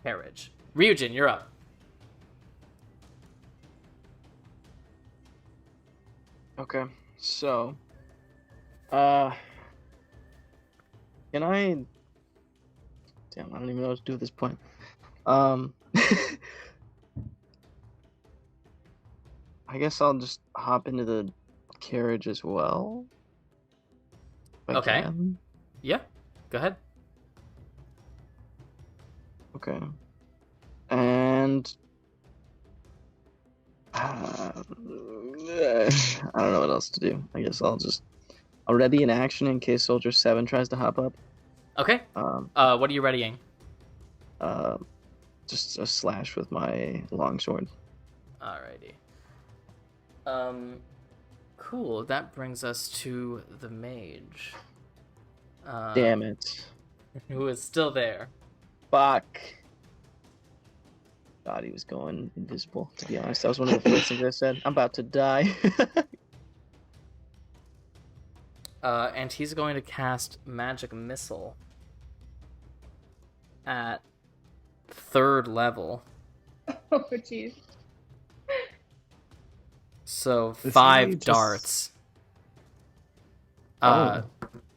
carriage. Ryujin, you're up. Okay, so, can I? Damn, I don't even know what to do at this point. I guess I'll just hop into the carriage as well. If I Okay. can. Yeah, go ahead. Okay. And I don't know what else to do. I guess I'll ready an action in case Soldier 7 tries to hop up. Okay. What are you readying? Just a slash with my longsword. Alrighty. Cool. That brings us to the mage. Damn it. Who is still there. Fuck. Thought he was going invisible, to be honest. That was one of the first things I said. I'm about to die. And he's going to cast Magic Missile at 3rd level. Oh, jeez. So This 5 really just- darts. Oh.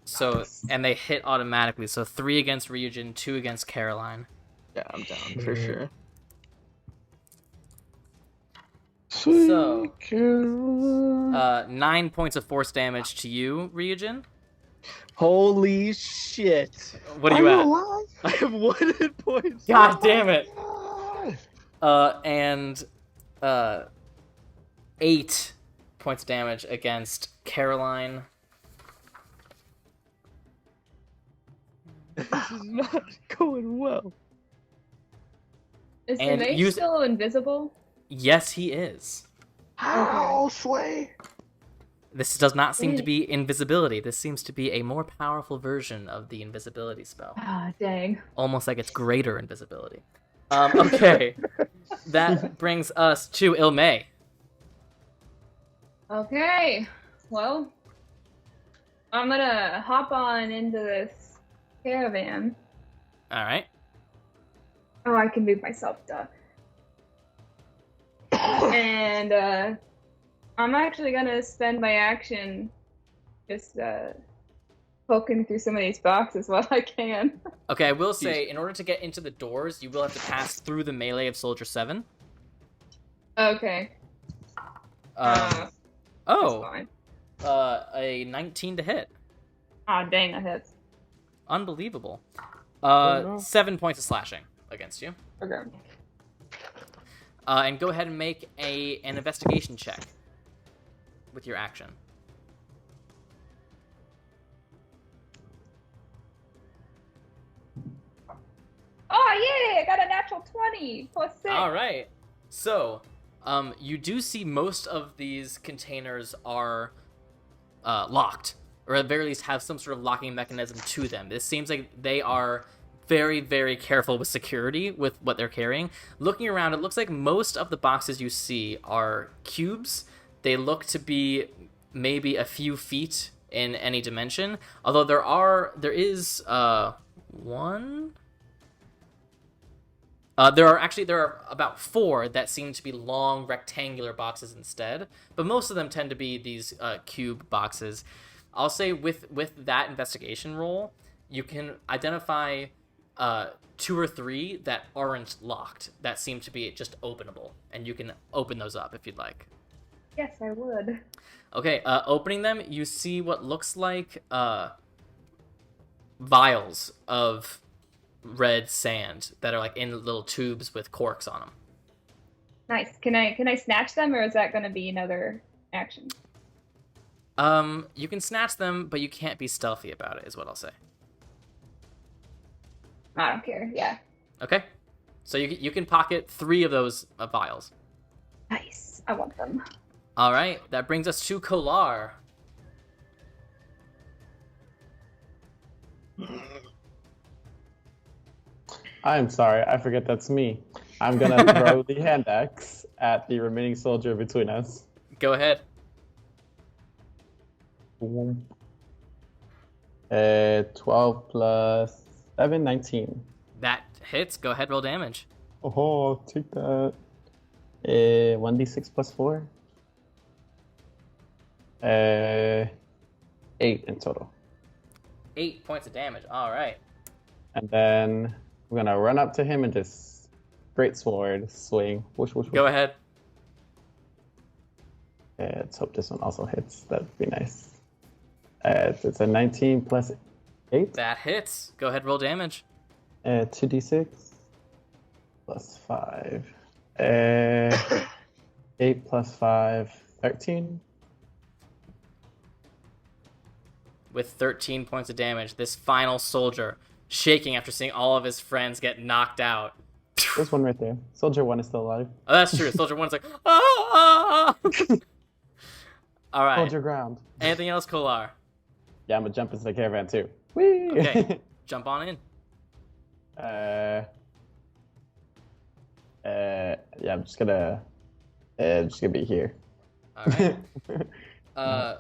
So and they hit automatically. So 3 against Ryujin, 2 against Caroline. Yeah, I'm down for sure. Sweet So, Caroline. 9 points of force damage to you, Ryujin. Holy shit. What are you at? alive? I have 1 hit point. God damn it. God. And 8 points of damage against Caroline. This is not going well. Is the And mage use- still invisible? Yes, he is. How, Sway? This does not seem to be invisibility. This seems to be a more powerful version of the invisibility spell. Ah, dang. Almost like it's greater invisibility. Okay. That brings us to Ilmae. Okay. Well, I'm gonna hop on into this caravan. Alright. Oh, I can move myself, duh. And I'm actually gonna spend my action just poking through some of these boxes while I can. Okay, I will say, in order to get into the doors, you will have to pass through the melee of Soldier 7. Okay. That's fine. A 19 to hit. Ah, dang, that hits. Unbelievable. no. 7 points of slashing against you. Okay. And go ahead and make an investigation check with your action. Oh, yay! I got a natural 20 plus 6. All right. So, you do see most of these containers are locked, or at the very least have some sort of locking mechanism to them. This seems like they are very, very careful with security with what they're carrying. Looking around, it looks like most of the boxes you see are cubes. They look to be maybe a few feet in any dimension, although there is one. There are about 4 that seem to be long rectangular boxes instead, but most of them tend to be these cube boxes. I'll say with that investigation roll, you can identify 2 or 3 that aren't locked, that seem to be just openable, and you can open those up if you'd like. Yes, I would. Okay, opening them, you see what looks like vials of red sand that are like in little tubes with corks on them. Nice. Can I snatch them, or is that going to be another action? You can snatch them, but you can't be stealthy about it, is what I'll say. I don't care. Yeah. Okay? So you can pocket 3 of those vials. Nice. I want them. Alright, that brings us to Kolar. I'm sorry, I forget that's me. I'm gonna throw the hand axe at the remaining soldier between us. Go ahead. 12 plus 7, 19. That hits. Go ahead, roll damage. Oh, take that. 1d6 plus 4. 8 in total. 8 points of damage. All right. And then we're gonna run up to him and just great sword swing. Whoosh, whoosh, whoosh. Go ahead. Let's hope this one also hits. That'd be nice. It's a 19 plus 8. That hits. Go ahead, roll damage. 2d6 plus 5. 8 plus 5, 13. With 13 points of damage, this final soldier, shaking after seeing all of his friends get knocked out. There's one right there. Soldier 1 is still alive. Oh, that's true. Soldier 1's like, ah! All right. Hold your ground. Anything else, Kolar? Yeah, I'm gonna jump into the caravan too. Whee! Okay, jump on in. Yeah, I'm just gonna be here. All right.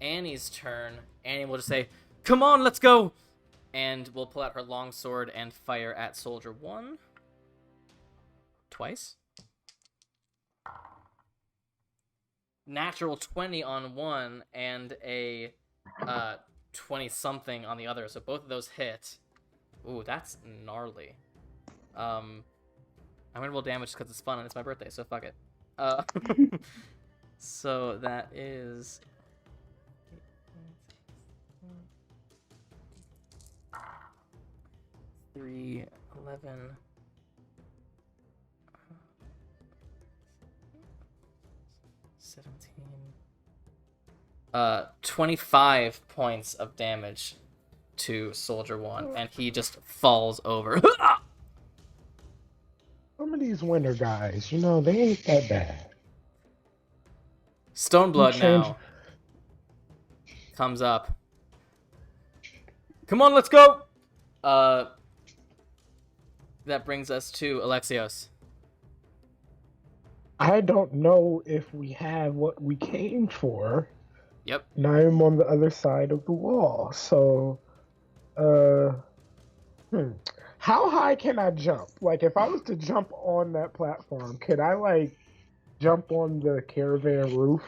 Annie's turn. Annie will just say, "Come on, let's go!" And we'll pull out her longsword and fire at Soldier 1. Twice. Natural 20 on one and a 20-something on the other, so both of those hit. Ooh, that's gnarly. I'm gonna roll damage because it's fun and it's my birthday, so fuck it. So that is... 3, 11... 17... 25 points of damage to Soldier 1, and he just falls over. Some of these winter guys, you know, they ain't that bad. Stoneblood now comes up. Come on, let's go! That brings us to Alexios. I don't know if we have what we came for. Yep. And I am on the other side of the wall, so... How high can I jump? Like, if I was to jump on that platform, could I, like, jump on the caravan roof?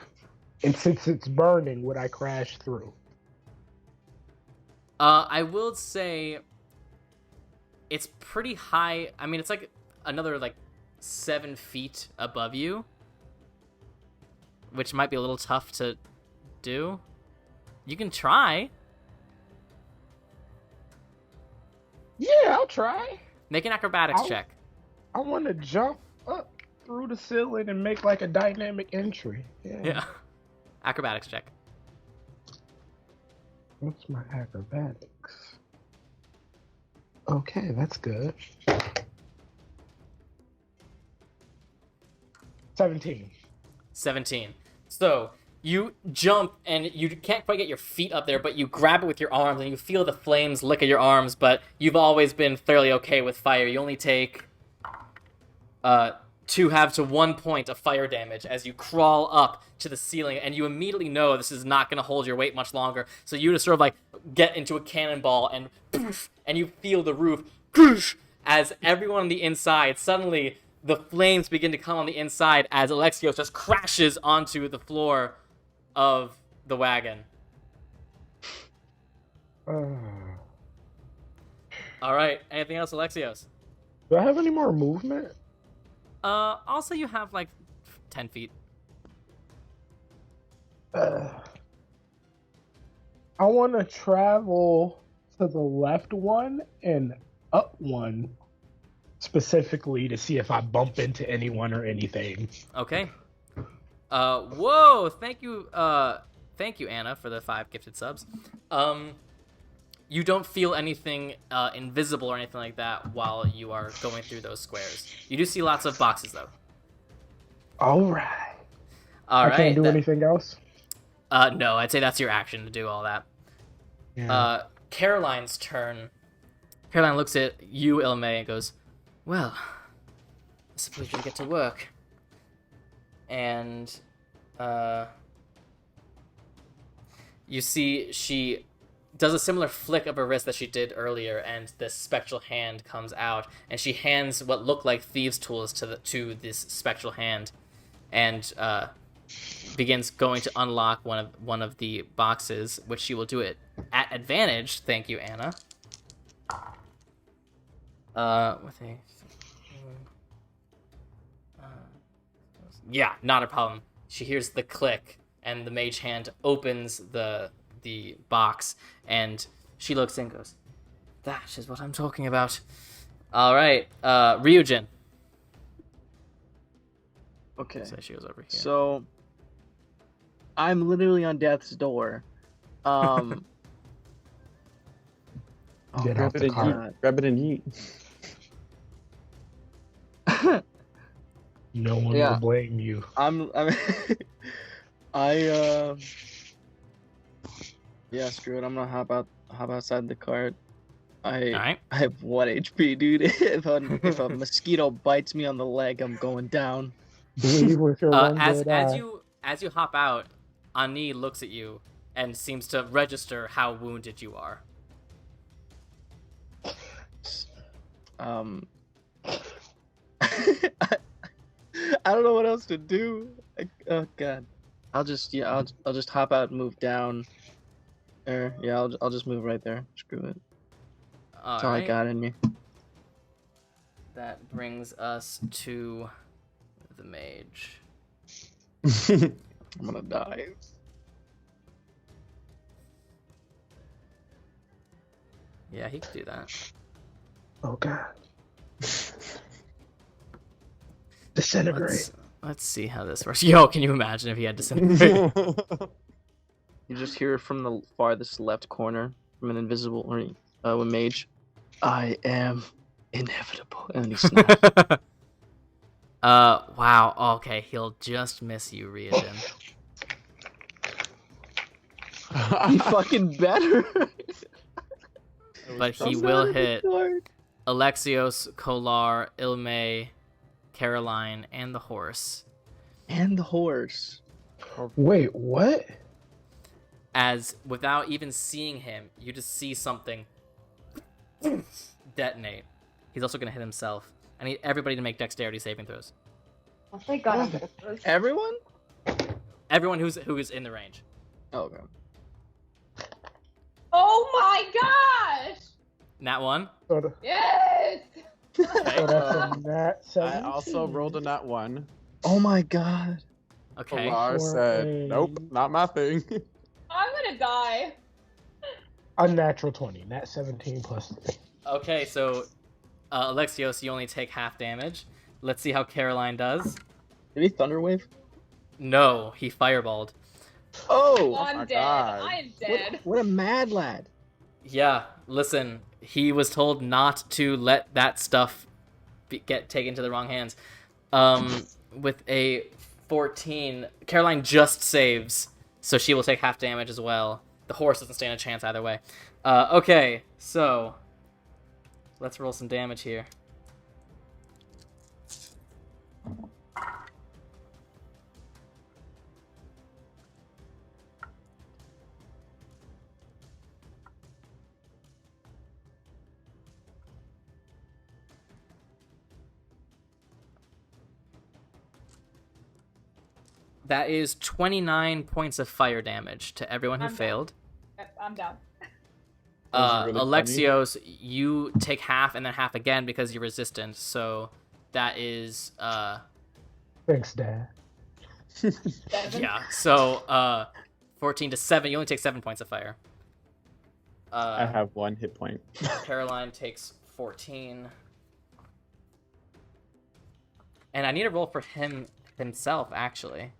And since it's burning, would I crash through? I will say it's pretty high. I mean, it's like another, like, 7 feet above you, which might be a little tough to do. You can try. Yeah, I'll try. Make an acrobatics check. I want to jump up through the ceiling and make like a dynamic entry. Yeah. Acrobatics check. What's my acrobatics? Okay, that's good. 17. 17. So you jump and you can't quite get your feet up there, but you grab it with your arms and you feel the flames lick at your arms, but you've always been fairly okay with fire. You only take 2 halves to 1 point of fire damage as you crawl up to the ceiling, and you immediately know this is not going to hold your weight much longer. So you just sort of like get into a cannonball and poof, and you feel the roof poof, as everyone on the inside suddenly the flames begin to come on the inside as Alexios just crashes onto the floor of the wagon. All right. Anything else, Alexios? Do I have any more movement? Also you have like 10 feet. I want to travel to the left one and up one, specifically to see if I bump into anyone or anything. Okay. Whoa! Thank you, Anna, for the 5 gifted subs. You don't feel anything invisible or anything like that while you are going through those squares. You do see lots of boxes, though. All right. I can't do anything else? No, I'd say that's your action to do all that. Yeah. Caroline's turn. Caroline looks at you, Ilmae, and goes, "Well, I suppose you get to work." And you see she does a similar flick of her wrist that she did earlier, and this spectral hand comes out, and she hands what look like thieves' tools to this spectral hand, and begins going to unlock one of the boxes, which she will do it at advantage. Thank you, Anna. Yeah, not a problem. She hears the click, and the mage hand opens the box, and she looks in and goes, "That is what I'm talking about." All right, Ryujin. Okay. So she goes over here. So I'm literally on death's door. Get out the car. Grab it and eat. No one Yeah. will blame you. Yeah, screw it. I'm gonna hop outside the cart. All right. I have 1 HP, dude. If a mosquito bites me on the leg, I'm going down. Believe with your one As good eye. you hop out, Ani looks at you and seems to register how wounded you are. I don't know what else to do. Oh god. I'll just hop out and move down. I'll just move right there. Screw it. That's all I got in me. That brings us to the mage. I'm gonna die. Yeah, he could do that. Oh god. Disintegrate. Let's see how this works. Yo, can you imagine if he had disintegrate? You just hear from the farthest left corner from an invisible mage. I am inevitable. And he snaps. Wow. Okay, he'll just miss you, Ryujin. He fucking better. But he will hit Alexios, Kolar, Ilmae, Caroline, and the horse. And the horse. Wait, what? As without even seeing him, you just see something detonate. He's also gonna hit himself. I need everybody to make dexterity saving throws. Oh, thank God. Everyone? Everyone who is in the range. Oh, okay. Oh my gosh! Nat 1. Yes! So that's a nat 17. I also rolled a nat 1. Oh my god. Okay. Pilar said, "Nope, not my thing." I'm gonna die. Unnatural 20. Nat 17 plus 3. Okay, so Alexios, you only take half damage. Let's see how Caroline does. Did he thunderwave? No, he fireballed. Oh! I'm my dead. God. I am dead. What a mad lad. Yeah, listen, he was told not to let that stuff get taken to the wrong hands. With a 14, Caroline just saves, so she will take half damage as well. The horse doesn't stand a chance either way. Okay, so let's roll some damage here. That is 29 points of fire damage to everyone who I'm down. failed. I'm down. That was really Alexios, you take half and then half again because you're resistant. So that is Thanks, Dad. 7. yeah. So 14 to 7. You only take 7 points of fire. I have 1 hit point. Caroline takes 14. And I need a roll for himself actually.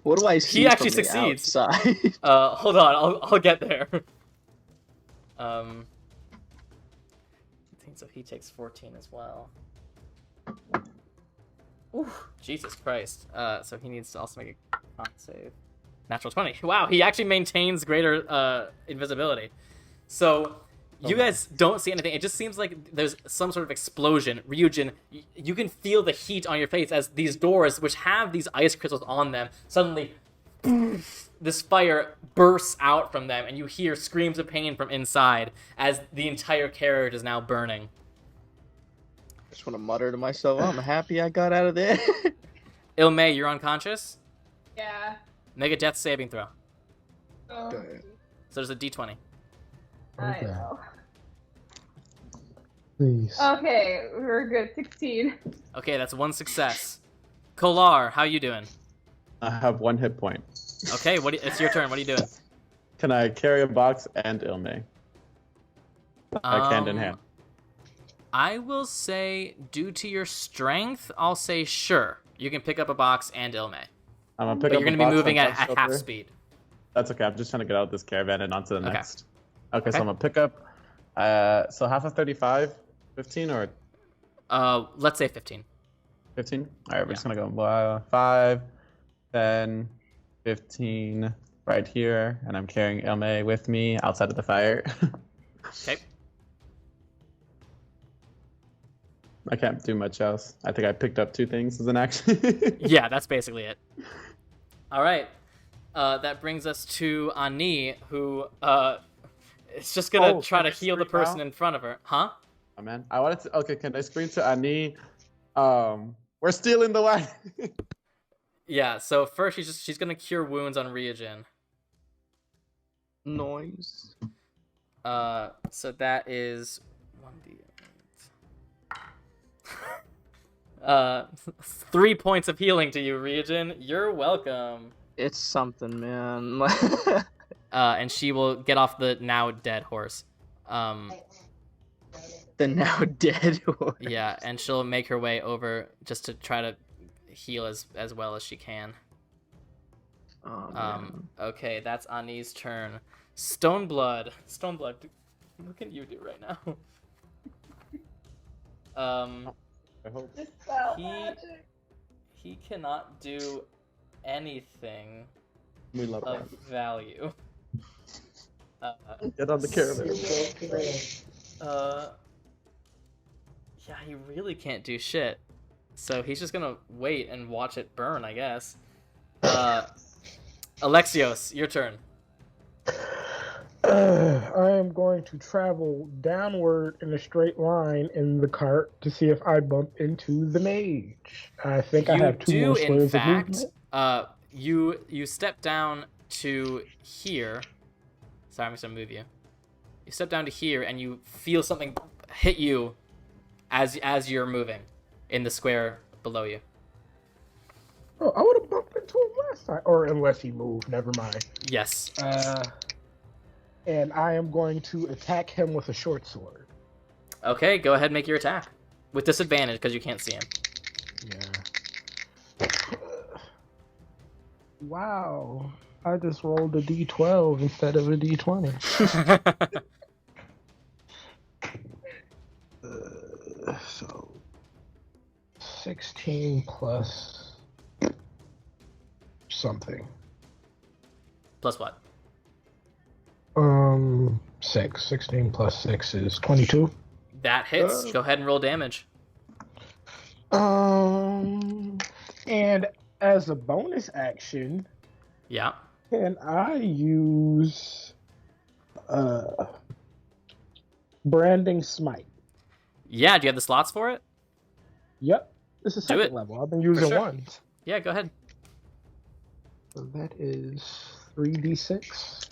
What do I see? He actually from the succeeds. outside? Hold on, I'll get there. So he takes 14 as well. Ooh, Jesus Christ. So he needs to also make a con save. Natural 20. Wow, he actually maintains greater invisibility. So you guys don't see anything. It just seems like there's some sort of explosion. Ryujin, you can feel the heat on your face as these doors, which have these ice crystals on them, suddenly this fire bursts out from them, and you hear screams of pain from inside as the entire carriage is now burning. I just want to mutter to myself, I'm happy I got out of there. Ilmae, you're unconscious. Yeah. Make a death saving throw. Oh, Okay. So there's a d20. I Okay. know. Please. Okay, we're good. 16. Okay, that's one success. Kolar, how you doing? I have 1 hit point. Okay, it's your turn. What are you doing? Can I carry a box and Ilmae? Like hand in hand. I will say, due to your strength, I'll say sure. You can pick up a box and Ilmae. I'm gonna pick But up you're going a to be box moving on at top half shoulder. speed. That's okay. I'm just trying to get out of this caravan and onto the Okay. next. Okay, Okay. so I'm gonna pick up. So half of 35, 15 or Let's say 15. 15. All right, we're just gonna go 5, 10, 15 right here, and I'm carrying Ilmae with me outside of the fire. Okay. I can't do much else. I think I picked up 2 things as an action. Yeah, that's basically it. All right. That brings us to Ani, who is just going to try to can I heal the scream person out? in front of her. Huh? Oh, man, I wanted to. Okay, can I scream to Ani? We're stealing the wagon. Yeah, so first she's going to cure wounds on Ryujin. Noise. So that is 1d8. 3 points of healing to you, Ryujin. You're welcome. It's something, man. And she will get off the now dead horse. The now dead horse. Yeah, and she'll make her way over just to try to heal as well as she can. Oh, man. Okay, that's Ani's turn. Stoneblood, what can you do right now? I hope. He cannot do anything We love of it. value. Get on the caravan. Yeah, he really can't do shit. So he's just gonna wait and watch it burn, I guess. Alexios, your turn. I am going to travel downward in a straight line in the cart to see if I bump into the mage. I think I have 2 more squares of movement. You step down to here. Sorry, I'm just gonna move you. You step down to here, and you feel something hit you as you're moving in the square below you. Oh, I would have bumped into him last time. Or unless he moved, never mind. Yes. And I am going to attack him with a short sword. Okay, go ahead and make your attack. With disadvantage, because you can't see him. Yeah. Wow. I just rolled a d12 instead of a d20. So 16 plus something. Plus what? 6. 16 plus 6 is 22. That hits. Go ahead and roll damage. And as a bonus action, Yeah. can I use branding smite? Yeah, do you have the slots for it? Yep. This is Do it. second level. I've been using sure. ones. Yeah, go ahead. So that is 3d6.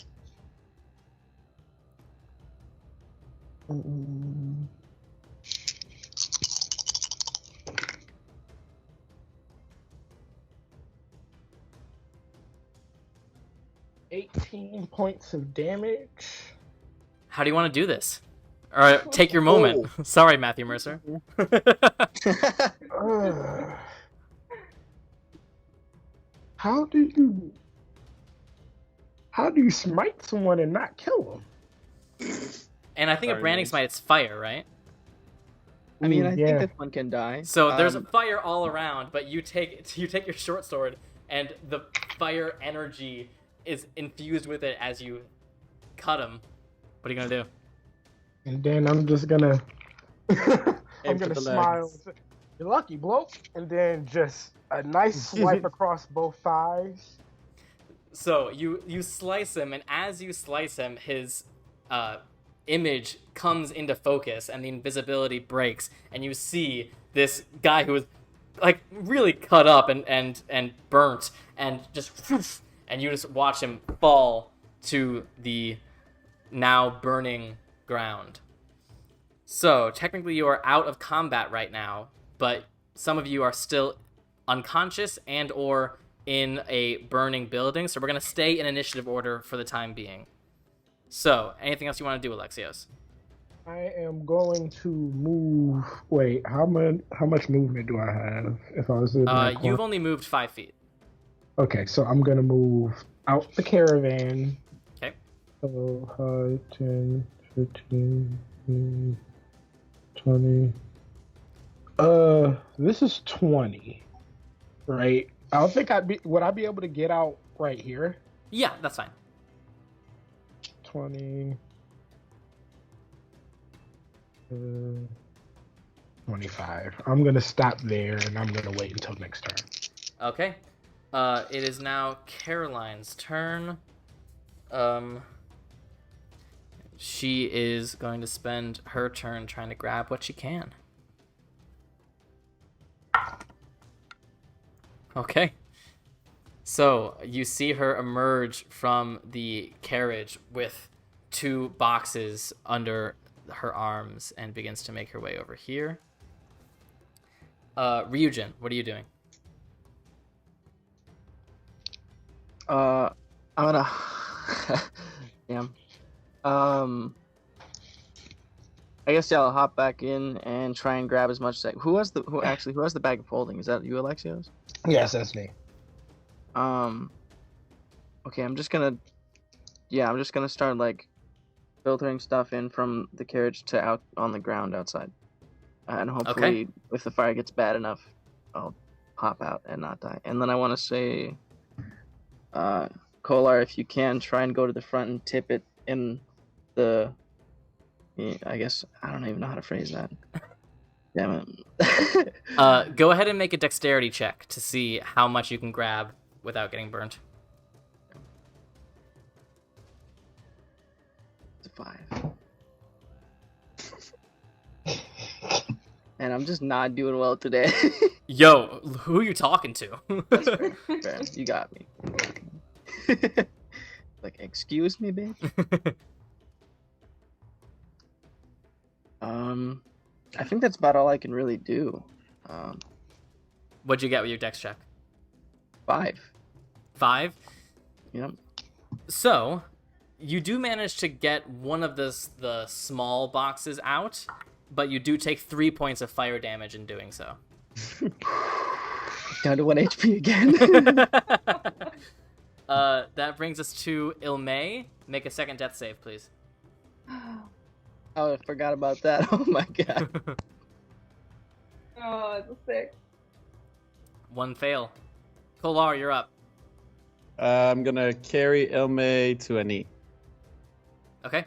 18 points of damage. How do you want to do this? Or take your moment. Sorry, Matthew Mercer. How do you smite someone and not kill them? And I think a Sorry, branding Mage. smite, it's fire, right? I mean, I yeah. think this one can die. So there's a fire all around, but you take your short sword, and the fire energy is infused with it as you cut him. What are you gonna do? And then I'm just gonna I'm Aim for gonna the smile. legs. And say, "You're lucky, bloke." And then just a nice swipe across both thighs. So you slice him, and as you slice him, his image comes into focus, and the invisibility breaks, and you see this guy who is like really cut up and burnt, and just and you just watch him fall to the now burning ground. So technically you are out of combat right now, but some of you are still unconscious and or in a burning building, so we're going to stay in initiative order for the time being. So, anything else you want to do, Alexios? I am going to move. Wait, how much movement do I have? If I was in that corner? You've only moved 5 feet. Okay, so I'm gonna move out the caravan. Okay. So 10, 15, 20. This is 20, right? I don't think would I be able to get out right here? Yeah, that's fine. 20. 25. I'm gonna stop there and I'm gonna wait until next turn. Okay. It is now Caroline's turn. She is going to spend her turn trying to grab what she can. Okay. So you see her emerge from the carriage with 2 boxes under her arms and begins to make her way over here. Ryujin, what are you doing? I'm gonna. Damn. I guess I'll hop back in and try and grab as much as who has the bag of holding? Is that you, Alexios? Yes, that's me. Okay, I'm just gonna start like filtering stuff in from the carriage to out on the ground outside, and hopefully, if the fire gets bad enough, I'll hop out and not die. And then I want to say, Kolar, if you can, try and go to the front and tip it in the. I guess I don't even know how to phrase that. Damn it. Go ahead and make a dexterity check to see how much you can grab without getting burnt. It's a 5. And I'm just not doing well today. Yo, who are you talking to? Fair. You got me. Like, excuse me, bitch? I think that's about all I can really do. What'd you get with your dex check? 5. 5? Yep. So, you do manage to get one of the small boxes out, but you do take 3 points of fire damage in doing so. Down to 1 HP again. That brings us to Ilmae. Make a second death save, please. Oh, I forgot about that. Oh my god. Oh, it's a 6. 1 fail. Kolar, you're up. I'm gonna carry Ilmae to a knee. Okay.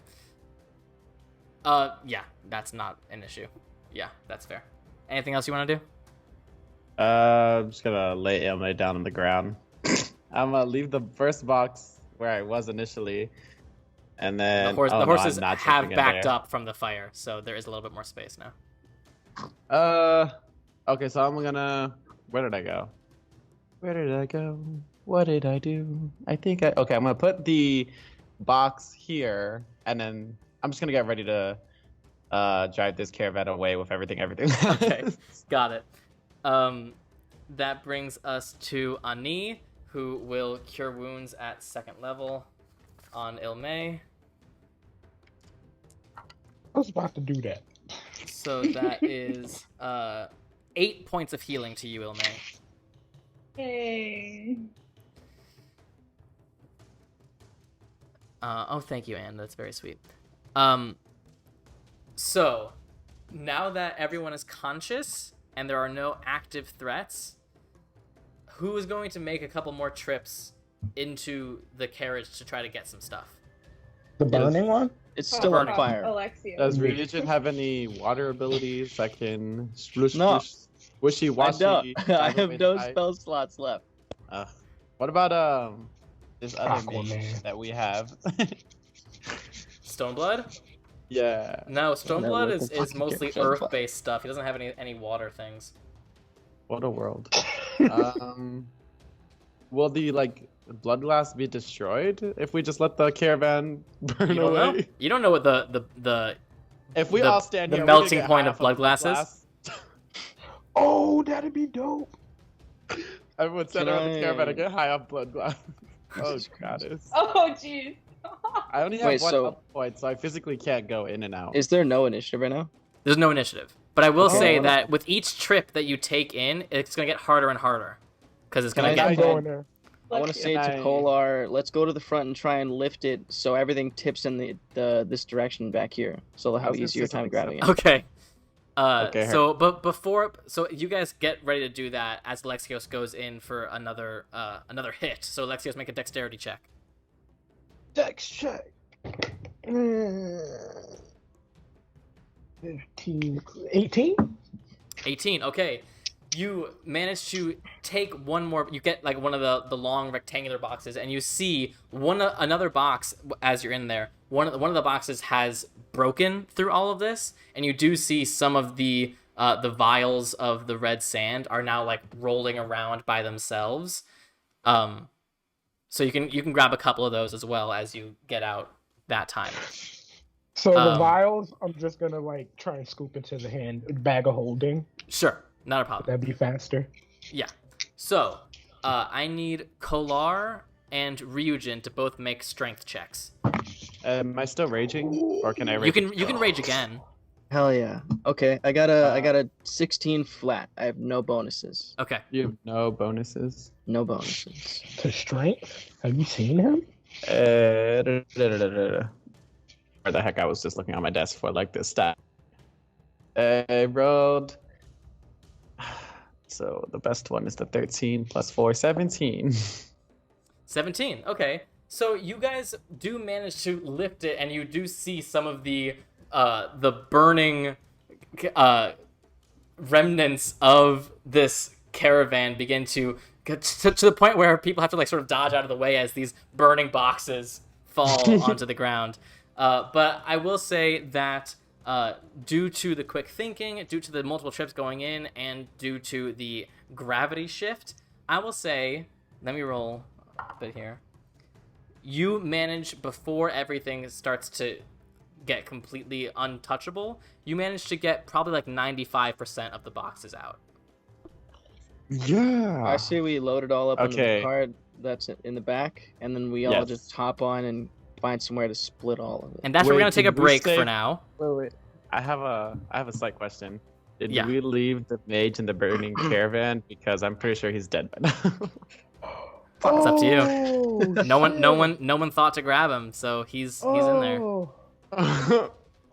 Yeah, that's not an issue. Yeah, that's fair. Anything else you want to do? I'm just gonna lay Ilmae down on the ground. I'm gonna leave the first box where I was initially, and then The horses not have jumping in backed there. up from the fire, so there is a little bit more space now. Okay, so I'm gonna. Where did I go? Where did I go? What did I do? Okay, I'm gonna put the box here, and then I'm just gonna get ready to drive this caravan away with everything. Okay, got it. That brings us to Ani, who will cure wounds at 2nd level on Ilmae. I was about to do that. So that is 8 points of healing to you, Ilmae. Hey. Oh, thank you, Anne. That's very sweet. So, now that everyone is conscious and there are no active threats, who is going to make a couple more trips into the carriage to try to get some stuff? The burning one? It's still on burning. fire. Alexia. Does Religion have any water abilities? I can splush, No. wishy I washy. don't. I have no spell slots left. What about this other Aquaman. mage that we have. Stoneblood? Yeah. No, what Stoneblood the is fuck mostly is your Stoneblood? earth-based stuff. He doesn't have any water things. What a world. Will the Bloodglass be destroyed if we just let the caravan burn You don't away? know. You don't know what the If we The- all stand the here, melting we can get point high of off Bloodglass is? Oh, that'd be dope. Everyone stand Can around the caravan I- and get high off Bloodglass. Oh goddess. Oh, jeez. I only have Wait, one so- up point, so I physically can't go in and out. Is there no initiative right now? There's no initiative. But I will Okay. say Well, that with each trip that you take in, it's gonna get harder and harder. Because it's gonna Can get I'm I- going there. I want to say to I- Kolar, let's go to the front and try and lift it so everything tips in the this direction back here. So they'll have This is easier time something grabbing it. Okay. Okay, So, but before, so you guys get ready to do that as Lexios goes in for another hit. So Lexios, make a dexterity check. Dex check. 15, 18? 18. Okay. You manage to take one more. You get like one of the long rectangular boxes, and you see another box as you're in there. One of the boxes has broken through all of this, and you do see some of the vials of the red sand are now like rolling around by themselves. So you can grab a couple of those as well as you get out that time. So the Um, vials, I'm just gonna try and scoop into the bag of holding. Sure, not a problem. That'd be faster. Yeah. So, I need Kolar and Ryujin to both make strength checks. Am I still raging, or can I rage? You can rage again. Hell yeah. Okay, I got a 16 flat. I have no bonuses. Okay. You have no bonuses. No bonuses. To strength? Have you seen him? Where the heck? I was just looking on my desk for this stat. I rolled. So the best one is the 13 plus 4, 17. 17. Okay. So you guys do manage to lift it, and you do see some of the burning remnants of this caravan begin to get to the point where people have to sort of dodge out of the way as these burning boxes fall onto the ground. But I will say that due to the quick thinking, due to the multiple trips going in, and due to the gravity shift, I will say, let me roll a bit here. You manage, before everything starts to get completely untouchable, you manage to get probably 95% of the boxes out. Yeah. I say we load it all up into Okay. the cart that's in the back, and then we all Yes. just hop on and find somewhere to split all of it. And that's where we're Wait, going to take a did we break say- for now. Wait. I have a slight question. Did Yeah. we leave the mage in the burning caravan? Because I'm pretty sure he's dead by now. It's up to you. Oh, No one thought to grab him, so he's in there.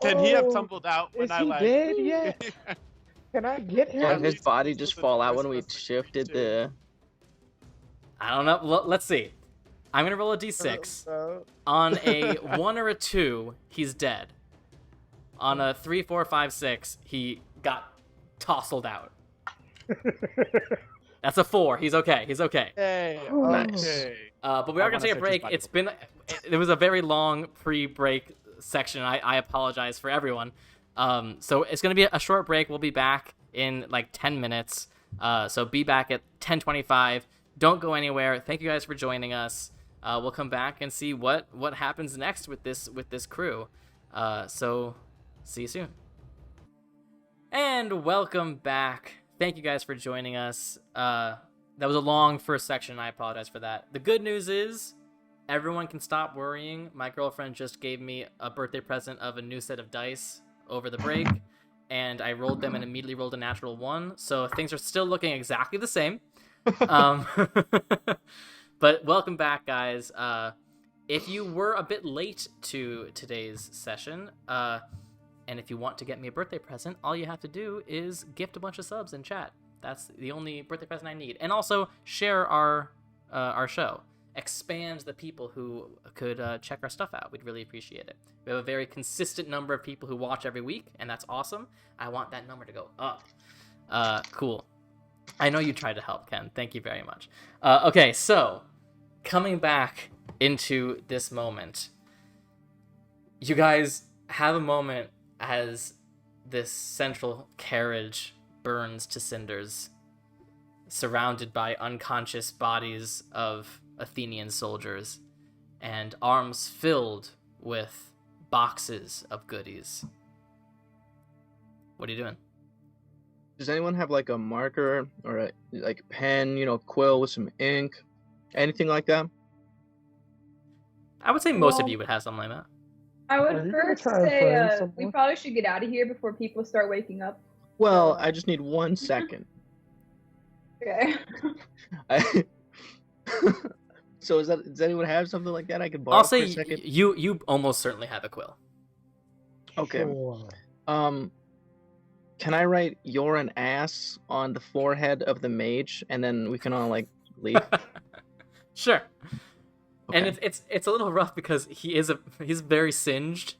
Can he have Oh, tumbled out when is I he dead yet? Can I get Did him? his body just fall out when we shifted the... I don't know. Let's see. I'm going to roll a d6. On a 1 or a 2, he's dead. On a 3, 4, 5, 6, he got tousled out. That's a 4. He's okay. He's okay. Hey, Nice. okay. But we are I going to wanna take a search break. his body. It was a very long pre-break section. I apologize for everyone. So it's going to be a short break. We'll be back in 10 minutes. So be back at 10:25. Don't go anywhere. Thank you guys for joining us. We'll come back and see what happens next with this crew. So see you soon. And welcome back. Thank you guys for joining us. That was a long first section. I apologize for that. The good news is everyone can stop worrying. My girlfriend just gave me a birthday present of a new set of dice over the break, and I rolled them and immediately rolled a natural 1. So things are still looking exactly the same. But welcome back, guys. If you were a bit late to today's session, and if you want to get me a birthday present, all you have to do is gift a bunch of subs in chat. That's the only birthday present I need. And also share our show. Expand the people who could check our stuff out. We'd really appreciate it. We have a very consistent number of people who watch every week, and that's awesome. I want that number to go up. Cool. I know you tried to help, Ken. Thank you very much. Okay, so coming back into this moment, you guys have a moment as this central carriage burns to cinders, surrounded by unconscious bodies of Athenian soldiers and arms filled with boxes of goodies. What are you doing? Does anyone have like a marker or a like pen, quill with some ink, anything like that? I would say most of Well, you would have something like that. I Are would you gonna first try and say find we someone? probably should get out of here before people start waking up. Well, So, I just need 1 second. Okay. So does anyone have something like that I can borrow I'll for say a second? you almost certainly have a quill. Okay. Sure. Can I write "you're an ass" on the forehead of the mage, and then we can all like leave? Sure. And Okay. it's a little rough because he's very singed,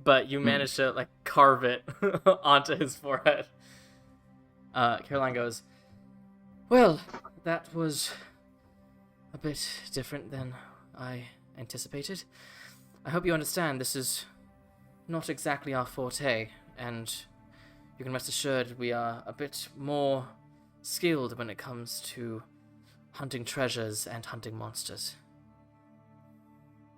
but you managed to like carve it onto his forehead. Caroline goes, "Well, that was a bit different than I anticipated. I hope you understand this is not exactly our forte, and you can rest assured we are a bit more skilled when it comes to hunting treasures and hunting monsters."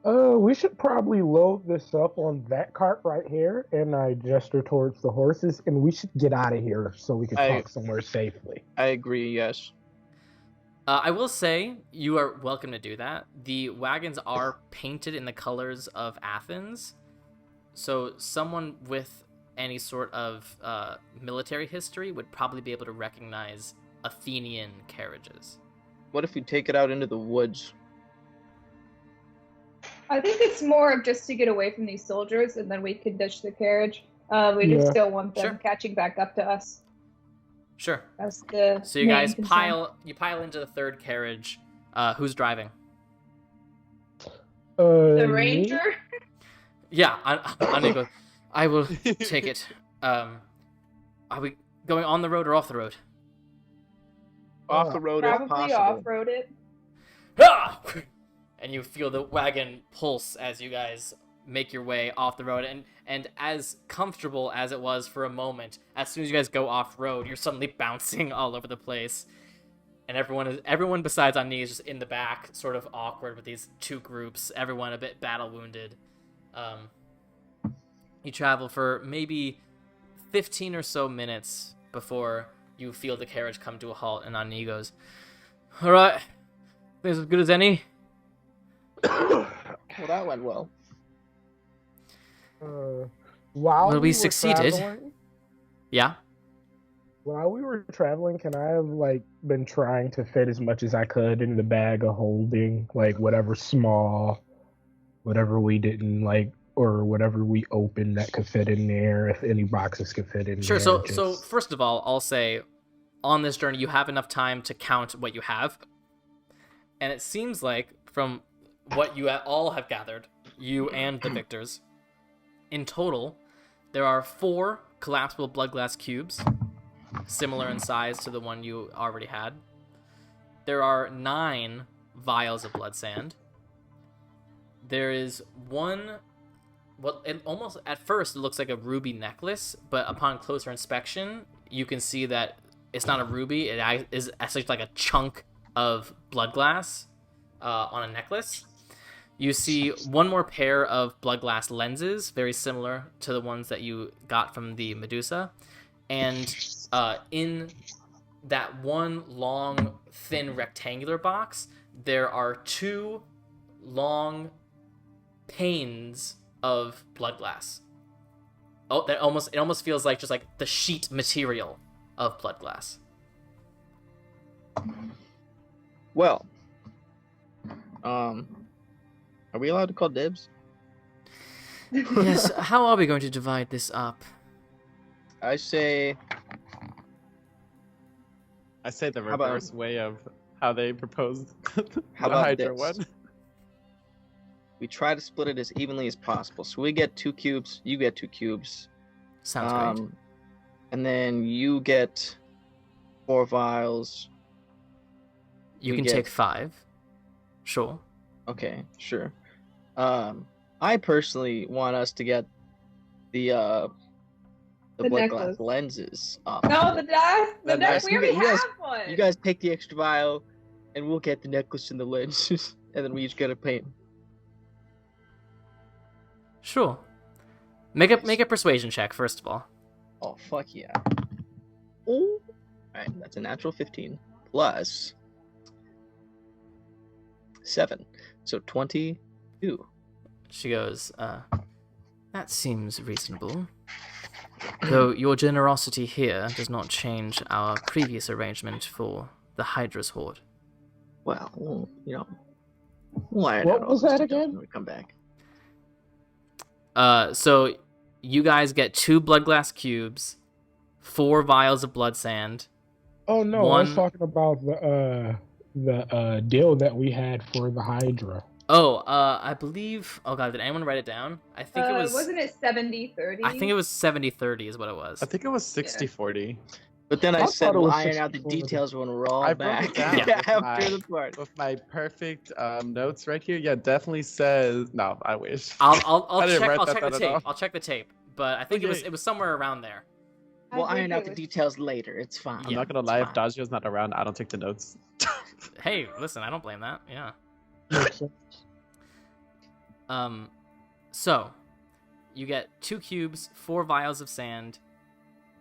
We should probably load this up on that cart right here, and I gesture towards the horses, and we should get out of here so we can talk somewhere safely. I agree. Yes. I will say you are welcome to do that. The wagons are painted in the colors of Athens, so someone with any sort of military history would probably be able to recognize Athenian carriages. What if we take it out into the woods? I think it's more of just to get away from these soldiers, and then we could ditch the carriage. We just Yeah. don't want them Sure. catching back up to us. Sure. That's the So you main guys concern. pile into the third carriage. Who's driving? The Me? ranger. Yeah, Anya goes, "I will take it." Are we going on the road or off the road? Off the road if Probably possible. off-road it. Ah! And you feel the wagon pulse as you guys make your way off the road, and as comfortable as it was for a moment, as soon as you guys go off road, you're suddenly bouncing all over the place, and everyone besides Ani is just in the back, sort of awkward with these two groups, everyone a bit battle wounded. You travel for maybe 15 or so minutes before you feel the carriage come to a halt, and Ani goes, "All right, things as good as any." Well, that went well. While Well, we were succeeded. traveling- Yeah. While we were traveling, can I have been trying to fit as much as I could in the bag of holding, whatever small, whatever we didn't or whatever we opened that could fit in there, if any boxes could fit in Sure. there. So first of all, I'll say, on this journey, you have enough time to count what you have, and it seems like from what you all have gathered, you and the victors, in total, there are 4 collapsible Bloodglass cubes, similar in size to the one you already had. There are 9 vials of blood sand. There is 1. Well, it almost at first it looks like a ruby necklace, but upon closer inspection, you can see that it's not a ruby. It is actually like a chunk of Bloodglass on a necklace. You see 1 more pair of Bloodglass lenses, very similar to the ones that you got from the Medusa. And in that one long, thin, rectangular box, there are 2 long panes of Bloodglass. Oh, it almost feels like just like the sheet material of Bloodglass. Well, are we allowed to call dibs? Yes, how are we going to divide this up? I say I say the How about- reverse way of how they proposed How the about Hydra this? one. we try to split it as evenly as possible. So we get 2 cubes, you get 2 cubes. Sounds great. And then you get 4 vials. You we can get- take 5. Sure. Okay, sure. I personally want us to get the The Bloodglass necklace. lenses off. No, the The necklace. We you already guys- have one. You guys take the extra vial, and we'll get the necklace and the lenses, and then we each get a paint. Sure. Make a persuasion check first of all. Oh fuck yeah! Oh, alright, that's a natural 15 plus 7, so 22. She goes, that seems reasonable. Though your generosity here does not change our previous arrangement for the Hydra's Horde. Well, you know, we'll iron What out all was those that details again? when we come back. So you guys get 2 Bloodglass cubes, 4 vials of blood sand. Oh no, I was One- talking about the deal that we had for the Hydra. Oh, I believe. Oh god, did anyone write it down? I think it was. Wasn't it 70-30? I think it was 70-30 is what it was. I think it was 60-40. But then I I thought said it we'll was iron out the 64. details when we're all I broke back it down with after my- the part. With my perfect notes right here, yeah, definitely says. No, I wish. I'll I didn't check. write I'll that check the down at all. tape. I'll check the tape. But I think Okay. it was somewhere around there. We'll I think iron out it the was- details later. It's fine. I'm not gonna It's lie, if fine. Dagio's not around, I don't take the notes. Hey, listen, I don't blame that. Yeah. Makes sense. So you get 2 cubes, 4 vials of sand,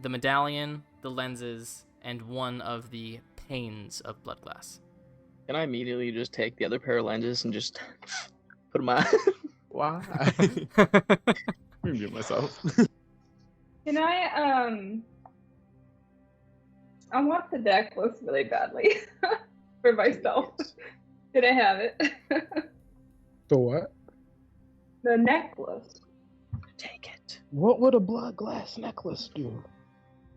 the medallion, the lenses, and 1 of the panes of Bloodglass. Can I immediately just take the other pair of lenses and just put them on? Why? Mute myself. Can I want the necklace really badly for myself. Did I have it? So what? The necklace. Take it. What would a blood glass necklace do?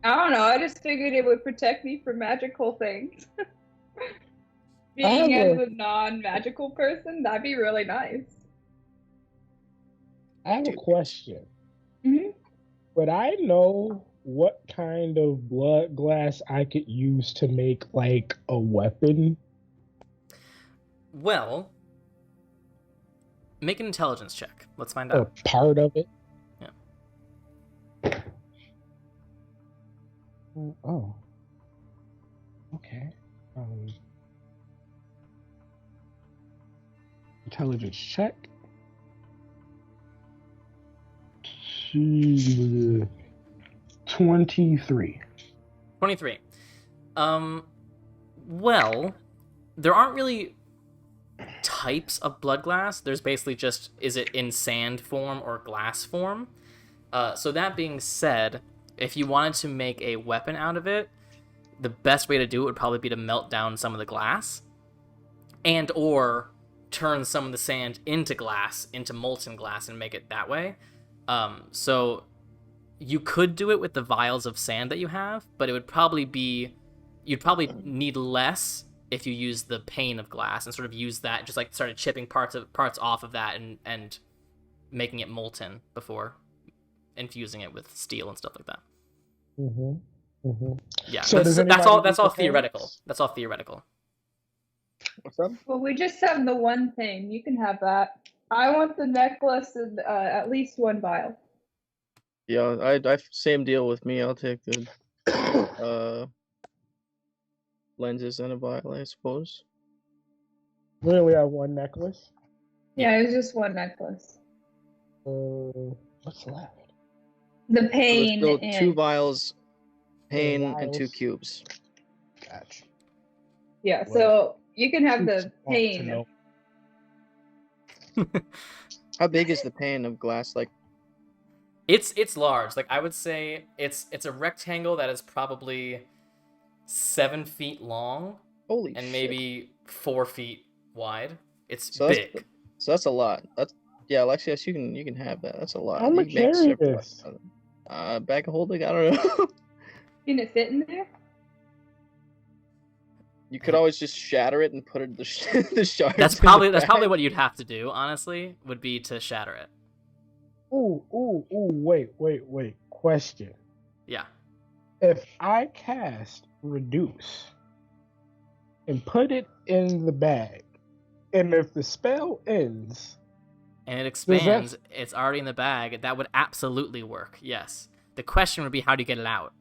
I don't know. I just figured it would protect me from magical things. Being have as a non-magical person, that'd be really nice. I have a question. hmm Would I know what kind of blood glass I could use to make like a weapon? Well, make an intelligence check. Let's find Or out. part of it? Yeah. Oh. Okay. Intelligence check. 23. 23. Well, there aren't really types of blood glass. There's basically just, is it in sand form or glass form? So that being said, if you wanted to make a weapon out of it, the best way to do it would probably be to melt down some of the glass and or turn some of the sand into glass, into molten glass, and make it that way. So you could do it with the vials of sand that you have, but it would probably be, you'd probably need less if you use the pane of glass and sort of use that, just like started chipping parts off of that and making it molten before infusing it with steel and stuff like that. Mm-hmm. Mm-hmm. Yeah, So that's does all. anybody That's need all the theoretical. panes? That's all theoretical. What's up? Well, we just have the one thing. You can have that. I want the necklace and at least 1 vial. Yeah, I same deal with me. I'll take the lenses and a vial, I suppose. We only have one necklace. Yeah, it was just 1 necklace. What's left? The So there's pain still 2 and vials, pain, and 2 vials. cubes. Gotcha. yeah. Well, So you can have Too the small to pain. know. How big is the pane of glass? Like, It's large. Like I would say it's a rectangle that is probably 7 feet long holy and shit. maybe 4 feet wide. It's So that's- big. So that's a lot. That's yeah, Alexius, you can have that. That's a lot. I'm You gonna can make carry several- this. Bag of holding. I don't know. Can it fit in there? You could always just shatter it and put it the shards. That's in the probably bag. what you'd have to do. Honestly, would be to shatter it. Ooh, wait. Question. Yeah. If I cast Reduce and put it in the bag, And if the spell ends, and it expands, it's already in the bag, that would absolutely work, yes. The question would be, how do you get it out?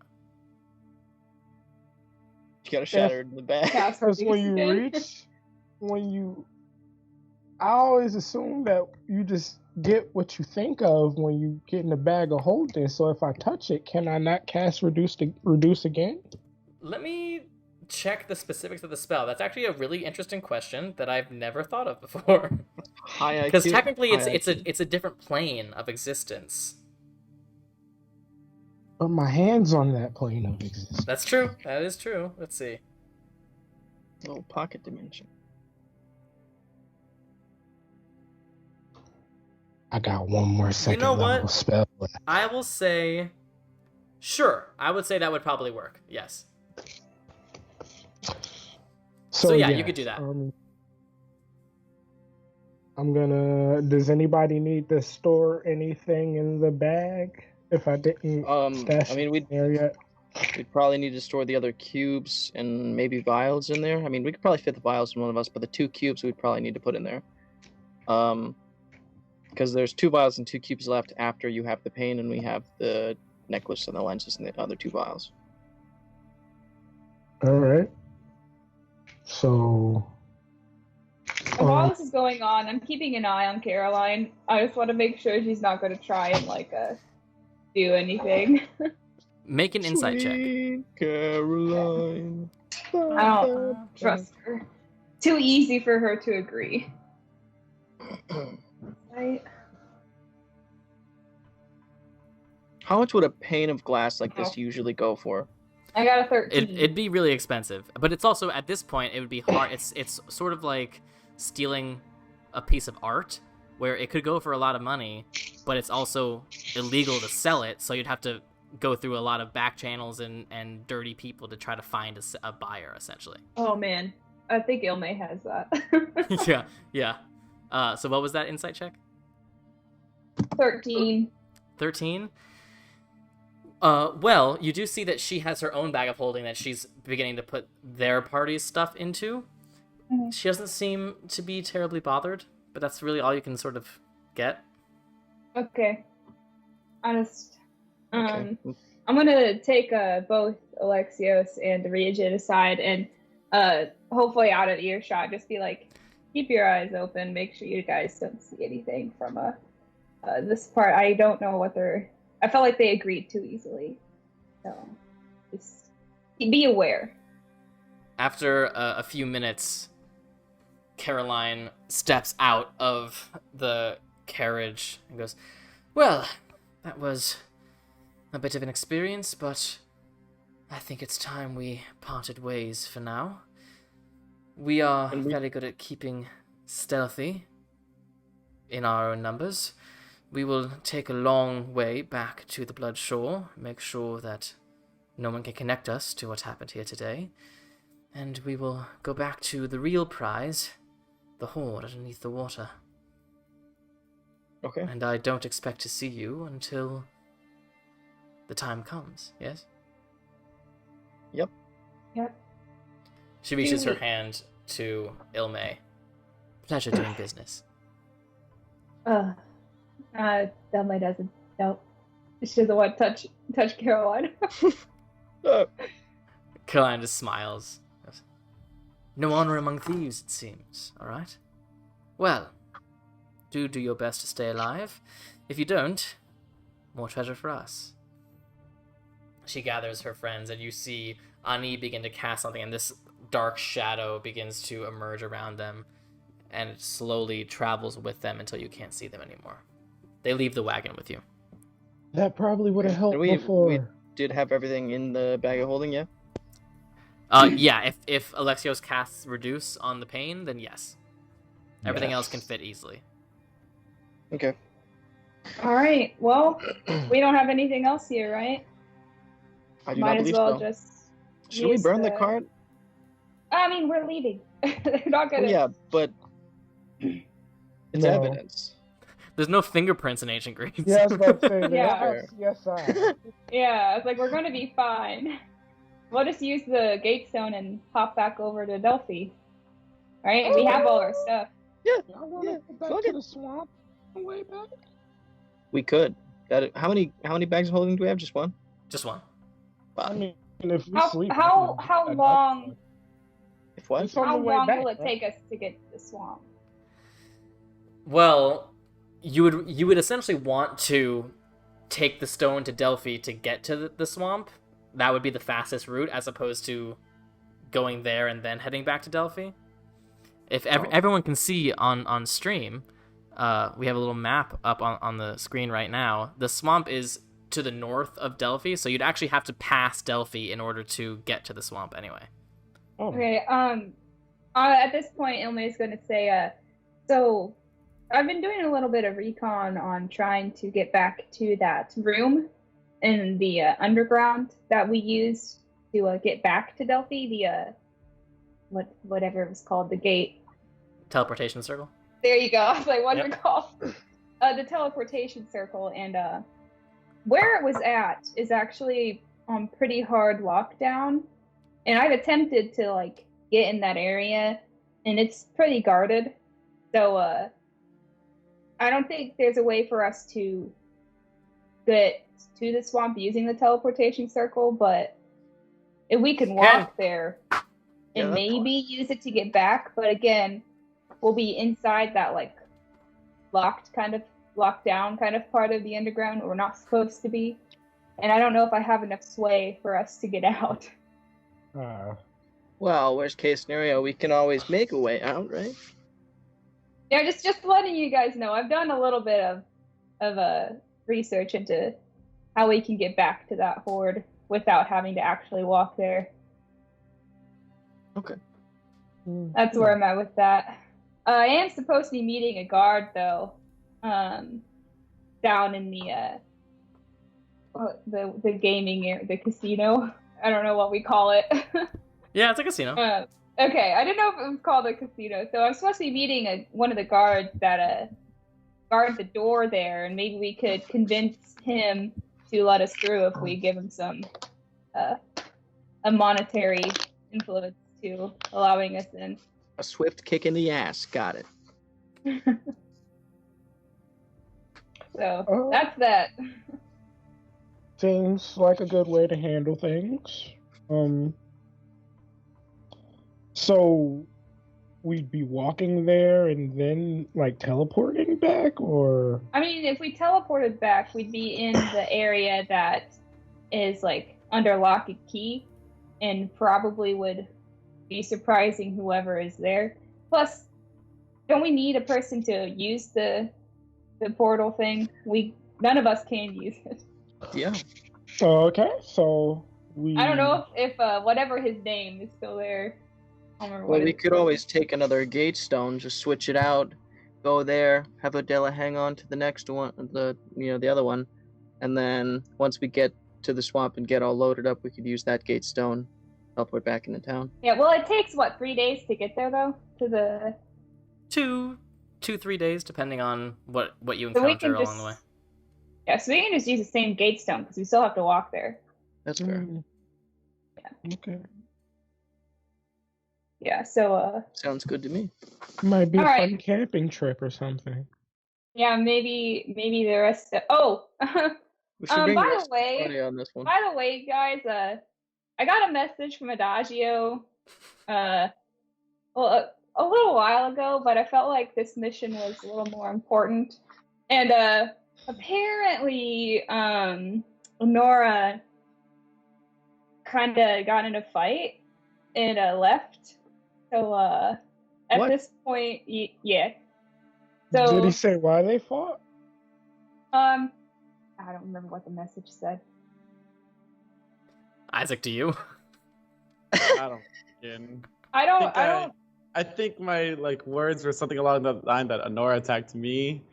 You gotta shatter it in the bag. because I always assume that you just get what you think of when you get in the bag of holding. So if I touch it, can I not cast reduce again? Let me check the specifics of the spell. That's actually a really interesting question that I've never thought of before. High IQ. Because technically, High it's a different plane of existence. But my hand's on that plane of existence. That's true. That is true. Let's see. Little pocket dimension. I got one more second You know level what? spell left. I will say, sure. I would say that would probably work. Yes. So yeah, you could do that. I'm gonna. Does anybody need to store anything in the bag? If I didn't stash I mean, it there yet. we'd probably need to store the other cubes and maybe vials in there. I mean, we could probably fit the vials in one of us, but the 2 cubes we'd probably need to put in there. Because there's 2 vials and 2 cubes left after you have the pain, and we have the necklace and the lenses and the other 2 vials. All right. So. While this is going on, I'm keeping an eye on Caroline. I just want to make sure she's not going to try and do anything. Make an insight check. Sweet Caroline. I don't trust her. Too easy for her to agree. Right? How much would a pane of glass like this usually go for? I got a 13. It'd be really expensive, but it's also at this point it would be hard. It's sort of like stealing a piece of art, where it could go for a lot of money, but it's also illegal to sell it. So you'd have to go through a lot of back channels and dirty people to try to find a buyer, essentially. Oh man, I think Ilmae has that. Yeah. So what was that insight check? 13. 13? Well, you do see that she has her own bag of holding that she's beginning to put their party's stuff into. Mm-hmm. She doesn't seem to be terribly bothered, but that's really all you can sort of get. Okay. I'm Okay. gonna take both Alexios and Regid aside and hopefully out of earshot, just be like, keep your eyes open, make sure you guys don't see anything from this part. I don't know what I felt like they agreed too easily. So just be aware. After a few minutes, Caroline steps out of the carriage and goes, "Well, that was a bit of an experience, but I think it's time we parted ways for now. We are very good at keeping stealthy in our own numbers. We will take a long way back to the Blood Shore, make sure that no one can connect us to what happened here today, and we will go back to the real prize, the hoard underneath the water. Okay. And I don't expect to see you until the time comes, yes?" Yep. She reaches her hand to Ilmae. "Pleasure doing business." Ilmae doesn't. Nope. She doesn't want to touch Caroline. Caroline just smiles. "No honor among thieves, it seems, alright? Well, do your best to stay alive. If you don't, more treasure for us." She gathers her friends, and you see Ani begin to cast something, and this dark shadow begins to emerge around them, and it slowly travels with them until you can't see them anymore. They leave the wagon with you. That probably would have helped We before. did have everything in the bag of holding, yeah? Yeah, if Alexios casts Reduce on the pain, then yes. Everything else can fit easily. Okay. All right. Well, we don't have anything else here, right? I do Might not as believe well so. just. Should we use burn the cart? I mean, we're leaving. They're not Oh, gonna. yeah, but it's No. evidence. There's no fingerprints in ancient Greece. Yeah, I was about to say Yeah. Yes, I. Yeah, it's like we're gonna be fine. We'll just use the gate stone and hop back over to Delphi. Right? We have all our stuff. Yeah, I want yeah, to go back fuck to it. the swamp. Way back. We could. How many bags of holding do we have? Just one? Just one. I Fine. mean, if we How sleep, I how can how head back long there. If what? It's on how the way long back, will it right? take us to get to the swamp? Well, you would essentially want to take the stone to Delphi to get to the swamp. That would be the fastest route, as opposed to going there and then heading back to Delphi. If everyone can see on stream, we have a little map up on the screen right now. The swamp is to the north of Delphi, so you'd actually have to pass Delphi in order to get to the swamp anyway. Oh, Okay. At this point, Ilmae is going to say, so I've been doing a little bit of recon on trying to get back to that room in the underground that we used to get back to Delphi. The whatever it was called, the gate. Teleportation circle. There you go. I was like, what's Yep. it called? The teleportation circle, and where it was at is actually on pretty hard lockdown, and I've attempted to like get in that area, and it's pretty guarded. So I don't think there's a way for us to get to the swamp using the teleportation circle, but if we can walk there Yeah, and that's maybe use it to get back, but again, we'll be inside that like locked down kind of part of the underground where we're not supposed to be. And I don't know if I have enough sway for us to get out. Well, worst case scenario, we can always make a way out, right? Yeah, just letting you guys know. I've done a little bit of research into how we can get back to that horde without having to actually walk there. Okay. That's where I'm at with that. I am supposed to be meeting a guard though, down in the gaming area, the casino. I don't know what we call it. Yeah, it's a casino. Okay, I didn't know if it was called a casino. So I'm supposed to be meeting one of the guards that guard the door there, and maybe we could convince him to let us through if we give him some a monetary influence to allowing us in. A swift kick in the ass. Got it. So that's that. Seems like a good way to handle things. So we'd be walking there and then like teleporting back, or I mean, if we teleported back, we'd be in the area that is like under lock and key, and probably would be surprising whoever is there. Plus, don't we need a person to use the portal thing? None of us can use it. Yeah. okay. So we. I don't know if whatever his name is still there. I don't remember Well, what we it's could called. always take another gate stone, just switch it out, go there, have Adela hang on to the next one, the other one, and then once we get to the swamp and get all loaded up, we could use that gate stone, teleport back into town. Yeah, well, it takes 3 days to get there though to the. 2-3 days, depending on what you So we encounter can along the way. just. Yeah, so we can just use the same gate stone because we still have to walk there. That's fair. Okay. Yeah, so Sounds good to me. Might be a All fun right. camping trip or something. yeah, maybe the rest of We should bring by the the rest of the way- party on this one. by the way, guys, I got a message from Adagio a little while ago, but I felt like this mission was a little more important. And apparently Anura kind of got in a fight and left. So at What? this point, yeah. So Did he say why they fought? I don't remember what the message said. Isaac, to you? I don't fucking. I don't. I think my words were something along the line that Anora attacked me,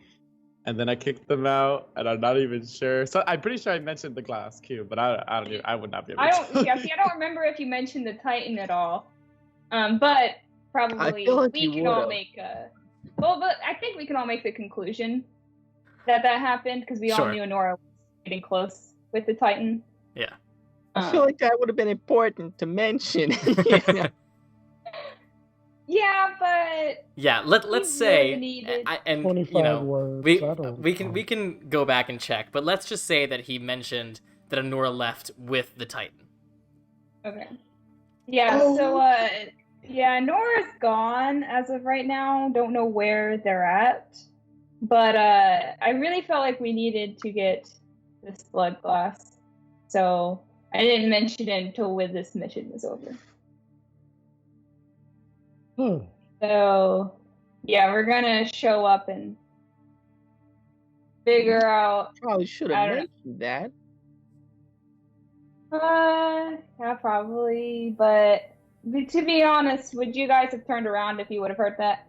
and then I kicked them out, and I'm not even sure. So I'm pretty sure I mentioned the glass cube, but I would not be able I to. don't. Yeah, see, I don't remember if you mentioned the Titan at all. But probably feel like we you can all would've. make but I think we can all make the conclusion that happened because we all Sure. knew Nora was getting close with the Titan. Yeah. I feel like that would have been important to mention. Yeah, but Yeah, let's really say, needed- and 25 words. we I don't we can know. we can go back and check, but let's just say that he mentioned that Anura left with the Titan. Okay. Yeah, Oh. so yeah, Nora's gone as of right now. Don't know where they're at. But I really felt like we needed to get this Bloodglass. So I didn't mention it until when this mission was over. So yeah, we're gonna show up and figure out. Probably should I have don't know. mentioned that. Yeah, probably. But to be honest, would you guys have turned around if you would have heard that?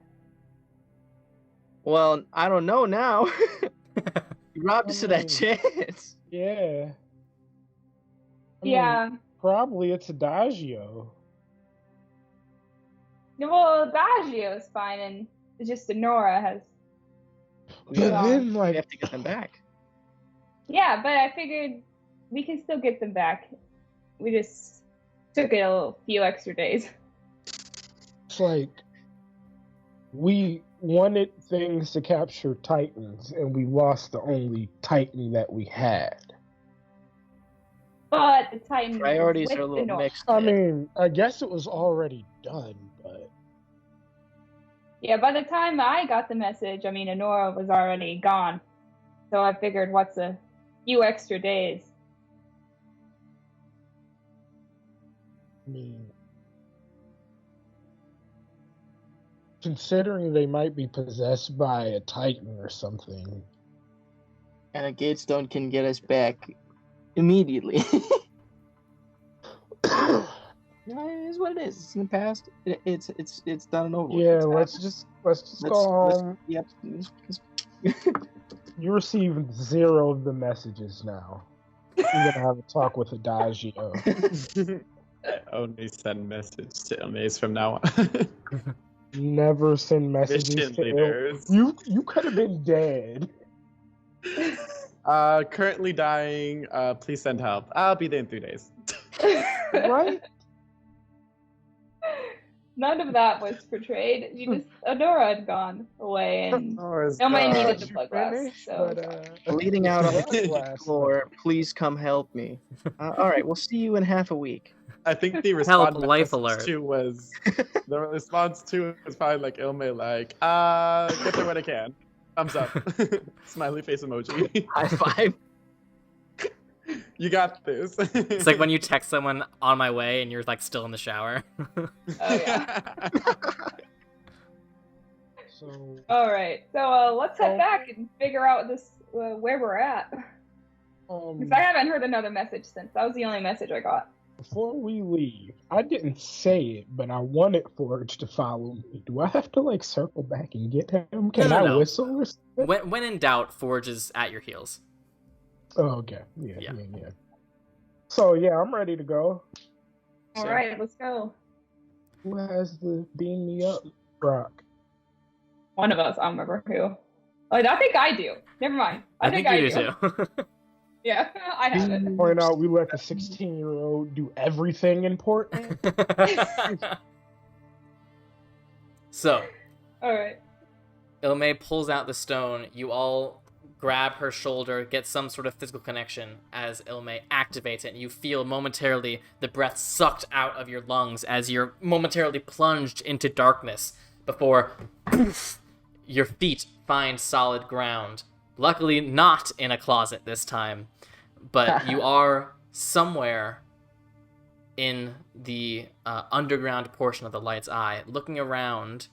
Well, I don't know now. You robbed us of that chance. Yeah. I mean, Yeah. probably it's Adagio. Well, Adagio's fine, and it's just Anura has. But Yeah. then, We like, have to get them back. Yeah, but I figured we can still get them back. We just took it a few extra days. it's like we wanted things to capture Titans, and we lost the only Titan that we had. But the Titan Priorities with are a the little North. mixed. I there. mean, I guess it was already done, but Yeah, by the time I got the message, I mean, Anura was already gone. So I figured, what's a few extra days? I mean, considering they might be possessed by a Titan or something. And a Gatestone can get us back immediately. You know, it is what it is. It's in the past. It's done and over. with. Yeah, It's let's happened. just go home. Yep. You received 0 of the messages now. You're gonna have a talk with Adagio. Only send message to Ilmae from now on. Never send messages Mission to leaders. You could have been dead. Currently dying. Please send help. I'll be there in 3 days. Right? None of that was portrayed. You just Anura had gone away, and Nora's Somebody gone. needed the You Bloodglass, finished, so- but, Bleeding out on the Bloodglass, floor. Please come help me. All right, we'll see you in half a week. I think the response life alert. to was the response to was probably like Ilmae, like, get there when I can. Thumbs up. Smiley face emoji. High five. You got this. It's like when you text someone on my way and you're like still in the shower. Oh yeah. So, All right, so let's head Oh. back and figure out this where we're at. Because I haven't heard another message since. That was the only message I got. before we leave, I didn't say it, but I wanted Forge to follow me. Do I have to like circle back and get him? Can No, I no. whistle or something? when in doubt, Forge is at your heels. Oh, okay. Yeah. Yeah. So yeah, I'm ready to go. All So- right, let's go. Who has the beam me up rock? One of us. I don't remember who. Oh, I think I do. Never mind. I think you do too. Yeah, I have it. Point out we let the 16-year-old do everything important. So, All right. Ilmae pulls out the stone. You all grab her shoulder, get some sort of physical connection as Ilmae activates it, and you feel momentarily the breath sucked out of your lungs as you're momentarily plunged into darkness before poof, your feet find solid ground. Luckily, not in a closet this time, but you are somewhere in the underground portion of the Light's Eye. Looking around,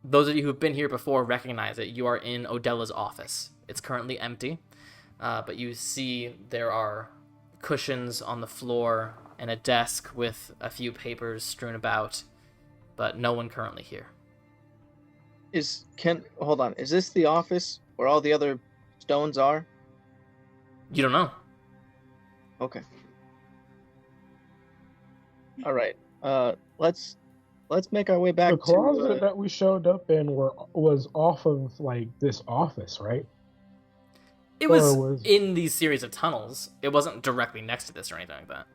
those of you who've been here before recognize it. You are in Odella's office. It's currently empty, but you see there are cushions on the floor and a desk with a few papers strewn about, but no one currently here. Hold on. Is this the office where all the other stones are? You don't know. Okay. All right. Let's make our way back The closet to. that we showed up in was off of like this office, right? It was, Or was- in these series of tunnels. It wasn't directly next to this or anything like that.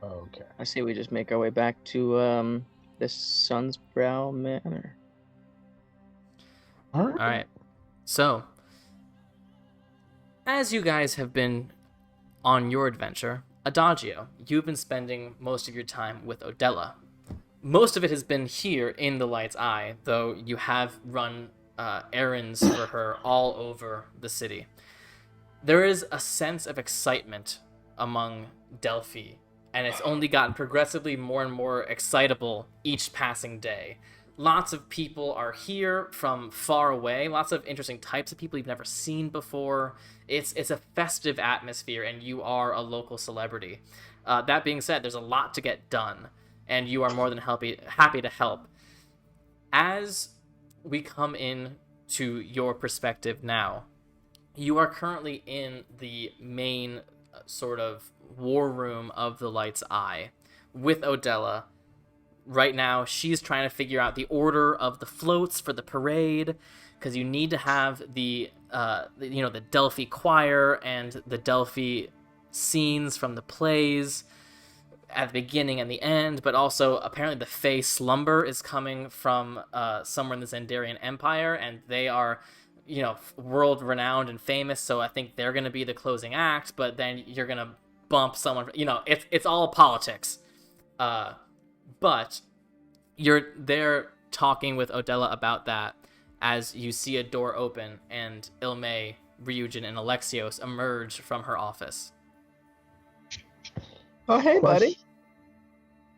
Oh, okay. I say we just make our way back to the Sunsbrow Manor. All All right. So, as you guys have been on your adventure, Adagio, you've been spending most of your time with Odella. Most of it has been here in the Light's Eye, though you have run errands for her all over the city. There is a sense of excitement among Delphi, and it's only gotten progressively more and more excitable each passing day. Lots of people are here from far away, lots of interesting types of people you've never seen before. It's a festive atmosphere, and you are a local celebrity. That being said, there's a lot to get done, and you are more than happy to help. As we come in to your perspective now, you are currently in the main sort of war room of the Light's Eye with Odella. Right now, she's trying to figure out the order of the floats for the parade, because you need to have the Delphi choir and the Delphi scenes from the plays at the beginning and the end, but also apparently the Fey Slumber is coming from somewhere in the Zendarian Empire, and they are, world renowned and famous, so I think they're going to be the closing act, but then you're going to bump someone, it's all politics. But you're there talking with Odella about that as you see a door open and Ilmae, Ryujin, and Alexios emerge from her office. Oh, hey, buddy.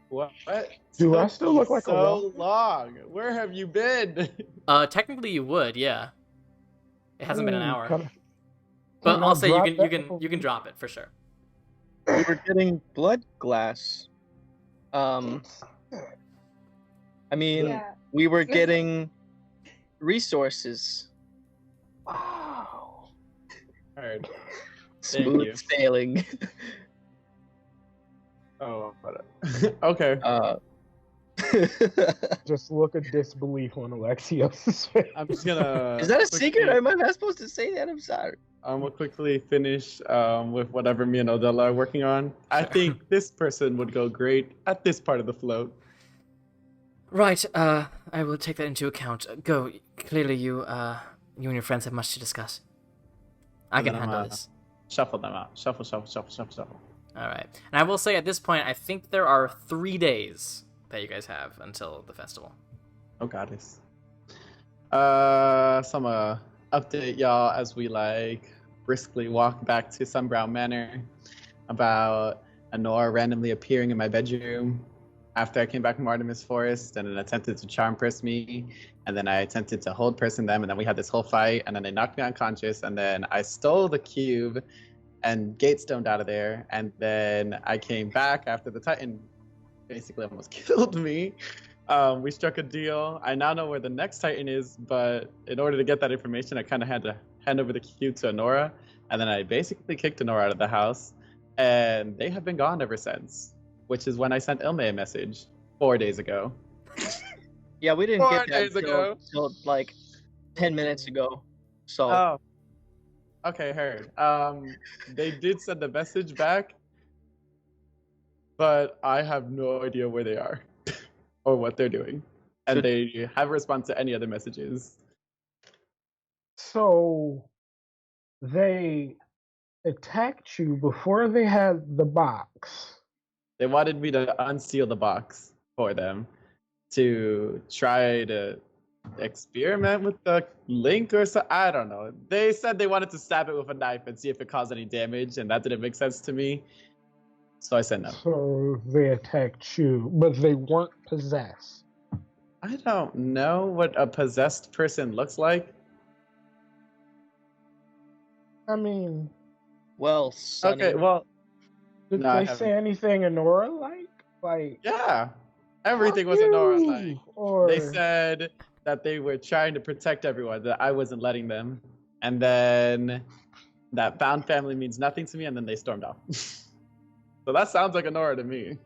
What? Do I still look like a so long? Where have you been? Technically you would, yeah. It hasn't been an hour. But But I'll say you can drop it for sure. We were getting Bloodglass. I mean, Yeah. we were getting resources. Wow. Heard. Smooth you. sailing. Oh, okay. Just look at disbelief on Alexios' face. I'm just gonna. Is that a secret? Am I not supposed to say that? I'm sorry. We'll quickly finish with whatever me and Odella are working on. I think this person would go great at this part of the float. Right, I will take that into account. Go. Clearly you and your friends have much to discuss. I can handle this. Shuffle them out. Shuffle. All right. And I will say at this point, I think there are 3 days that you guys have until the festival. Oh, goddess. So I'm gonna update y'all as we briskly walk back to Sunbrow Manor about Anura randomly appearing in my bedroom after I came back from Artemis Forest, and then attempted to charm press me, and then I attempted to hold person them, and then we had this whole fight, and then they knocked me unconscious, and then I stole the cube and gatestoned out of there, and then I came back after the Titan basically almost killed me. We struck a deal. I now know where the next Titan is, but in order to get that information, I kind of had to hand over the cube to Anura, and then I basically kicked Anura out of the house, and they have been gone ever since, which is when I sent Ilmae a message 4 days ago. Yeah, we didn't 4 get that days ago. until 10 minutes ago. So. Oh. Okay, heard. They did send a message back, but I have no idea where they are or what they're doing. And they haven't responded to any other messages. So they attacked you before they had the box. They wanted me to unseal the box for them to try to experiment with the link or so. I don't know. They said they wanted to stab it with a knife and see if it caused any damage, and that didn't make sense to me. So I said no. So they attacked you, but they weren't possessed. I don't know what a possessed person looks like. I mean, Well, Sonny. Okay, well, did No, I they say anything Anura like? Like, yeah. Everything was "Fuck Anura you," like. or They said that they were trying to protect everyone, that I wasn't letting them. And then that found family means nothing to me, and then they stormed off. So that sounds like Anura to me.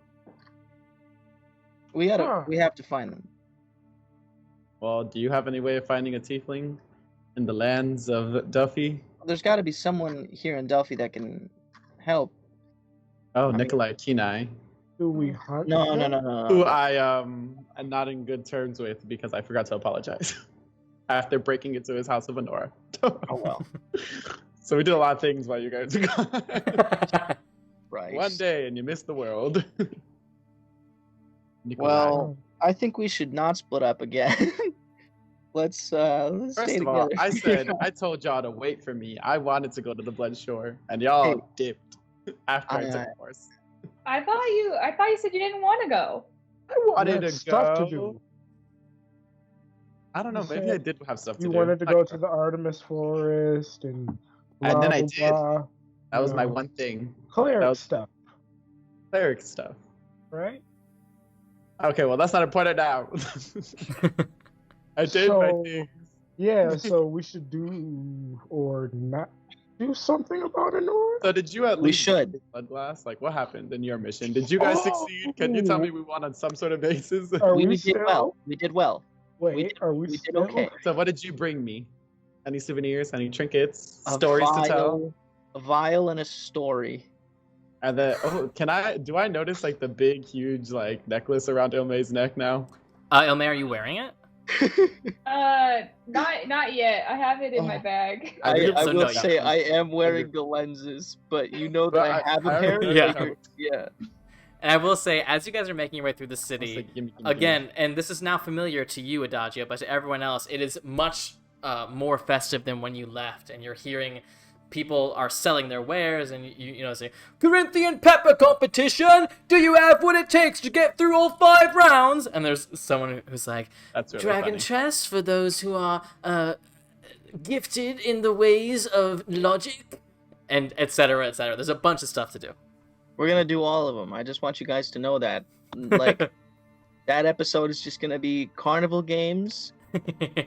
we Huh. have to find them. Well, do you have any way of finding a tiefling in the lands of Duffy? There's got to be someone here in Delphi that can help. Oh, mean- Nikolai Kenai. Do we hunt? No, them? Who I am not in good terms with because I forgot to apologize after breaking into his house of Anura. Oh well. So we did a lot of things while you guys were gone. Right. One day and you missed the world. Well, I think we should not split up again. let's First stay of all, together. I told y'all to wait for me. I wanted to go to the Blood Shore, and y'all dipped after I took course. I thought you said you didn't want to go. I wanted to stuff go. to do. I don't know. You Maybe said I did have stuff to You do. wanted to go to the Artemis Forest and blah, And then I blah, did. blah. That was my No. one thing. Cleric That was- stuff, Cleric stuff. right? Okay, well that's not important now. I did my thing. Yeah, so we should do or not do something about Anura? So did you at We least should. do Bloodglass? Like what happened in your mission? Did you guys succeed? Can you tell me we won on some sort of basis? Are We we did still? well. We did well. Wait, are we We did still? okay. So what did you bring me? Any souvenirs? Any trinkets? A Stories to tell? A vial and a story. And then, do I notice like the big, huge like necklace around Ilmae's neck now? Ilmae, are you wearing it? Not yet. I have it in my bag. I didn't- will so no, say yeah. I am wearing the lenses, but you know that But I have a I pair. already Yeah. like, yeah. And I will say, as you guys are making your way through the I was city, like, gimme. again, and this is now familiar to you, Adagio, but to everyone else, it is much more festive than when you left, and you're hearing people are selling their wares, and you know, say, Corinthian pepper competition! Do you have what it takes to get through all 5 rounds? And there's someone who's like, That's really Dragon funny. chess for those who are gifted in the ways of logic, and etc., etc. There's a bunch of stuff to do. We're gonna do all of them. I just want you guys to know that. Like, that episode is just gonna be carnival games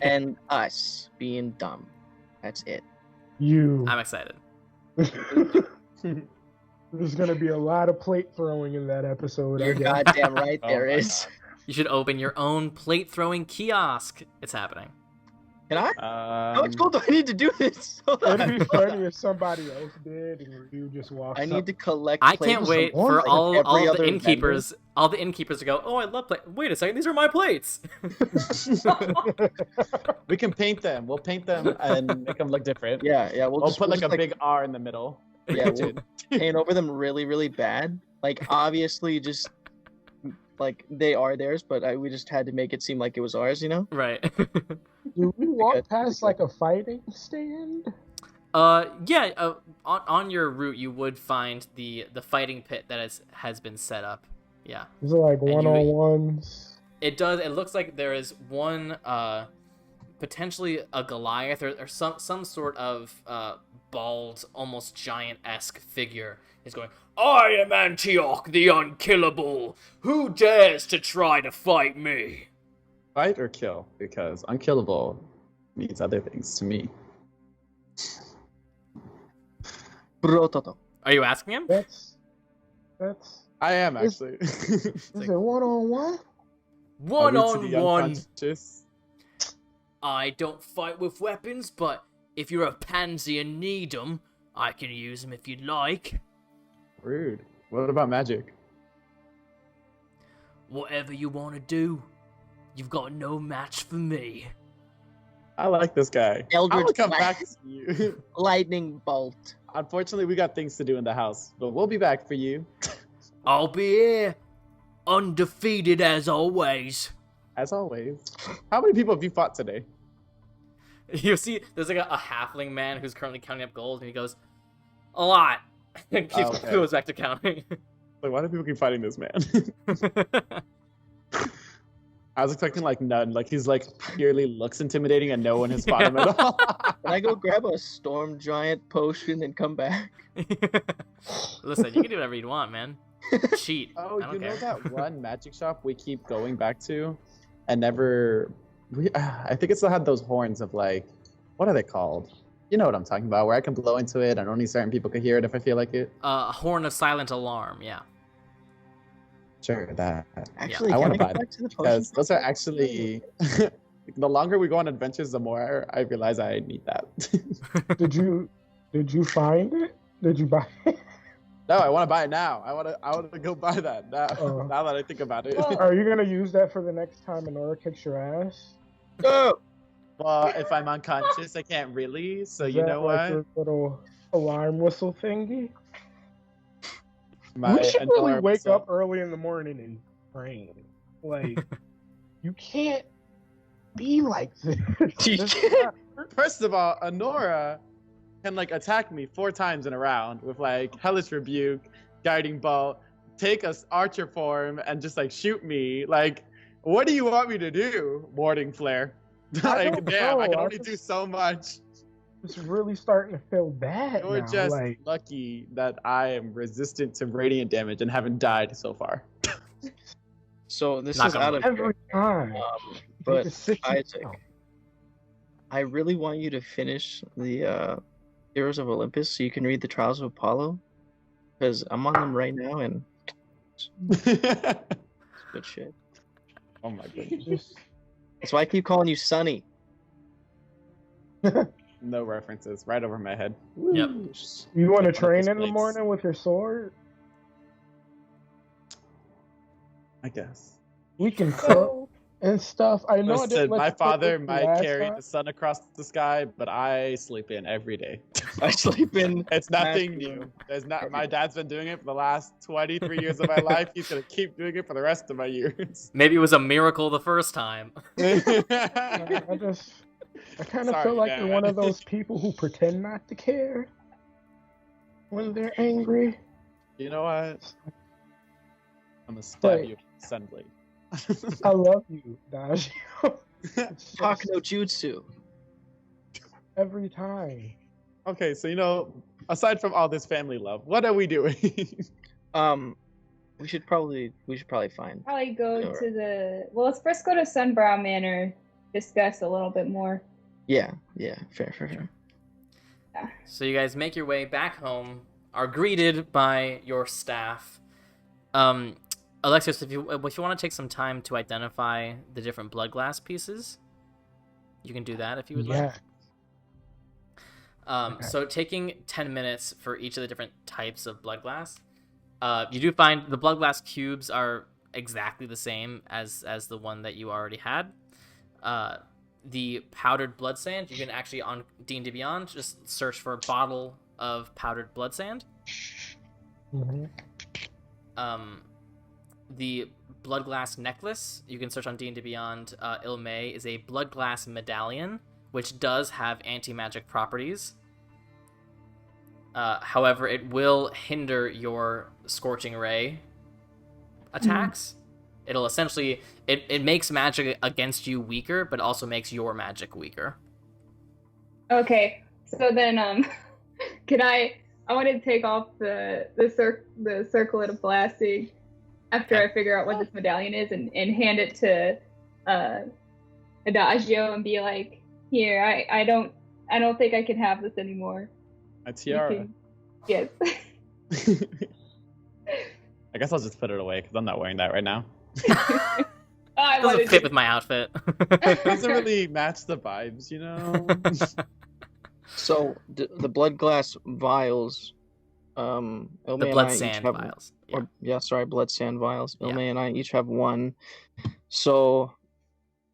and us being dumb. That's it. You. I'm excited. There's gonna be a lot of plate throwing in that episode. I You're guess. goddamn right Oh there my is. God. You should open your own plate throwing kiosk. It's happening. Can I? How much gold do I need to do this? Hold on. It'd be funny if somebody else did and you just walked. I need to collect. I plates can't from wait one, for like all every the other innkeepers, all the innkeepers to go. Oh, I love plate. Wait a second, these are my plates. We can paint them. We'll paint them and make them look different. Yeah. We'll Just put like just, a big R in the middle. Yeah, we'll paint over them really, really bad. Like, obviously, just like they are theirs, but we just had to make it seem like it was ours, you know? Right. Do we walk Good. past like a fighting stand? Yeah. On your route, you would find the fighting pit that has been set up. Yeah. Is it like you- one-on-ones? It does. It looks like there is one, potentially a Goliath or some sort of bald, almost giant-esque figure is going, I am Antioch the Unkillable. Who dares to try to fight me? Fight or kill? Because unkillable means other things to me. Brototo. Are you asking him? That's. I am Is- actually. Is it one-on-one? One Are we to the on one. unconscious? I don't fight with weapons, but if you're a pansy and need 'em, I can use 'em if you'd like. Rude. What about magic? Whatever you want to do, you've got no match for me. I like this guy. Eldritch I'll come back Blast. to you. Lightning bolt. Unfortunately, we got things to do in the house, but we'll be back for you. I'll be here, undefeated as always. As always. How many people have you fought today? You see, there's like a halfling man who's currently counting up gold, and he goes, a lot. And Okay. goes back to counting. Like, why do people keep fighting this man? I was expecting like none. Like he's like purely looks intimidating and no one has fought him at all. Can I go grab a storm giant potion and come back? Listen, you can do whatever you want, man. Cheat. Oh, I don't you know care. that one magic shop we keep going back to, and never. I think it still had those horns of like, what are they called? You know what I'm talking about, where I can blow into it and only certain people can hear it if I feel like it. A horn of silent alarm, yeah. Sure, that. Actually, I can wanna I go buy back to the potion? Because those are actually. The longer we go on adventures, the more I realize I need that. Did you find it? Did you buy it? No, I want to buy it now. I want to go buy that now. Oh. Now that I think about it. Well- Are you gonna use that for the next time Anora kicks your ass? Go! Well, if I'm unconscious, I can't really. So Is you that know like what? your little alarm whistle thingy? My We should really alarm wake whistle. up early in the morning and train. Like, you can't be like this. You This is can't. not- First of all, Anura can like attack me 4 times in a round with like Hellish Rebuke, Guiding Bolt, take a archer form, and just like shoot me. Like, what do you want me to do? Warding Flare. I Like, don't damn, I know, can I only just- do so much. It's really starting to feel bad You're now. just Like, lucky that I am resistant to radiant damage and haven't died so far. So this Not is gonna out of every time. but Just sit you Isaac, down. I really want you to finish the Heroes of Olympus so you can read the Trials of Apollo, because I'm on them right now and it's good shit. Oh my goodness. Just That's why I keep calling you Sonny. No references. Right over my head. Yep. you want to Like one of train those in the plates. morning with your sword? I guess. We can cook So, and stuff. I know I Listen, didn't let my you cook father with me might last carry time. the sun across the sky, but I sleep in every day. I sleep in. It's nothing Bathroom new. There's not. every My day. dad's been doing it for the last 23 years of my life. He's gonna keep doing it for the rest of my years. Maybe it was a miracle the first time. I kind of Sorry, feel like man. you're one of those people who pretend not to care when they're angry. You know what? I'm gonna stab Wait. you with a sunblade. I love you, Adagio. It's Talk just no jutsu. every time. Okay, so you know, aside from all this family love, what are we doing? We should probably find. probably go Alright. to the. Well, let's first go to Sunbrow Manor, discuss a little bit more. Yeah, fair. So you guys make your way back home, are greeted by your staff. Alexios, if you want to take some time to identify the different Bloodglass pieces, you can do that if you would Yeah. like. Okay. So taking 10 minutes for each of the different types of Bloodglass, you do find the Bloodglass cubes are exactly the same as the one that you already had. The powdered blood sand, you can actually on D&D Beyond just search for a bottle of powdered blood sand. Mhm. The Bloodglass necklace, you can search on D&D Beyond. Ilmae is a Bloodglass medallion, which does have anti-magic properties. However, it will hinder your Scorching Ray attacks. It'll essentially... It makes magic against you weaker, but also makes your magic weaker. Okay, so then can I want to take off the circlet of blasting after Okay. I figure out what this medallion is and hand it to Adagio and be like, here, I don't think I can have this anymore. My You tiara. can- Yes. I guess I'll just put it away because I'm not wearing that right now. I Doesn't wanted fit to- with my outfit. It doesn't really match the vibes, you know? So the Bloodglass vials, Ilmae The and blood I each sand have, vials. or blood sand vials. Yeah. Ilmae and I each have one. So,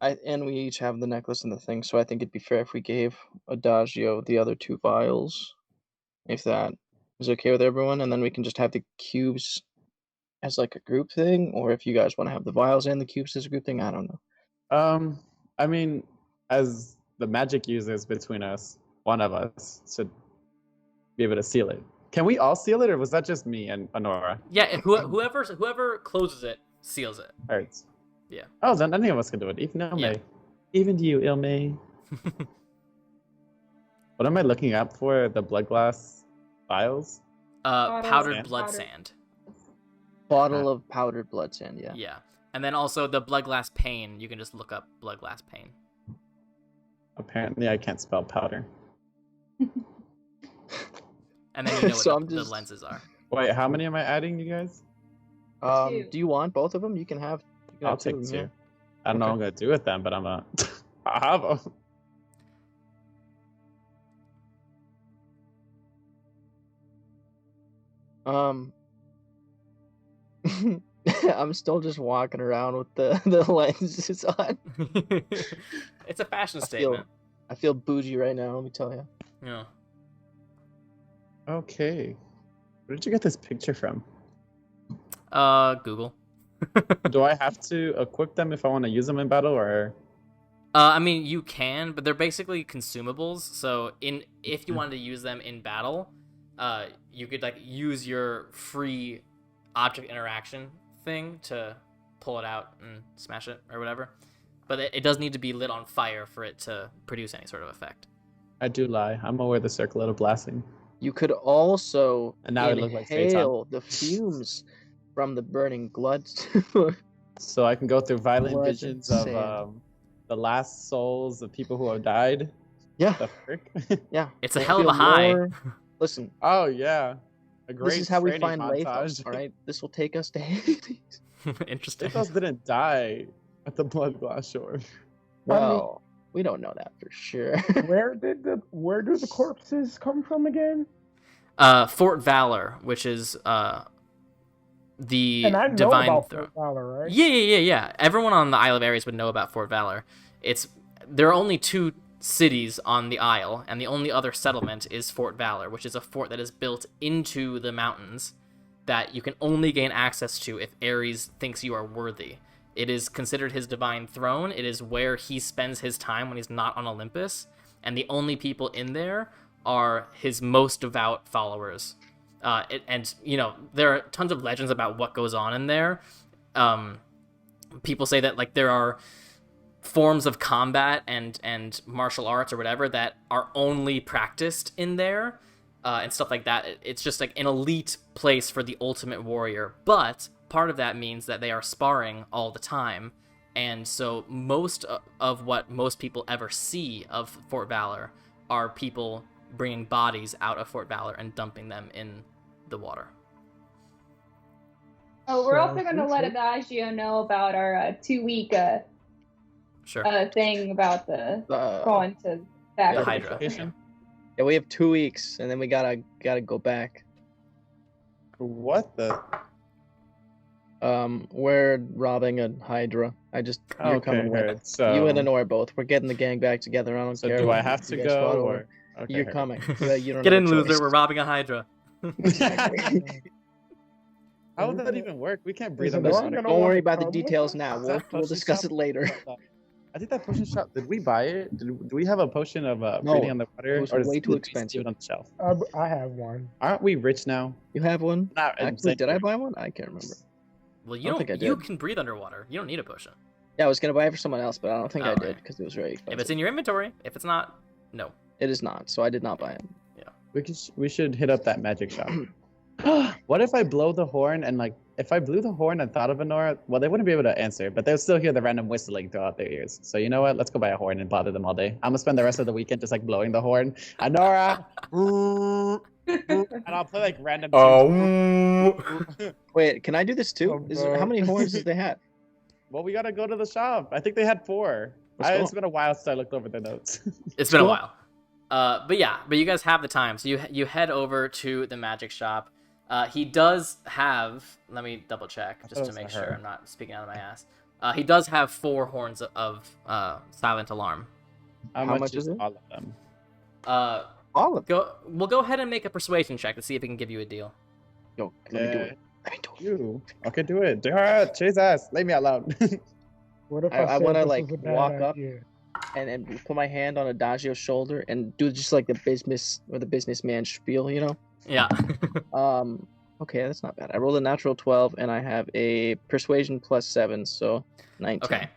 and we each have the necklace and the thing. So I think it'd be fair if we gave Adagio the other 2 vials, if that is okay with everyone, and then we can just have the cubes as like a group thing, or if you guys want to have the vials and the cubes as a group thing, I don't know. I mean, as the magic users between us, one of us should be able to seal it. Can we all seal it, or was that just me and Anora? Yeah, whoever closes it seals it. Alright. Yeah. Oh, then any of us can do it. Even Ilmae. Yeah. Even you, Ilmae. What am I looking up for? The Bloodglass vials? Powdered Sand? blood Powder. sand. Bottle of powdered blood sand, yeah. Yeah. And then also the Bloodglass pain, you can just look up Bloodglass pain. Apparently, I can't spell powder. And then you know what So the, I'm the just- lenses are. Wait, how many am I adding, you guys? 2. Do you want both of them? You can have. You can I'll have two take of them, 2. yeah. I don't know what I'm Okay. gonna do with them, but I'm a. I have them. I'm still just walking around with the lenses on. It's a fashion I statement. feel bougie right now, let me tell you. Yeah. Okay. Where did you get this picture from? Google. Do I have to equip them if I want to use them in battle, or? I mean, you can, but they're basically consumables. So, if you wanted to use them in battle, you could like use your free object interaction thing to pull it out and smash it or whatever. But it does need to be lit on fire for it to produce any sort of effect. I do lie. I'm aware the circlet of blasting. You could also And now it looks like Phaeton. inhale the fumes from the burning blood. So I can go through violent Blood visions and of the last souls of people who have died. Yeah. The frick? Yeah. It's a You'll hell of a feel high. more- Listen, Oh yeah. A great this is how we training find montage. Lathos, alright? This will take us to Hades. Interesting. Lathos didn't die at the Bloodglass shore. Well, we don't know that for sure. Where do the corpses come from again? Fort Valor, which is the And I know divine about throne. Fort Valor, right? Yeah. Everyone on the Isle of Ares would know about Fort Valor. There are only 2 cities on the Isle, and the only other settlement is Fort Valor, which is a fort that is built into the mountains that you can only gain access to if Ares thinks you are worthy. It is considered his divine throne. It is where he spends his time when he's not on Olympus, and the only people in there are his most devout followers. And there are tons of legends about what goes on in there. People say that like there are forms of combat and martial arts or whatever that are only practiced in there, and stuff like that. It's just like an elite place for the ultimate warrior, but part of that means that they are sparring all the time, and so most of what most people ever see of Fort Valor are people bringing bodies out of Fort Valor and dumping them in the water. Oh, we're So, also going to let Adagio know about our 2-week Sure. thing about the going to back The to Hydra. Vacation? Yeah, we have 2 weeks, and then we gotta go back. What the? We're robbing a Hydra. You're coming with. heard. So, You and Anura both. We're getting the gang back together. I don't so care. do what I have you to guys fought go, over. or? Okay, You're heard. coming. You don't Get have in, a loser. choice. We're robbing a Hydra. How would that even work? We can't breathe Is underwater. Anura gonna Don't worry wanna about the come with details us? now. Is We'll that potion discuss shop? it later. I think that potion shop. Did we buy it? Do we have a potion of No, breathing on the water? it was or is way too it expensive. on the shelf? I have one. Aren't we rich now? You have one? Not Actually, did I buy one? I can't remember. Well, I don't think I you did. can breathe underwater. You don't need a potion. Yeah, I was gonna buy it for someone else, but I don't think I Okay. did because it was very expensive. If it's in your inventory, if it's not, no. It is not, so I did not buy it. We should hit up that magic shop. What if I blow the horn and if I blew the horn and thought of Anura, well, they wouldn't be able to answer, but they'll still hear the random whistling throughout their ears. So you know what? Let's go buy a horn and bother them all day. I'm gonna spend the rest of the weekend just blowing the horn. Anura, and I'll play random. Wait, can I do this too? Oh, How many horns does they have? Well, we gotta go to the shop. I think they had 4. Let's go. It's been a while since I looked over the notes. It's been a Cool. while. But you guys have the time, so you head over to the magic shop. He does have. Let me double check just to it make was sure her. I'm not speaking out of my ass. He does have 4 horns of silent alarm. How much is it? all of them? All of them. We'll go ahead and make a persuasion check to see if he can give you a deal. Yo, let me do it. Let me do it. You. Okay, do it. Do it. Chase ass. Lay me out loud. What if I I wanna, said like, this was a bad walk up. idea? And put my hand on Adagio's shoulder and do just like the businessman spiel, you know? Yeah. Okay, that's not bad. I rolled a natural 12 and I have a persuasion +7, so 19. Okay.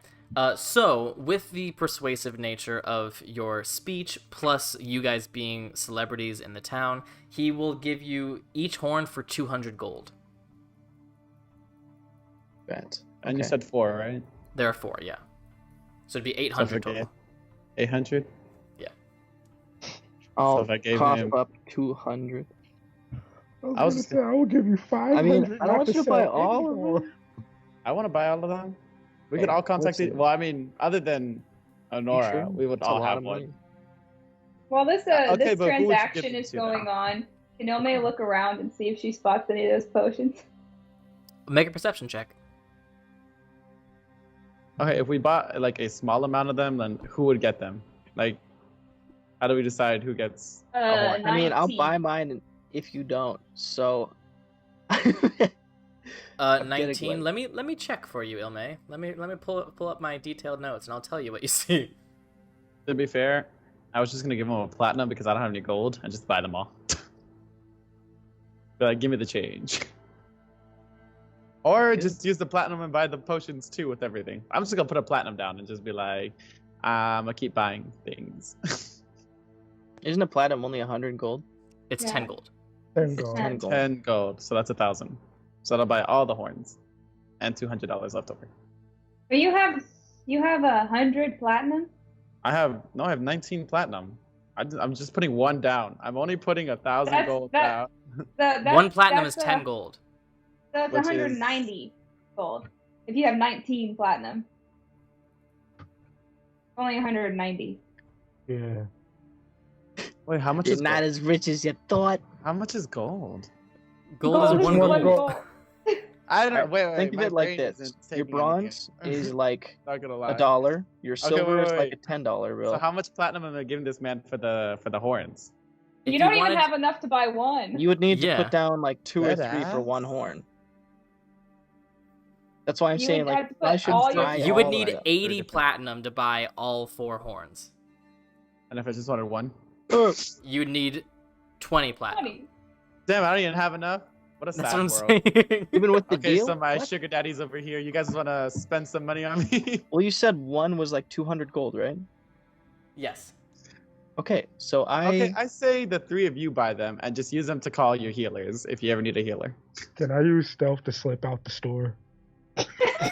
So, with the persuasive nature of your speech, plus you guys being celebrities in the town, he will give you each horn for 200 gold. Bet. And you Okay. said 4, right? There are 4, yeah. So it'd be So 800 if I total. 800? I'll if I gave cough him- up 200. I was I was gonna say I will give you 500. I mean, I don't not want to you to buy sell all of anymore. them. I want to buy all of them. We Hey, could all contact listen. it. Well, I mean, other than Anura, Sure. we would It's a all lot have of money. one. While this Okay, this but who would you give transaction it is to then? going on, Can Ilmae look around and see if she spots any of those potions? Make a perception check. Okay, if we bought like a small amount of them, then who would get them? Like, how do we decide who gets a horn? I mean, I'll 19. buy mine if you don't. So. 19. Let me check for you, Ilmae. Let me pull up my detailed notes, and I'll tell you what you see. To be fair, I was just gonna give them a platinum because I don't have any gold and just buy them all. Be like, give me the change. Or just use the platinum and buy the potions too with everything. I'm just gonna put a platinum down and just be like, I'm gonna keep buying things. Isn't a platinum only 100 gold? It's Yeah. 10 gold. 10 gold. 10 gold. 10 gold, so that's 1,000. So I'll buy all the horns, and $200 left over. But you have 100 platinum? I have 19 platinum. I'm just putting one down. I'm only putting 1,000 gold down. One platinum is that's 10 gold. That's which 190 gold. If you have 19 platinum. Only 190. Yeah. Wait, how much You're is not gold? as rich as you thought. How much is gold? Gold is Gold is 1 one gold. gold. I don't know. Wait. Think of my it like brain this: isn't your taking bronze anything. is like Not gonna lie. $1. Your silver wait, is like wait. a $10 bill. So how much platinum am I giving this man for the horns? If You don't wanted- even have enough to buy one. You would need to Yeah. put down like 2 or 3 Deadass. for one horn. That's why I'm You saying would have like to put I should all your- buy You would all need of it. 80 different. platinum to buy all 4 horns. And if I just wanted one? You'd need 20 platinum. 20. Damn, I don't even have enough. What a That's sad what I'm world. saying. Even with the Okay, deal. so my What? sugar daddy's over here. You guys want to spend some money on me? Well, you said one was like 200 gold, right? Yes. Okay, so Okay, I say the 3 of you buy them and just use them to call your healers if you ever need a healer. Can I use stealth to slip out the store?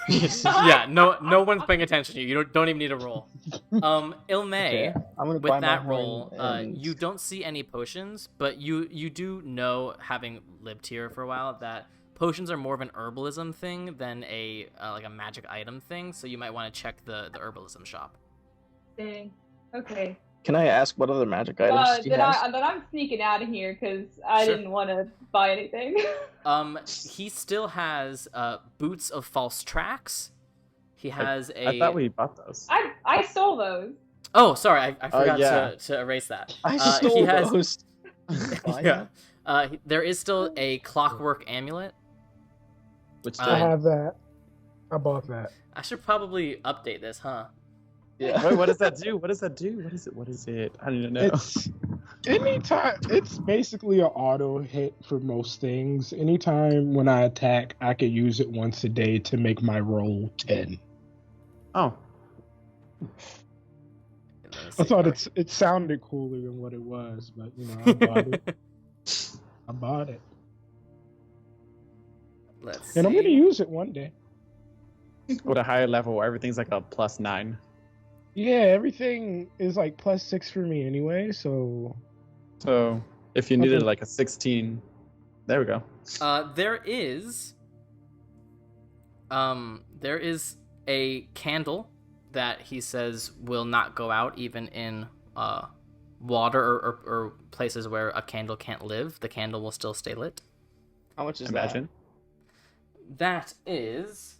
Yeah, no one's paying attention to you. You don't even need a roll. Ilmae, Okay, I'm gonna with buy that my roll, horn and... you don't see any potions, but you do know, having lived here for a while, that potions are more of an herbalism thing than a like a magic item thing. So you might want to check the herbalism shop. Dang. Okay. Can I ask what other magic items do you Then have? I'm sneaking out of here because I Sure. didn't want to buy anything. He still has boots of false tracks. He has I thought we bought those. I stole those. Oh, sorry, I forgot yeah. to erase that. I he stole has- those. Yeah. There is still a clockwork amulet. Which I Uh, have that. I bought that. I should probably update this, huh? Yeah. Wait, what does that do? What does that do? What is it? I don't even know. It's basically an auto hit for most things. Anytime when I attack, I can use it once a day to make my roll 10. Oh, I thought it sounded cooler than what it was, but I bought it. I bought it. Let's And I'm gonna see. use it one day. with a higher level where everything's like a +9. Yeah, everything is like +6 for me anyway, so So if you needed like a 16, there we go. There is a candle that he says will not go out even in water or places where a candle can't live. The candle will still stay lit. How much is Imagine. That is,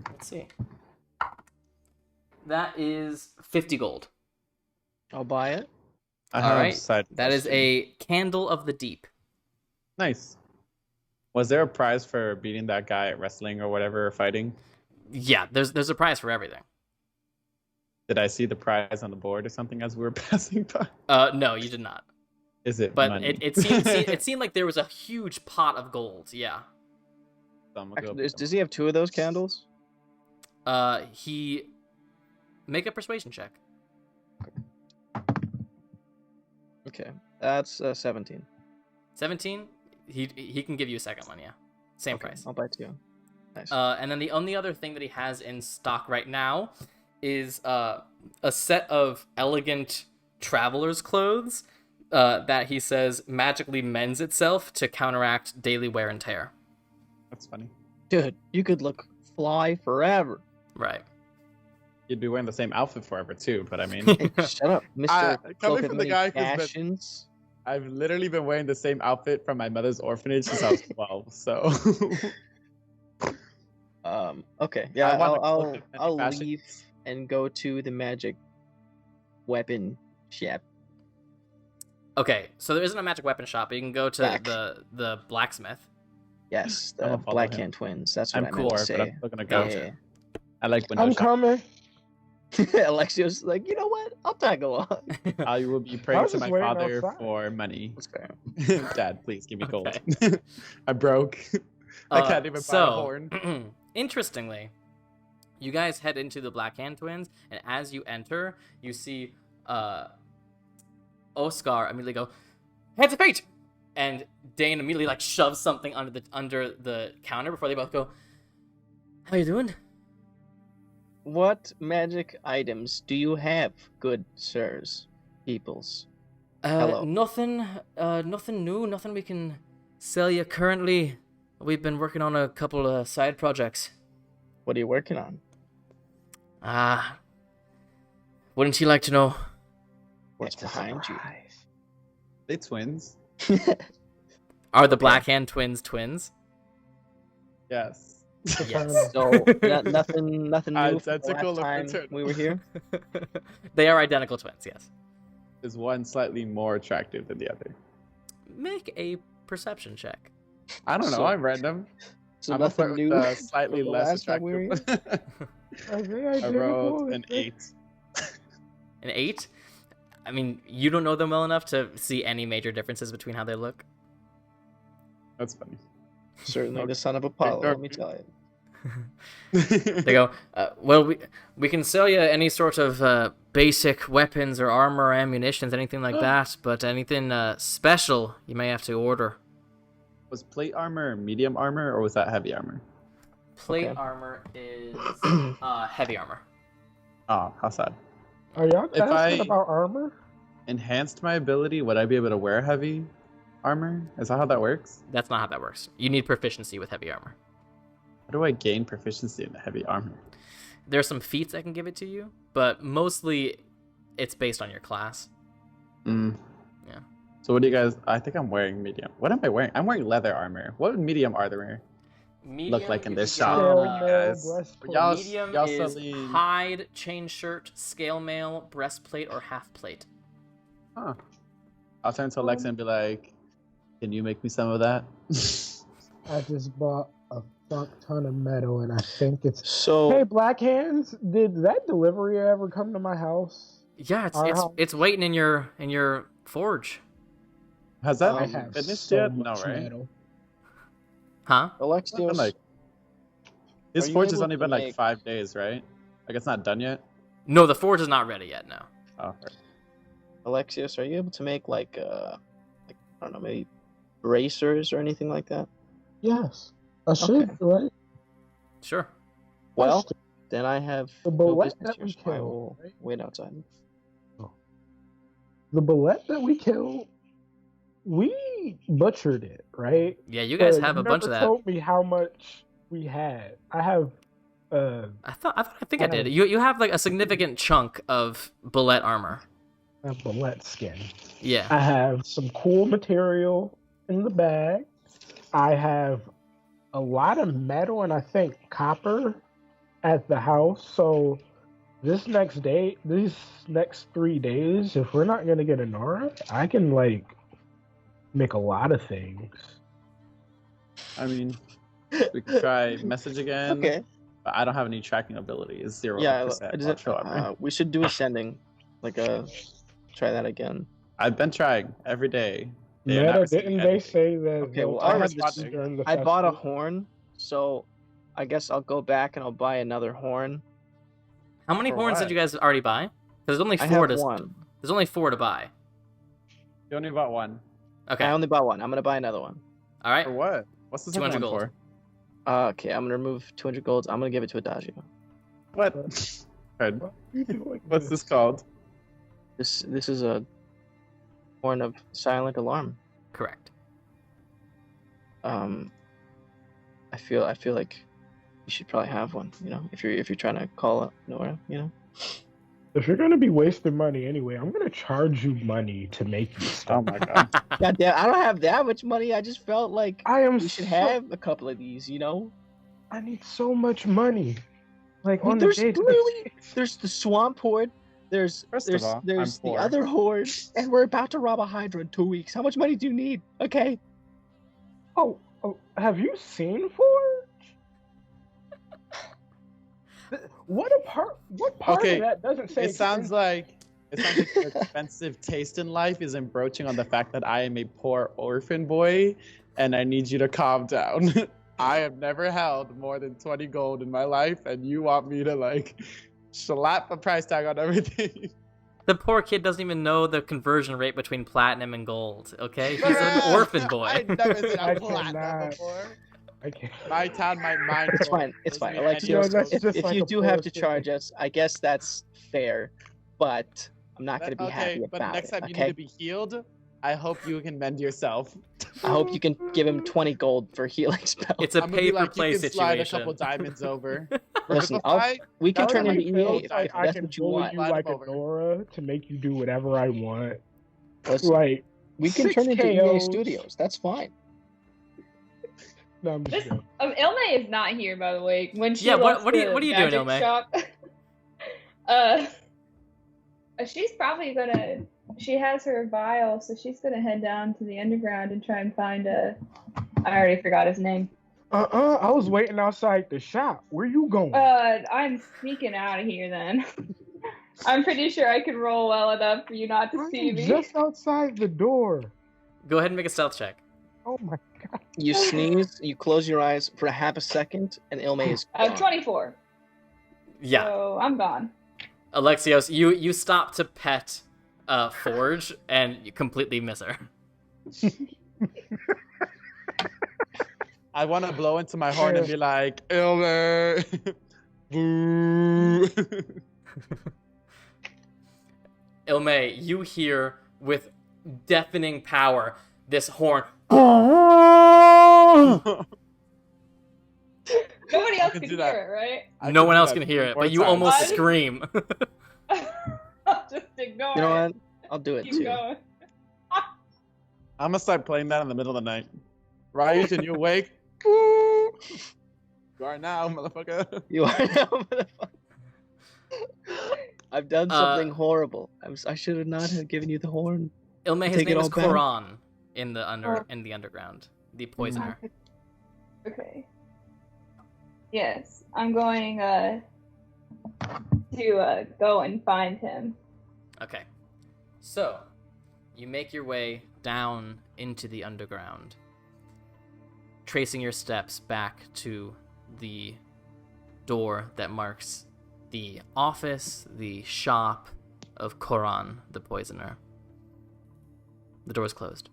let's see. That is 50 gold. that? I'll buy it. I All have right. side That is question. a candle of the deep. Nice. Was there a prize for beating that guy at wrestling or whatever, or fighting? Yeah, there's a prize for everything. Did I see the prize on the board or something as we were passing by? No, you did not. Is it But money? it seemed like there was a huge pot of gold. Yeah. So I'm gonna go Actually, with them. does he have 2 of those candles? He make a persuasion check. Okay, that's 17. 17. He can give you a second one. Yeah, same Okay, price. I'll buy 2. Nice. And then the only other thing that he has in stock right now is a set of elegant traveler's clothes that he says magically mends itself to counteract daily wear and tear. That's funny. Dude, you could look fly forever. Right. You'd be wearing the same outfit forever too, but I mean, Hey, shut up, Mr. coming Cloak of from the Many guy who's been- Fashions. I've literally been wearing the same outfit from my mother's orphanage since I was 12. So Okay. Yeah, I wanna I'll look at many I'll fashions. leave and go to the magic weapon shop. Okay, so there isn't a magic weapon shop, but you can go to Back. the blacksmith. Yes, I'm the gonna follow Black him. Hand Twins. That's what I'm I meant cool, to but say. I'm still gonna go. Gotcha. I like window I'm shopping. coming. Alexio's like, you know what? I'll tag along. I will be I praying was to just my waiting father outside. for money. That's fair. Dad, please give me gold. Okay. I'm broke. I can't even buy a horn. Interestingly, you guys head into the Black Hand Twins, and as you enter, you see Oscar immediately go, "Hands of fate!" And Dane immediately like shoves something under the counter before they both go, "How you doing?" What magic items do you have, good sirs, peoples? Hello. Nothing new, nothing we can sell you currently. We've been working on a couple of side projects. What are you working on? Wouldn't you like to know? What's behind you? They twins. Are the Black Hand Twins twins? Yes. Yes. So nothing new from the Identical last time fraternal. we were here. They are identical twins, yes. Is one slightly more attractive than the other? Make a perception check. I don't know. So- I'm random. So I'm gonna start nothing with new. the slightly from the less last time we were attractive. I rolled an 8. An 8? I mean, you don't know them well enough to see any major differences between how they look. That's funny. Certainly the son of Apollo, let me tell you. They go, well, we can sell you any sort of basic weapons or armor or ammunitions, anything like that, but anything special, you may have to order. Was plate armor medium armor, or was that heavy armor? Plate Okay. armor is heavy armor. Oh, how sad. Are y'all If asking I- about armor? Enhanced my ability, would I be able to wear heavy armor? Is that how that works? That's not how that works. You need proficiency with heavy armor. How do I gain proficiency in the heavy armor? There's some feats that can give it to you, but mostly it's based on your class. Yeah. So what do you guys... I think I'm wearing medium. What am I wearing? I'm wearing leather armor. What medium armor look like in this shop Scale for you guys? mail, breastplate. Y'all, Medium y'all is selling... hide, chain shirt, scale mail, breastplate, or half plate. Huh. I'll turn to Alexa and be like, can you make me some of that? I just bought a fuck ton of metal, and I think it's. So Hey, Black Hands, did that delivery ever come to my house? Yeah, Our house. it's waiting in your forge. Has that I have finished so yet? No, much right? metal. Huh? It's been Alexios, like... His Are you forge has able only to been like make- 5 days, right? Like it's not done yet? No, the forge is not ready yet. No. Oh, right. Alexios, are you able to make like I don't know, maybe bracers or anything like that? Yes, I should, right? Sure. Well, Question. then I have The no bullet business that here, we so I killed, will right? wait outside. The bullet that we killed, we butchered it, right? Yeah, you guys But have you a bunch of never that. told me how much we had. I have. I think I did. You have like a significant chunk of bullet armor. A bullet skin. Yeah. I have some cool material in the bag. I have a lot of metal and I think copper at the house. So these next 3 days, if we're not gonna get Anura, I can like make a lot of things. I mean, we could try message again. Okay. But I don't have any tracking abilities. 0%. Yeah, Ultra armor. we should do ascending, try that again. I've been trying every day. They are not Meta, receiving didn't they anything. say that? Okay, they'll well, tell I have us this- during the I bought a festival? horn, so I guess I'll go back and I'll buy another horn. How many For horns what? did you guys already buy? Because there's only I four have to one. There's only 4 to buy. You only bought one. Okay. I only bought one. I'm gonna buy another one. All right. For what? What's this 200 one gold. for? Okay, I'm gonna remove 200 golds. I'm gonna give it to Adagio. What? Fred, What are you doing what's this called? This is a horn of silent alarm. Correct. I feel like you should probably have one. You know, if you're trying to call up Nora, you know. If you're gonna be wasting money anyway, I'm gonna charge you money to make you Oh stop. my god. God damn, I don't have that much money. I just felt like I am we should so- have a couple of these, you know? I need so much money. Like I mean, on the there's day to literally there's the swamp horde, there's First of all, I'm the poor. other horde, and we're about to rob a Hydra in 2 weeks. How much money do you need? Okay. Oh, have you seen Forge? What part Okay, of that doesn't say It sounds like your expensive taste in life is encroaching on the fact that I am a poor orphan boy, and I need you to calm down. I have never held more than 20 gold in my life, and you want me to like slap a price tag on everything. The poor kid doesn't even know the conversion rate between platinum and gold, okay? He's an orphan boy. I never said I I'm platinum cannot. before. I can't. My town, my mind. It's fine. It's fine. Doesn't mean Alexios, You know, that's if, just if like you a do have to poor charge us, I guess that's fair. But I'm not going to be happy but about next it. time you Okay. need to be healed, I hope you can mend yourself. I hope you can give him 20 gold for healing spell. It's a I'm gonna be like, pay-for-play you can slide a situation. couple diamonds over. Listen, Revivify? we can That turn like into EA feels if, like if I that's can what you bully want. you Slide like him a over. Nora to make you do whatever I want. Listen, Like we can 6 turn into EA KOs. Studios. That's fine. No, I'm just This joking. Ilmae is not here, by the way. When she Yeah, left what are you the doing, magic Ilmae? shop, she's probably gonna. She has her vial, so she's gonna head down to the underground and try and find a. I already forgot his name. I was waiting outside the shop. Where you going? I'm sneaking out of here then. I'm pretty sure I can roll well enough for you not to see I'm me. just outside the door. Go ahead and make a stealth check. Oh my god. You sneeze, you close your eyes for a half a second, and Ilmae is gone. 24. Yeah. So I'm gone. Alexios, you stop to pet Forge, and you completely miss her. I want to blow into my horn and be like, Ilmae, boo. Ilmae, you hear with deafening power this horn. Nobody else can can do hear that. it, right? I No can one do else that can hear it, more but you times. almost I- scream. I'll just ignore You know it. what? I'll do it Keep too. going. I'm gonna start playing that in the middle of the night. Ryujin, you awake? You are now, motherfucker. You are now, motherfucker. I've done something horrible. I should have not have given you the horn. Ilmae, his Take it name is all back. Koran in the underground, the poisoner. Okay. Yes, I'm going to go and find him. Okay. So, you make your way down into the underground, tracing your steps back to the door that marks the office, the shop of Koran, the poisoner. The door is closed.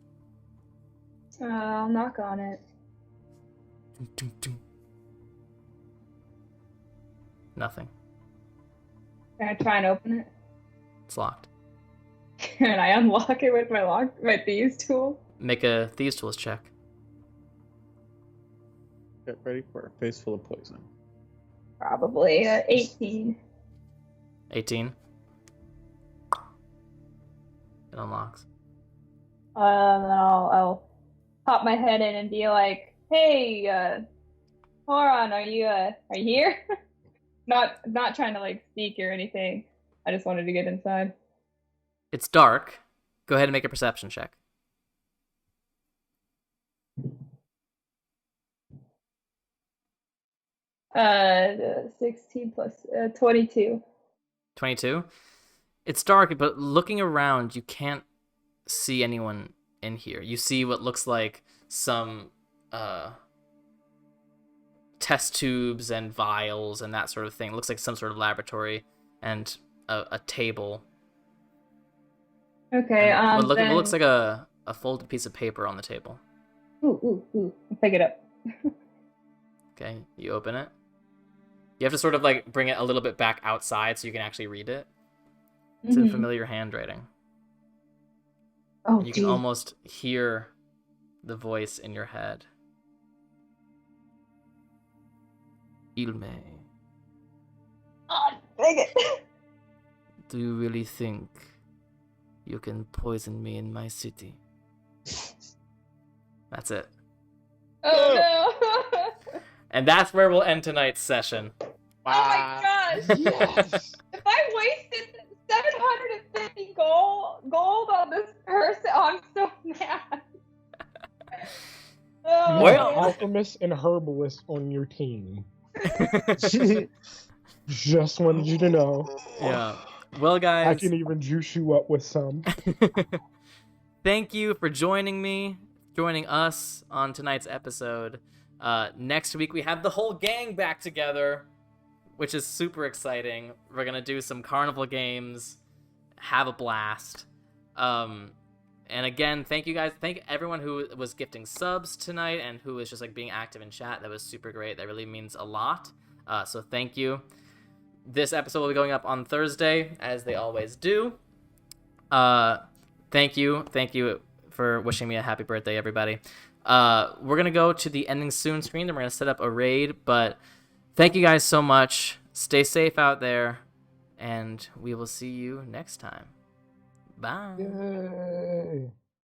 I'll knock on it. Dum, dum, dum. Nothing. Can I try and open it? It's locked. Can I unlock it with my thieves tool? Make a Thieves' Tools check. Get ready for a face full of poison. Probably 18. 18. It unlocks. Then I'll pop my head in and be like, "Hey, Horon, are you here?" not trying to like sneak or anything. I just wanted to get inside. It's dark. Go ahead and make a perception check. 16 plus 22. 22. It's dark, but looking around, you can't see anyone in here. You see what looks like some test tubes and vials and that sort of thing. It looks like some sort of laboratory and a table. Okay. And what then... looks like a folded piece of paper on the table. Ooh! I'll pick it up. Okay, you open it. You have to sort of like bring it a little bit back outside so you can actually read it. It's in familiar handwriting. Oh, And you can almost hear the voice in your head. Ilmae, Oh, dang it! Do you really think you can poison me in my city? That's it. Oh no! And that's where we'll end tonight's session. Oh my gosh! Yes. If I wasted 750 gold on this person, I'm so mad. Oh, You Well- have an alchemist and herbalist on your team. Just wanted you to know. Yeah. Well, I guys, can even juice you up with some. thank you for joining us on tonight's episode. Next week, we have the whole gang back together, which is super exciting. We're going to do some carnival games, have a blast. And again, thank you guys. Thank everyone who was gifting subs tonight and who was just like being active in chat. That was super great. That really means a lot. So thank you. This episode will be going up on Thursday, as they always do. Thank you for wishing me a happy birthday, everybody. We're going to go to the ending soon screen, and we're going to set up a raid, but thank you guys so much. Stay safe out there, and we will see you next time. Bye. Yay.